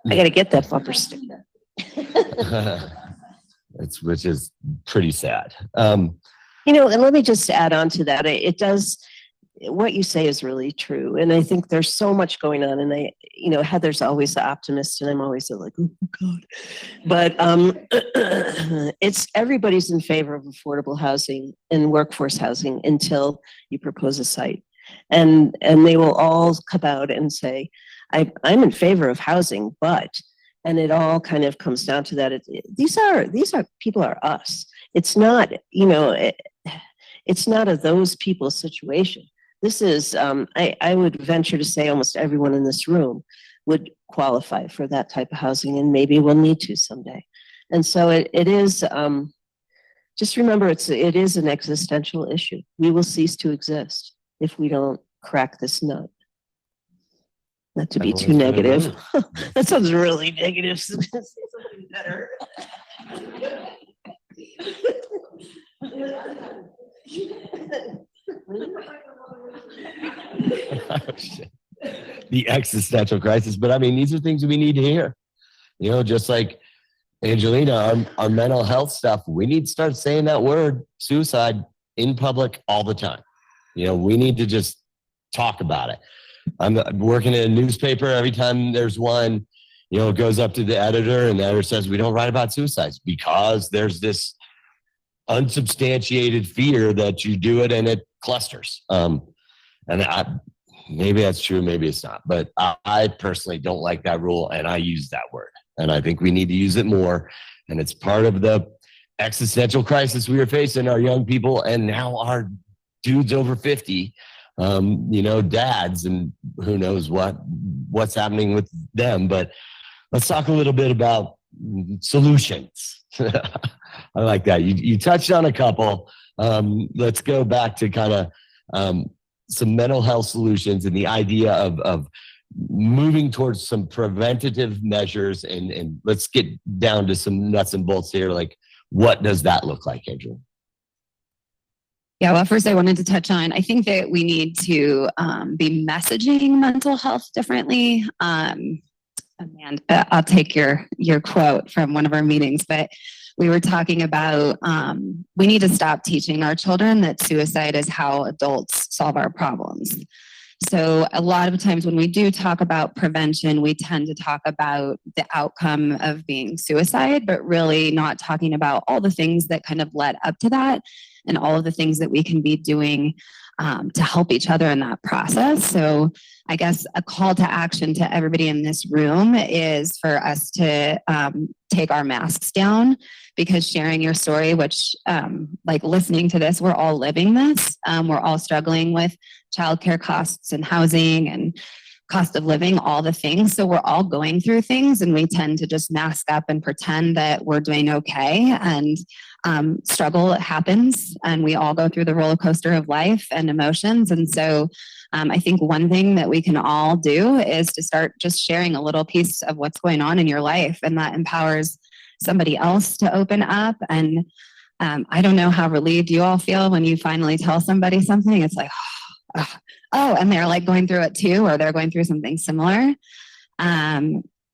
got to get that bumper sticker. Which is pretty sad. And let me just add on to that. It does, what you say is really true. And I think there's so much going on. And Heather's always the optimist and I'm always like, oh God. But it's everybody's in favor of affordable housing and workforce housing until you propose a site. And they will all come out and say, I'm in favor of housing, but, and it all kind of comes down to that. These are people are us. It's not, it's not a those people situation. This is, I would venture to say almost everyone in this room would qualify for that type of housing, and maybe we'll need to someday. And so it is, just remember, it is an existential issue. We will cease to exist if we don't crack this nut. Not to be too negative. That sounds really negative. Say something better. The existential crisis. But I mean, these are things we need to hear. Just like Angelina, our mental health stuff, we need to start saying that word, suicide, in public all the time. We need to just talk about it. I'm working in a newspaper. Every time there's one, it goes up to the editor and the editor says, we don't write about suicides because there's this unsubstantiated fear that you do it and it clusters. Maybe that's true, maybe it's not, but I personally don't like that rule and I use that word. And I think we need to use it more. And it's part of the existential crisis we are facing, our young people, and now our dudes over 50, dads, and who knows what's happening with them. But let's talk a little bit about solutions. I like that. You touched on a couple. Let's go back to kind of some mental health solutions and the idea of moving towards some preventative measures. And let's get down to some nuts and bolts here. Like, what does that look like, Andrew? Yeah, well, first I wanted to touch on, I think that we need to be messaging mental health differently. And I'll take your quote from one of our meetings, but we were talking about we need to stop teaching our children that suicide is how adults solve our problems. So a lot of times when we do talk about prevention, we tend to talk about the outcome of being suicide, but really not talking about all the things that kind of led up to that and all of the things that we can be doing to help each other in that process. So I guess a call to action to everybody in this room is for us to take our masks down, because sharing your story, which like listening to this, we're all living this. We're all struggling with childcare costs and housing and cost of living, all the things. So we're all going through things, and we tend to just mask up and pretend that we're doing okay. And struggle happens, and we all go through the roller coaster of life and emotions. And so I think one thing that we can all do is to start just sharing a little piece of what's going on in your life, and that empowers somebody else to open up. And I don't know how relieved you all feel when you finally tell somebody something. It's like, oh, and they're like going through it too, or they're going through something similar.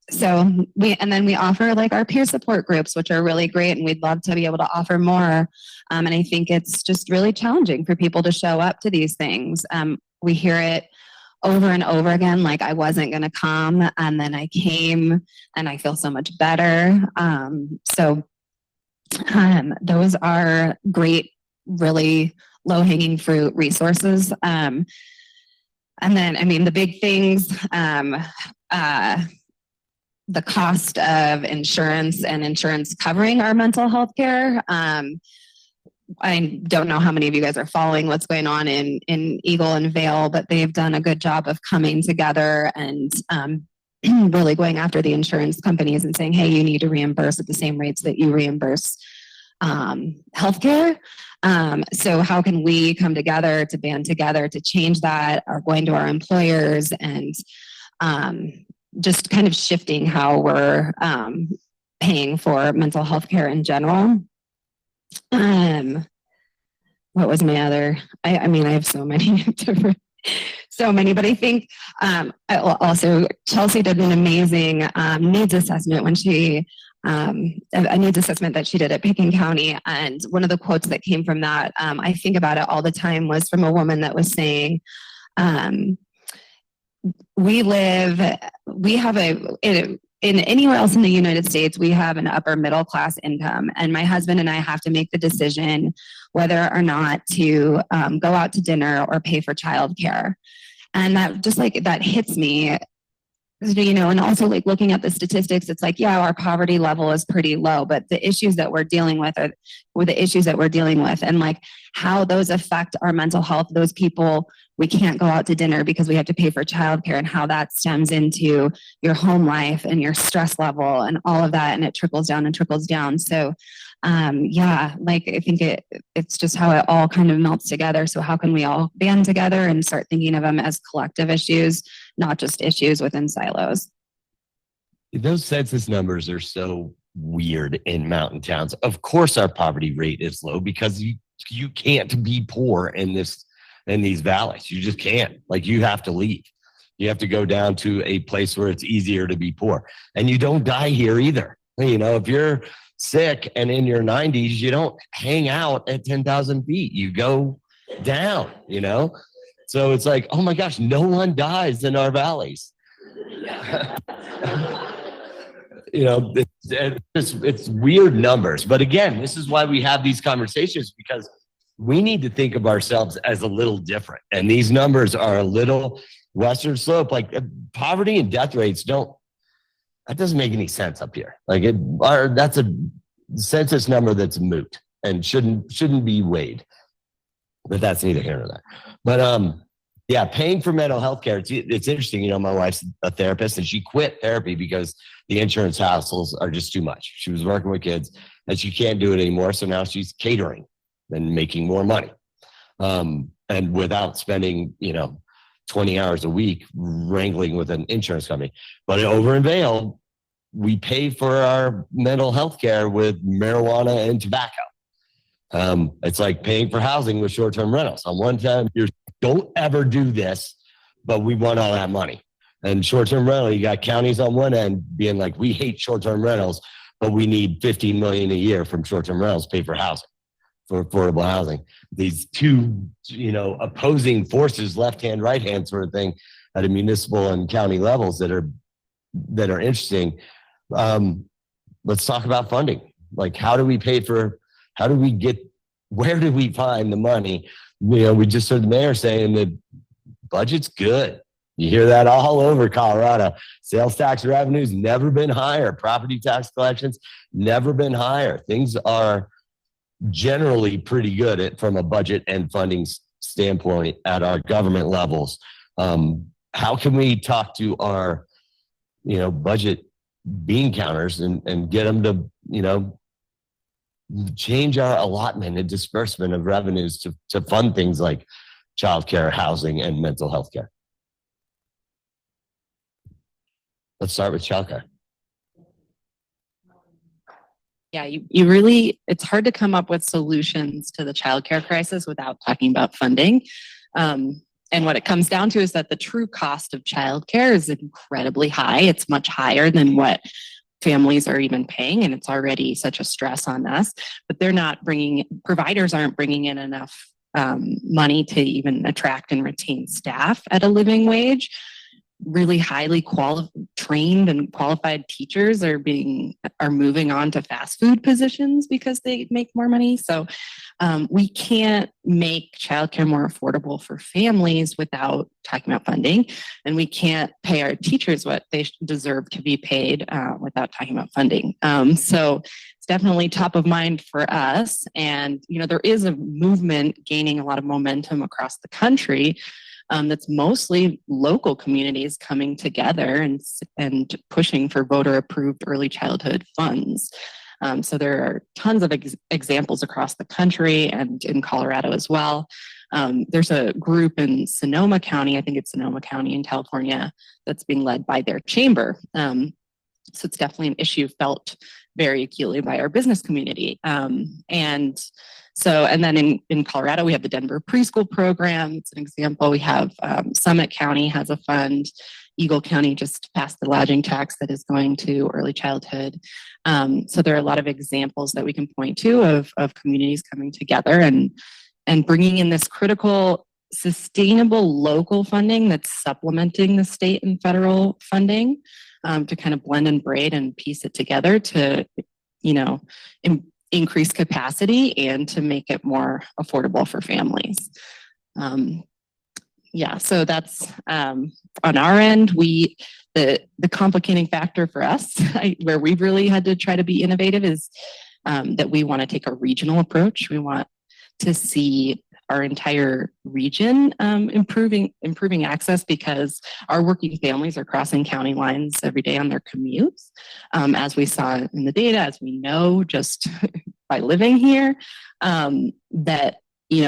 So we offer like our peer support groups, which are really great, and we'd love to be able to offer more. And I think it's just really challenging for people to show up to these things. We hear it over and over again, like I wasn't going to come, and then I came and I feel so much better. Those are great, really low-hanging fruit resources. And then, I mean, the big things, the cost of insurance and insurance covering our mental health care. I don't know how many of you guys are following what's going on in Eagle and Vale, but they've done a good job of coming together and really going after the insurance companies and saying, hey, you need to reimburse at the same rates that you reimburse healthcare. So how can we come together to band together to change that, or going to our employers and just kind of shifting how we're paying for mental health care in general. What was my other? I mean, I have so many different, but I think also Chelsea did an amazing needs assessment when she a needs assessment that she did at Pickens County. And one of the quotes that came from that, I think about it all the time, was from a woman that was saying, in anywhere else in the United States, we have an upper middle class income, and my husband and I have to make the decision whether or not to go out to dinner or pay for childcare. And that just like, that hits me, you know, and also like looking at the statistics, it's like, yeah, our poverty level is pretty low, but the issues that we're dealing with were the issues that we're dealing with, and like how those affect our mental health. Those people, we can't go out to dinner because we have to pay for childcare, and how that stems into your home life and your stress level and all of that. And it trickles down and trickles down. So yeah, like I think it's just how it all kind of melts together. So how can we all band together and start thinking of them as collective issues, not just issues within silos? Those census numbers are so weird in mountain towns. Of course, our poverty rate is low because you can't be poor in these valleys. You just can't. Like, you have to leave. You have to go down to a place where it's easier to be poor. And you don't die here either. You know, if you're sick and in your 90s, you don't hang out at 10,000 feet. You go down, you know? So it's like, oh my gosh, no one dies in our valleys. You know, it's weird numbers. But again, this is why we have these conversations, because we need to think of ourselves as a little different. And these numbers are a little Western Slope, like poverty and death rates that doesn't make any sense up here. Like that's a census number that's moot and shouldn't be weighed. But that's neither here nor there. But yeah, paying for mental health care, it's interesting. You know, my wife's a therapist, and she quit therapy because the insurance hassles are just too much. She was working with kids and she can't do it anymore. So now she's catering and making more money. And without spending, 20 hours a week wrangling with an insurance company. But over in Vale, we pay for our mental health care with marijuana and tobacco. It's like paying for housing with short-term rentals. On one time, you don't ever do this, but we want all that money. And short-term rental, you got counties on one end being like, we hate short-term rentals, but we need 15 million a year from short-term rentals to pay for housing, for affordable housing. These two, opposing forces, left hand, right hand sort of thing at a municipal and county levels that are interesting. Let's talk about funding. Like, where do we find the money? We just heard the mayor saying the budget's good. You hear that all over Colorado. Sales tax revenue's never been higher. Property tax collections never been higher. Things are generally pretty good from a budget and funding standpoint at our government levels. How can we talk to our, budget bean counters and get them to, change our allotment and disbursement of revenues to fund things like childcare, housing, and mental health care? Let's start with childcare. Yeah, you really, it's hard to come up with solutions to the childcare crisis without talking about funding. And what it comes down to is that the true cost of childcare is incredibly high. It's much higher than what families are even paying, and it's already such a stress on us. But providers aren't bringing in enough money to even attract and retain staff at a living wage. Really highly trained and qualified teachers are moving on to fast food positions because they make more money. So we can't make childcare more affordable for families without talking about funding, and we can't pay our teachers what they deserve to be paid without talking about funding. So it's definitely top of mind for us. And there is a movement gaining a lot of momentum across the country. That's mostly local communities coming together and pushing for voter-approved early childhood funds. So there are tons of examples across the country and in Colorado as well. There's a group in Sonoma County, I think it's Sonoma County in California, that's being led by their chamber. So it's definitely an issue felt very acutely by our business community. And then in Colorado, we have the Denver preschool program. It's an example. We have Summit County has a fund. Eagle County just passed the lodging tax that is going to early childhood. So there are a lot of examples that we can point to of communities coming together and bringing in this critical, sustainable local funding that's supplementing the state and federal funding to kind of blend and braid and piece it together to, increase capacity and to make it more affordable for families. So that's on our end. The complicating factor for us, where we've really had to try to be innovative, is that we want to take a regional approach. We want to see our entire region improving access, because our working families are crossing county lines every day on their commutes, as we saw in the data, as we know just by living here, that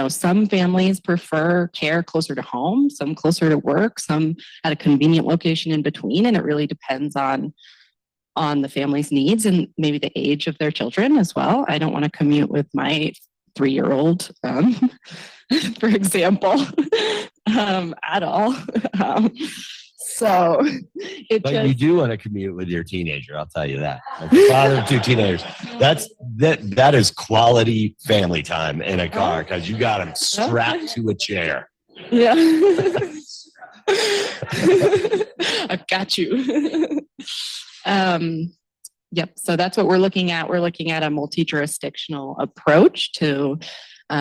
some families prefer care closer to home, some closer to work, some at a convenient location in between, and it really depends on the family's needs and maybe the age of their children as well. I don't want to commute with my 3-year-old, for example, at all. But you do want to commute with your teenager, I'll tell you that. Like the father of 2 teenagers. That is quality family time in a car, because you got them strapped to a chair. Yeah. I've got you. Yep. So that's what we're looking at. We're looking at a multi-jurisdictional approach to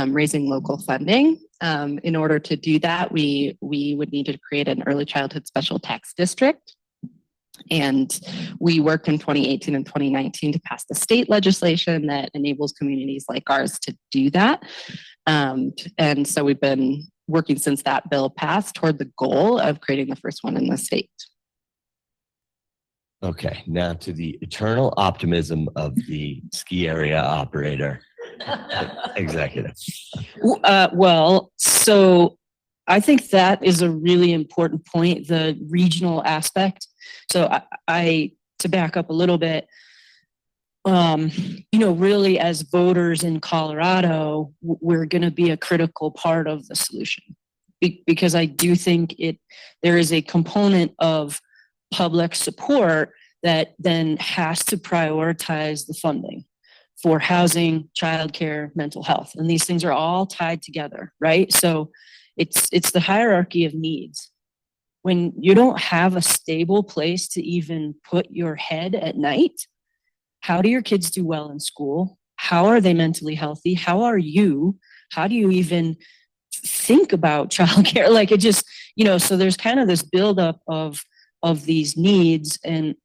raising local funding. In order to do that, we would need to create an early childhood special tax district. And we worked in 2018 and 2019 to pass the state legislation that enables communities like ours to do that. And so we've been working since that bill passed toward the goal of creating the first one in the state. Okay, now to the eternal optimism of the ski area operator executive. Well, so I think that is a really important point, the regional aspect. So I to back up a little bit, really as voters in Colorado, we're going to be a critical part of the solution because I do think there is a component of public support that then has to prioritize the funding for housing, childcare, mental health. And these things are all tied together, right? So it's the hierarchy of needs. When you don't have a stable place to even put your head at night, how do your kids do well in school? How are they mentally healthy? How are you? How do you even think about childcare? Like it just, so there's kind of this buildup of these needs and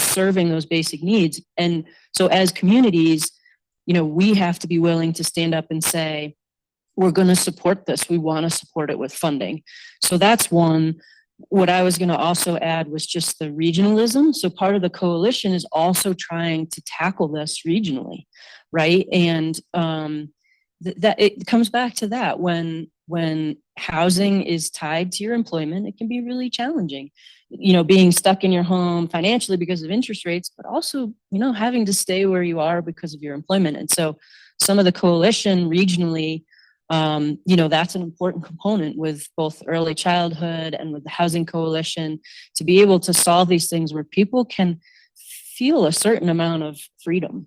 serving those basic needs. And so as communities, we have to be willing to stand up and say, we're going to support this. We want to support it with funding. So that's one. What I was going to also add was just the regionalism. So part of the coalition is also trying to tackle this regionally, right? And that it comes back to that when housing is tied to your employment, it can be really challenging. Being stuck in your home financially because of interest rates, but also, having to stay where you are because of your employment. And so some of the coalition regionally, that's an important component with both early childhood and with the housing coalition to be able to solve these things where people can feel a certain amount of freedom.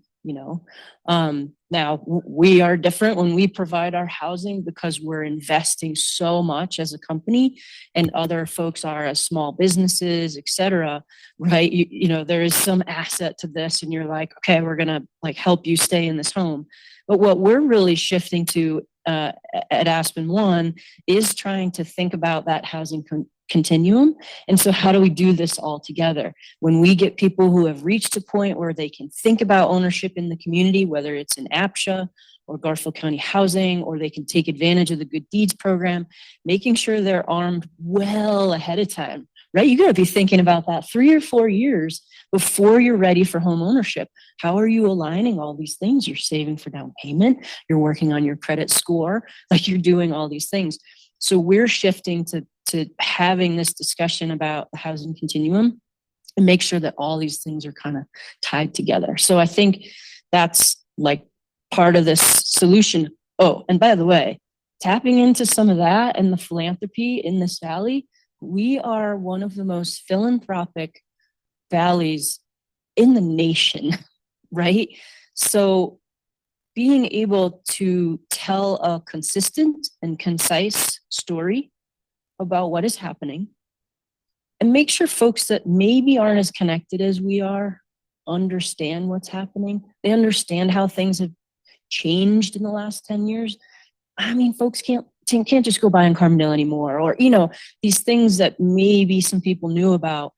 Now we are different when we provide our housing because we're investing so much as a company and other folks are as small businesses, et cetera, right? There is some asset to this and you're like, okay, we're going to help you stay in this home. But what we're really shifting to at Aspen One is trying to think about that housing continuum. And so how do we do this all together? When we get people who have reached a point where they can think about ownership in the community, whether it's in APSHA or Garfield County Housing, or they can take advantage of the Good Deeds program, making sure they're armed well ahead of time, right? You got to be thinking about that 3 or 4 years before you're ready for home ownership. How are you aligning all these things? You're saving for down payment. You're working on your credit score. You're doing all these things. So we're shifting to having this discussion about the housing continuum and make sure that all these things are kind of tied together. So I think that's part of this solution. Oh, and by the way, tapping into some of that and the philanthropy in this valley, we are one of the most philanthropic valleys in the nation, right? So being able to tell a consistent and concise story about what is happening and make sure folks that maybe aren't as connected as we are understand what's happening. They understand how things have changed in the last 10 years. I mean, folks can't just go buy in Carbondale anymore, or, these things that maybe some people knew about.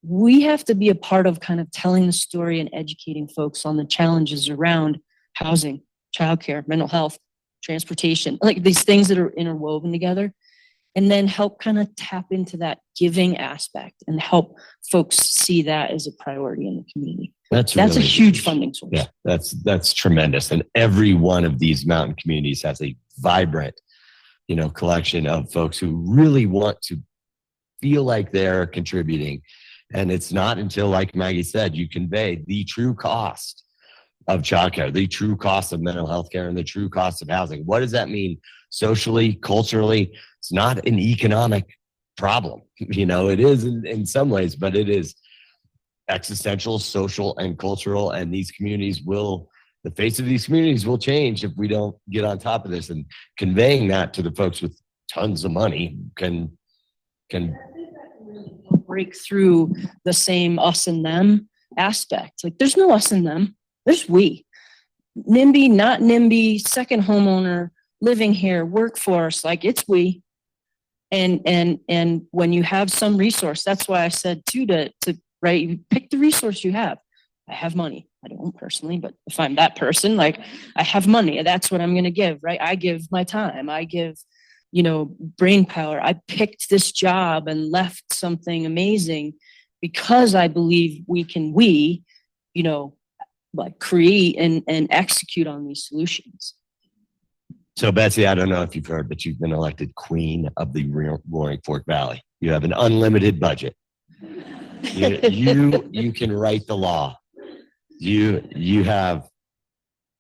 We have to be a part of kind of telling the story and educating folks on the challenges around housing, childcare, mental health, transportation, these things that are interwoven together, and then help kind of tap into that giving aspect and help folks see that as a priority in the community. That's really a huge funding source. Yeah, that's tremendous. And every one of these mountain communities has a vibrant, collection of folks who really want to feel like they're contributing. And it's not until, like Maggie said, you convey the true cost of childcare, the true cost of mental health care, and the true cost of housing. What does that mean socially, culturally? It's not an economic problem. It is in some ways, but it is existential, social, and cultural. And these communities the face of these communities will change if we don't get on top of this. And conveying that to the folks with tons of money can break through the same us and them aspect. There's no us and them. There's we. NIMBY, not NIMBY, second homeowner, living here, workforce, it's we. And when you have some resource, that's why I said too, to right, you pick the resource you have. I have money. I don't personally, but if I'm that person, I have money. That's what I'm going to give, right? I give my time. I give, brain power. I picked this job and left something amazing because I believe we can, create and execute on these solutions. So Betsy, I don't know if you've heard, but you've been elected queen of the Roaring Fork Valley. You have an unlimited budget. You can write the law. You have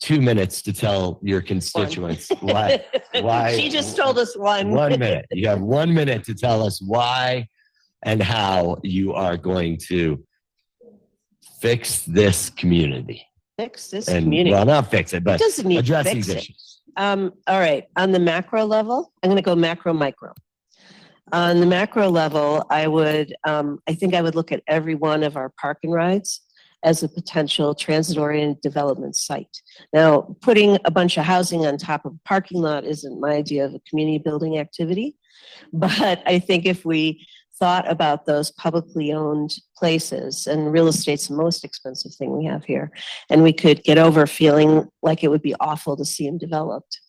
2 minutes to tell your constituents why. She just told us one. 1 minute. You have 1 minute to tell us why and how you are going to fix this community. Fix this And community. well, not fix it, It but doesn't need to address fix these it. issues. All right. On the macro level, I'm going to go macro, micro. On the macro level, I think I would look at every one of our park and rides as a potential transit-oriented development site. Now, putting a bunch of housing on top of a parking lot isn't my idea of a community building activity. But I think if we thought about those publicly owned places, and real estate's the most expensive thing we have here, and we could get over feeling like it would be awful to see them developed,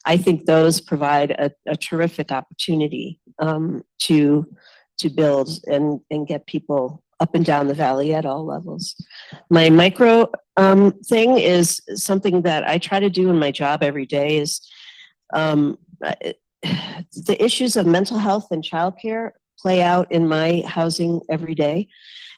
I think those provide a terrific opportunity to build and get people up and down the valley at all levels. My micro thing is something that I try to do in my job every day is the issues of mental health and childcare play out in my housing every day.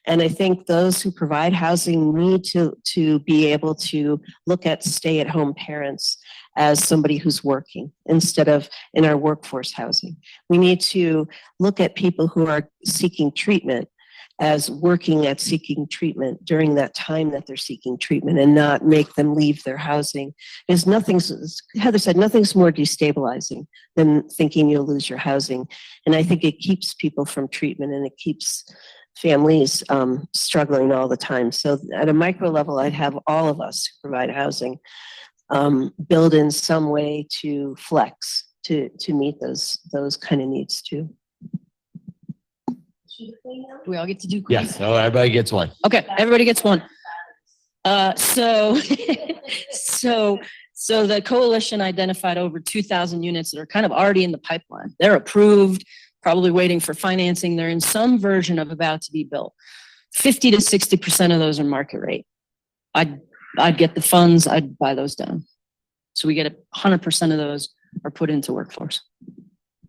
And I think those who provide housing need to be able to look at stay-at-home parents as somebody who's working instead of in our workforce housing. We need to look at people who are seeking treatment as working at seeking treatment during that time that they're seeking treatment and not make them leave their housing. Because Heather said, nothing's more destabilizing than thinking you'll lose your housing. And I think it keeps people from treatment and it keeps families struggling all the time. So at a micro level, I'd have all of us who provide housing build in some way to flex to meet those kind of needs too. Do we all get to do quiz? Yes, so everybody gets one. Okay, everybody gets one. So the coalition identified over 2,000 units that are kind of already in the pipeline. They're approved, probably waiting for financing. They're in some version of about to be built. 50 to 60% of those are market rate. I'd get the funds, I'd buy those down. So we get 100% of those are put into workforce.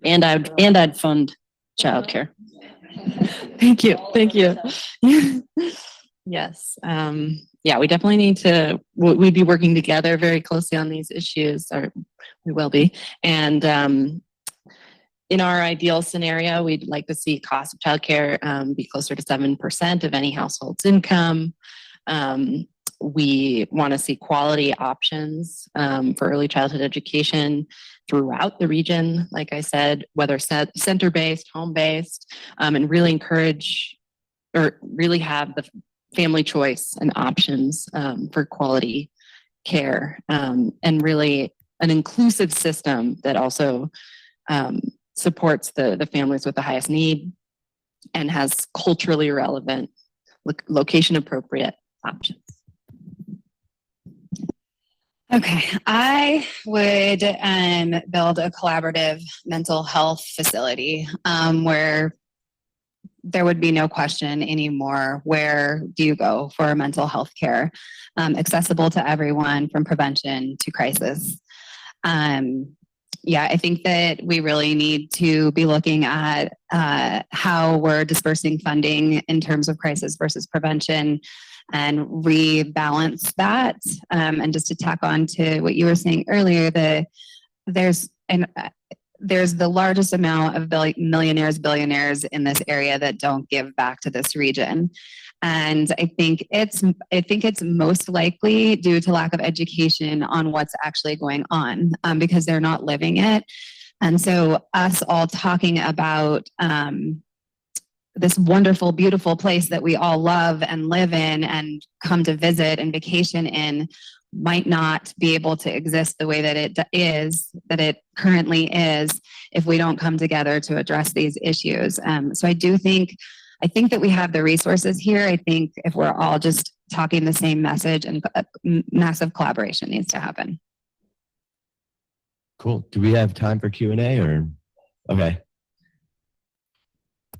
And I'd fund childcare. Thank you. Thank you. Yes. Yeah, we definitely need to, we'd be working together very closely on these issues, or we will be. And in our ideal scenario, we'd like to see cost of childcare be closer to 7% of any household's income. We want to see quality options for early childhood education throughout the region, like I said, whether center-based, home-based, and really encourage or really have the family choice and options for quality care, and really an inclusive system that also supports the families with the highest need and has culturally relevant, location-appropriate options. Okay, I would build a collaborative mental health facility where there would be no question anymore. Where do you go for mental health care? Accessible to everyone from prevention to crisis. Yeah, I think that we really need to be looking at how we're dispersing funding in terms of crisis versus prevention and rebalance that. And just to tack on to what you were saying earlier, there's the largest amount of millionaires, billionaires in this area that don't give back to this region. And I think it's most likely due to lack of education on what's actually going on, because they're not living it. And so us all talking about this wonderful, beautiful place that we all love and live in and come to visit and vacation in might not be able to exist the way that it currently is if we don't come together to address these issues. So I think that we have the resources here. I think if we're all just talking the same message, and massive collaboration needs to happen. Cool. Do we have time for Q&A or? Okay.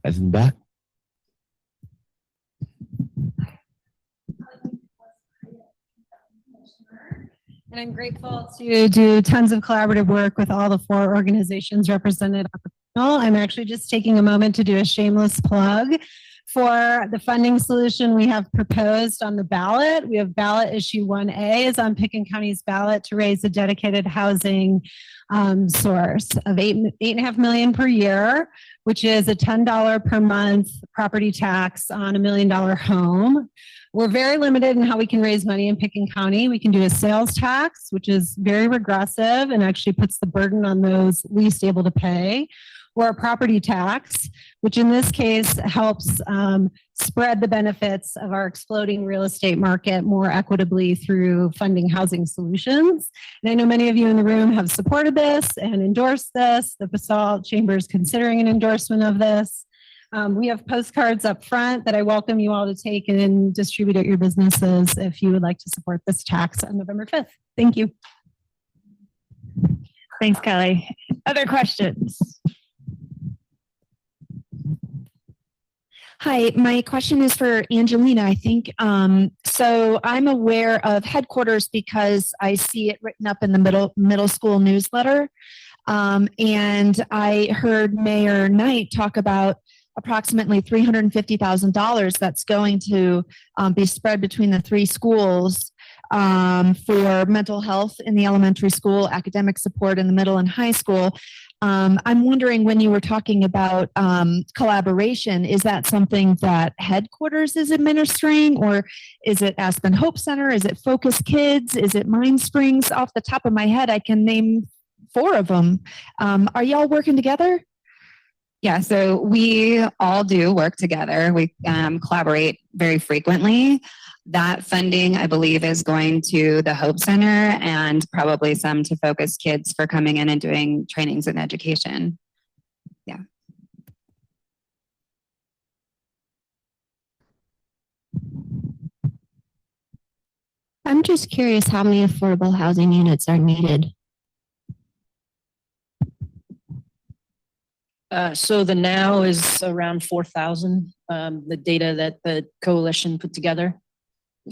As in back. And I'm grateful to do tons of collaborative work with all the 4 organizations represented on the panel. I'm actually just taking a moment to do a shameless plug for the funding solution we have proposed on the ballot. We have ballot issue 1A is on Pickens County's ballot to raise a dedicated housing source of $8.5 million per year, which is a $10 per month property tax on $1 million home. We're very limited in how we can raise money in Pickens County. We can do a sales tax, which is very regressive and actually puts the burden on those least able to pay, or a property tax, which in this case helps spread the benefits of our exploding real estate market more equitably through funding housing solutions. And I know many of you in the room have supported this and endorsed this. The Basalt Chamber is considering an endorsement of this. We have postcards up front that I welcome you all to take and distribute at your businesses if you would like to support this tax on November 5th. Thank you. Thanks, Kelly. Other questions? Hi, my question is for Angelina, I think. So I'm aware of headquarters because I see it written up in the middle school newsletter. And I heard Mayor Knight talk about approximately $350,000 that's going to be spread between the 3 schools for mental health in the elementary school, academic support in the middle and high school. I'm wondering, when you were talking about collaboration, is that something that headquarters is administering, or is it Aspen Hope Center? Is it Focus Kids? Is it Mind Springs? Off the top of my head, I can name 4 of them. Are y'all working together? Yeah, so we all do work together. We collaborate very frequently. That funding, I believe, is going to the Hope Center and probably some to Focus Kids for coming in and doing trainings and education. Yeah. I'm just curious how many affordable housing units are needed. So the now is around 4,000, the data that the coalition put together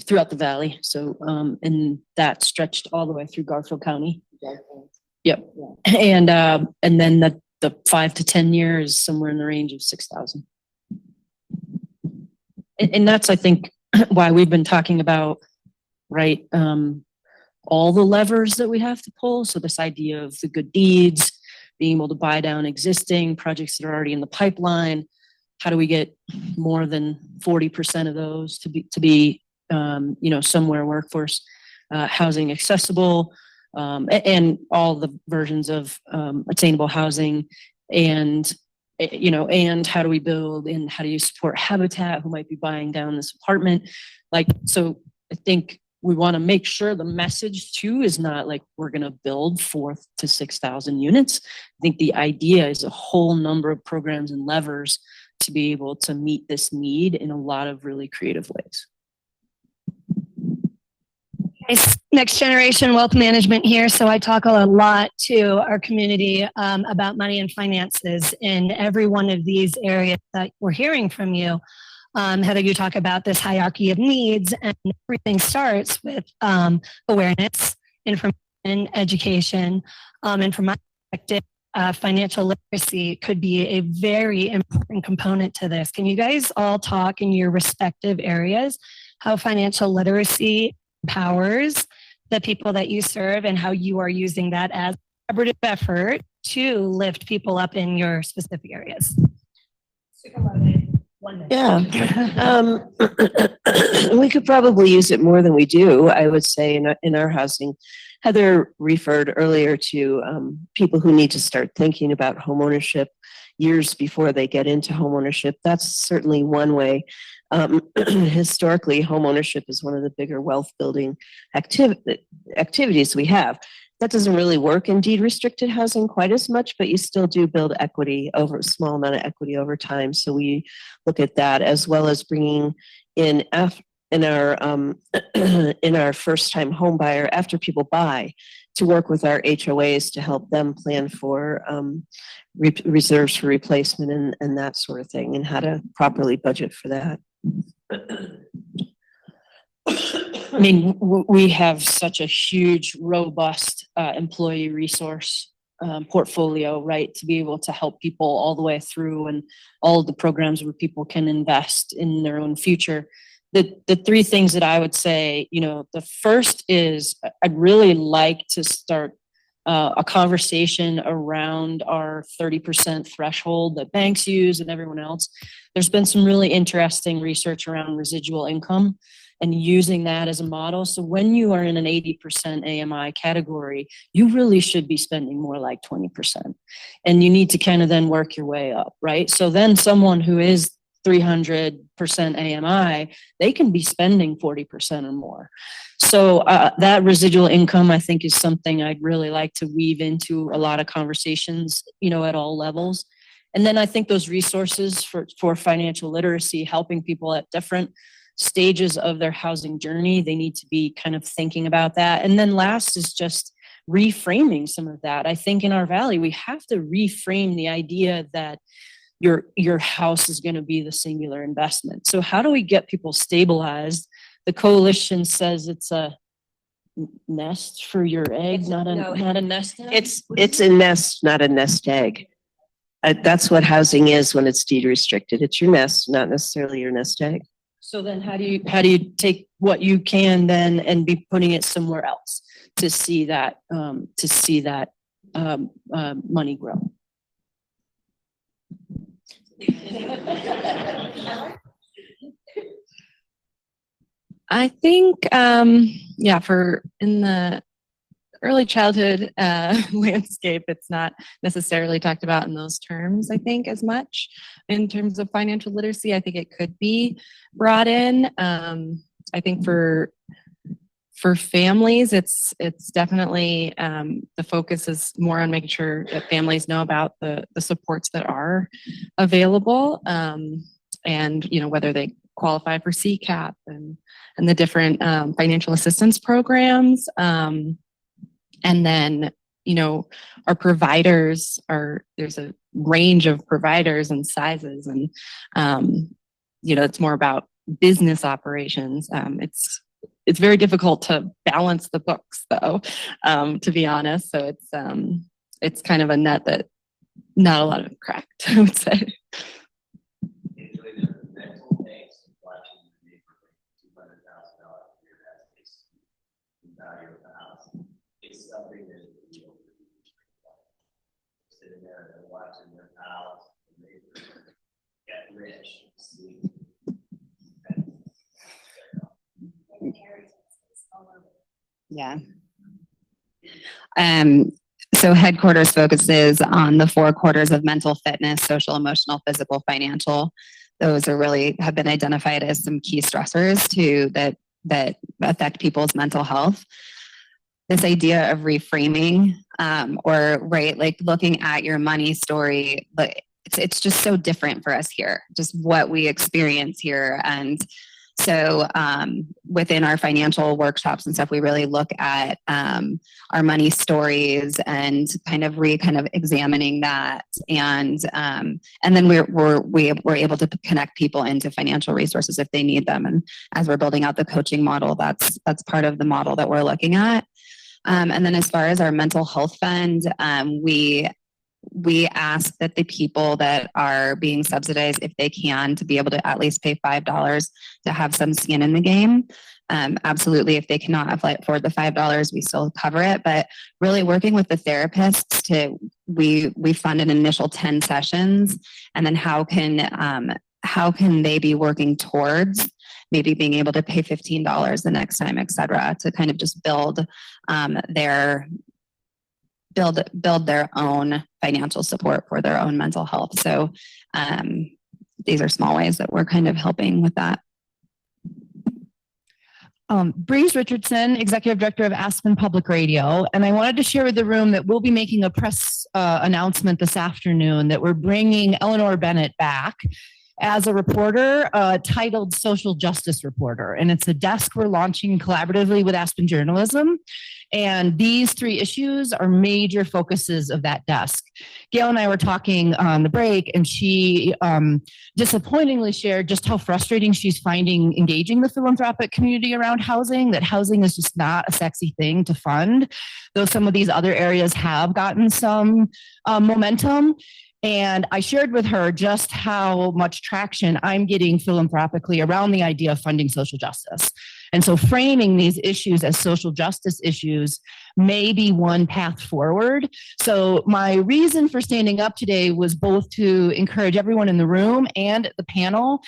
throughout the valley. So, and that stretched all the way through Garfield County. Yep. And then the 5 to 10 years, somewhere in the range of 6,000. And that's, I think, why we've been talking about, right, all the levers that we have to pull. So this idea of the good deeds, being able to buy down existing projects that are already in the pipeline. How do we get more than 40% of those to be somewhere workforce housing accessible, and all the versions of attainable housing, and how do we build, and how do you support Habitat who might be buying down this apartment? So I think we want to make sure the message too is not like we're going to build 4,000 to 6,000 units. I think the idea is a whole number of programs and levers to be able to meet this need in a lot of really creative ways. Next Generation Wealth Management here. So I talk a lot to our community about money and finances in every one of these areas that we're hearing from you. Heather, you talk about this hierarchy of needs, and everything starts with awareness, information, education, and from my perspective, financial literacy could be a very important component to this. Can you guys all talk in your respective areas how financial literacy empowers the people that you serve, and how you are using that as a collaborative effort to lift people up in your specific areas? Yeah. We could probably use it more than we do, I would say, in our housing. Heather referred earlier to people who need to start thinking about homeownership years before they get into homeownership. That's certainly one way. Historically, homeownership is one of the bigger wealth building activities we have. That doesn't really work in deed restricted housing quite as much, but you still do build equity over a small amount of equity over time. So we look at that, as well as bringing in our first time home buyer, after people buy, to work with our HOAs to help them plan for reserves for replacement and that sort of thing, and how to properly budget for that. I mean, we have such a huge, robust employee resource portfolio, right, to be able to help people all the way through, and all of the programs where people can invest in their own future. The three things that I would say, the first is I'd really like to start a conversation around our 30% threshold that banks use and everyone else. There's been some really interesting research around residual income and using that as a model. So when you are in an 80% AMI category, you really should be spending more like 20%. And you need to kind of then work your way up, right? So then someone who is 300% AMI, they can be spending 40% or more. So that residual income, I think, is something I'd really like to weave into a lot of conversations, at all levels. And then I think those resources for financial literacy, helping people at different stages of their housing journey, they need to be kind of thinking about that. And then last is just reframing some of that. I think in our valley, we have to reframe the idea that your house is going to be the singular investment. So how do we get people stabilized? The coalition says it's a nest for your egg, not a nest egg. It's a nest, not a nest egg. That's what housing is when it's deed restricted. It's your nest, not necessarily your nest egg. So then how do you take what you can then and be putting it somewhere else to see that money grow? I think, for in the early childhood landscape, it's not necessarily talked about in those terms, I think, as much in terms of financial literacy. I think it could be brought in. I think for families, it's definitely the focus is more on making sure that families know about the supports that are available, and whether they qualify for CCAP and the different financial assistance programs. And then, our providers there's a range of providers and sizes, and, it's more about business operations. It's very difficult to balance the books, though, to be honest. So it's kind of a net that not a lot of cracked, I would say. Yeah. So headquarters focuses on the 4 quarters of mental fitness, social, emotional, physical, financial. Those have been identified as some key stressors that affect people's mental health. This idea of reframing, looking at your money story, but it's just so different for us here, just what we experience here. And so within our financial workshops and stuff, we really look at our money stories and kind of examining that, and then we're able to connect people into financial resources if they need them. And as we're building out the coaching model, that's part of the model that we're looking at. And then as far as our mental health fund, we ask that the people that are being subsidized, if they can, to be able to at least pay $5 to have some skin in the game. Absolutely, if they cannot afford the $5, we still cover it. But really working with the therapists we fund an initial 10 sessions, and then how can they be working towards maybe being able to pay $15 the next time, et cetera, to kind of just build their own financial support for their own mental health. So these are small ways that we're kind of helping with that. Breeze Richardson, Executive Director of Aspen Public Radio. And I wanted to share with the room that we'll be making a press announcement this afternoon that we're bringing Eleanor Bennett back. as a reporter titled Social Justice Reporter. And it's a desk we're launching collaboratively with Aspen Journalism. And these 3 issues are major focuses of that desk. Gail and I were talking on the break, and she disappointingly shared just how frustrating she's finding engaging the philanthropic community around housing, that housing is just not a sexy thing to fund, though some of these other areas have gotten some momentum. And I shared with her just how much traction I'm getting philanthropically around the idea of funding social justice. And so framing these issues as social justice issues may be one path forward. So my reason for standing up today was both to encourage everyone in the room and the panel.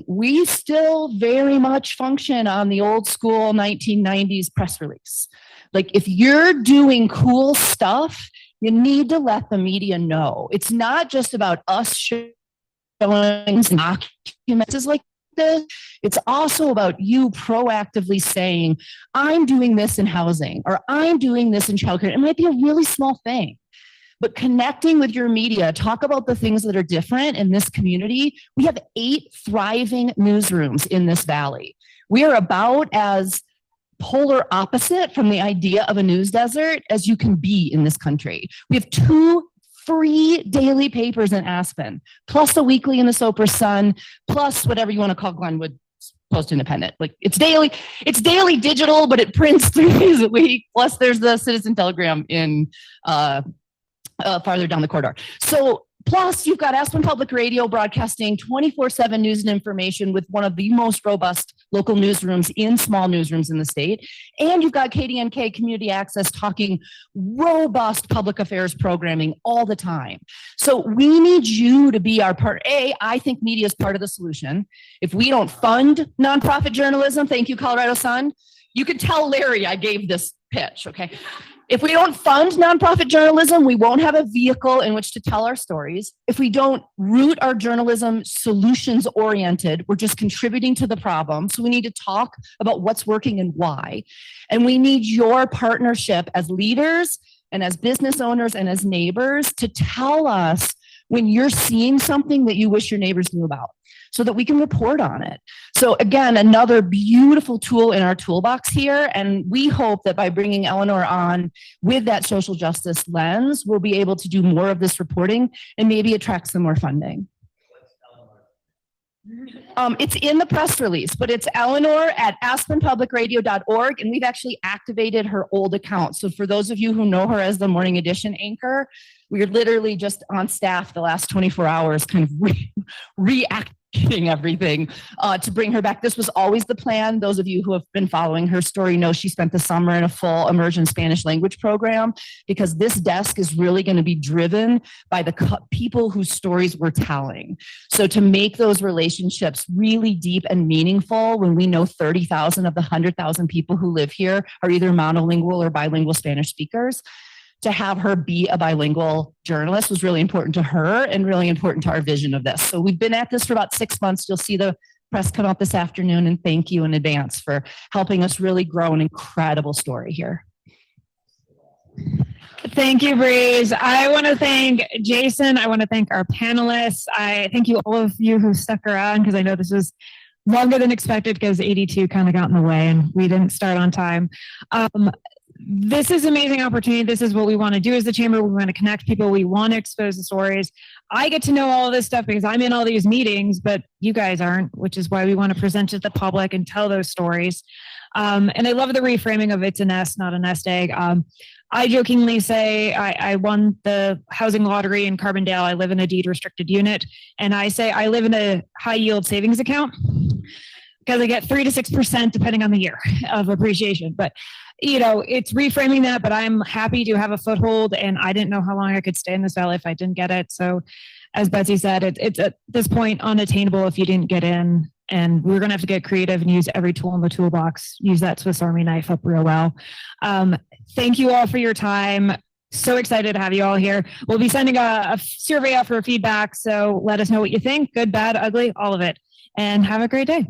We still very much function on the old school 1990s press release. Like, if you're doing cool stuff, you need to let the media know. It's not just about us showing documents like this. It's also about you proactively saying, I'm doing this in housing, or I'm doing this in childcare. It might be a really small thing, but connecting with your media, talk about the things that are different in this community. We have 8 thriving newsrooms in this valley. We are about as polar opposite from the idea of a news desert as you can be in this country. We have 2 free daily papers in Aspen, plus a weekly in the Soper Sun, plus whatever you want to call Glenwood Post Independent. Like, it's daily digital, but it prints 3 days a week. Plus there's the Citizen Telegram in farther down the corridor. So plus you've got Aspen Public Radio broadcasting 24/7 news and information with one of the most robust local newsrooms in small newsrooms in the state. And you've got KDNK Community Access talking robust public affairs programming all the time. So we need you to be our part. I think media is part of the solution. If we don't fund nonprofit journalism, thank you, Colorado Sun. You can tell Larry I gave this pitch, okay? If we don't fund nonprofit journalism, we won't have a vehicle in which to tell our stories. If we don't root our journalism solutions oriented, we're just contributing to the problem. So we need to talk about what's working and why. And we need your partnership as leaders and as business owners and as neighbors to tell us when you're seeing something that you wish your neighbors knew about, so that we can report on it. So again, another beautiful tool in our toolbox here. And we hope that by bringing Eleanor on with that social justice lens, we'll be able to do more of this reporting and maybe attract some more funding. It's in the press release, but it's Eleanor at aspenpublicradio.org. And we've actually activated her old account. So for those of you who know her as the Morning Edition anchor, we're literally just on staff the last 24 hours kind of reactivating everything to bring her back. This was always the plan. Those of you who have been following her story know she spent the summer in a full immersion Spanish language program, because this desk is really going to be driven by the people whose stories we're telling. So to make those relationships really deep and meaningful, when we know 30,000 of the 100,000 people who live here are either monolingual or bilingual Spanish speakers, to have her be a bilingual journalist was really important to her and really important to our vision of this. So we've been at this for about 6 months. You'll see the press come out this afternoon, and thank you in advance for helping us really grow an incredible story here. Thank you, Breeze. I want to thank Jason. I want to thank our panelists. I thank you, all of you who stuck around, because I know this was longer than expected because 82 kind of got in the way and we didn't start on time. This is an amazing opportunity. This is what we want to do as the chamber. We want to connect people. We want to expose the stories. I get to know all of this stuff because I'm in all these meetings, but you guys aren't, which is why we want to present to the public and tell those stories. And I love the reframing of it's a nest, not a nest egg. I jokingly say I won the housing lottery in Carbondale. I live in a deed restricted unit. And I say I live in a high yield savings account because I get 3 to 6% depending on the year of appreciation. But you know, it's reframing that, but I'm happy to have a foothold, and I didn't know how long I could stay in this valley if I didn't get it. So as Betsy said, it's at this point unattainable if you didn't get in, and we're going to have to get creative and use every tool in the toolbox, use that Swiss Army knife up real well. Thank you all for your time. So excited to have you all here. We'll be sending a survey out for feedback. So let us know what you think, good, bad, ugly, all of it, and have a great day.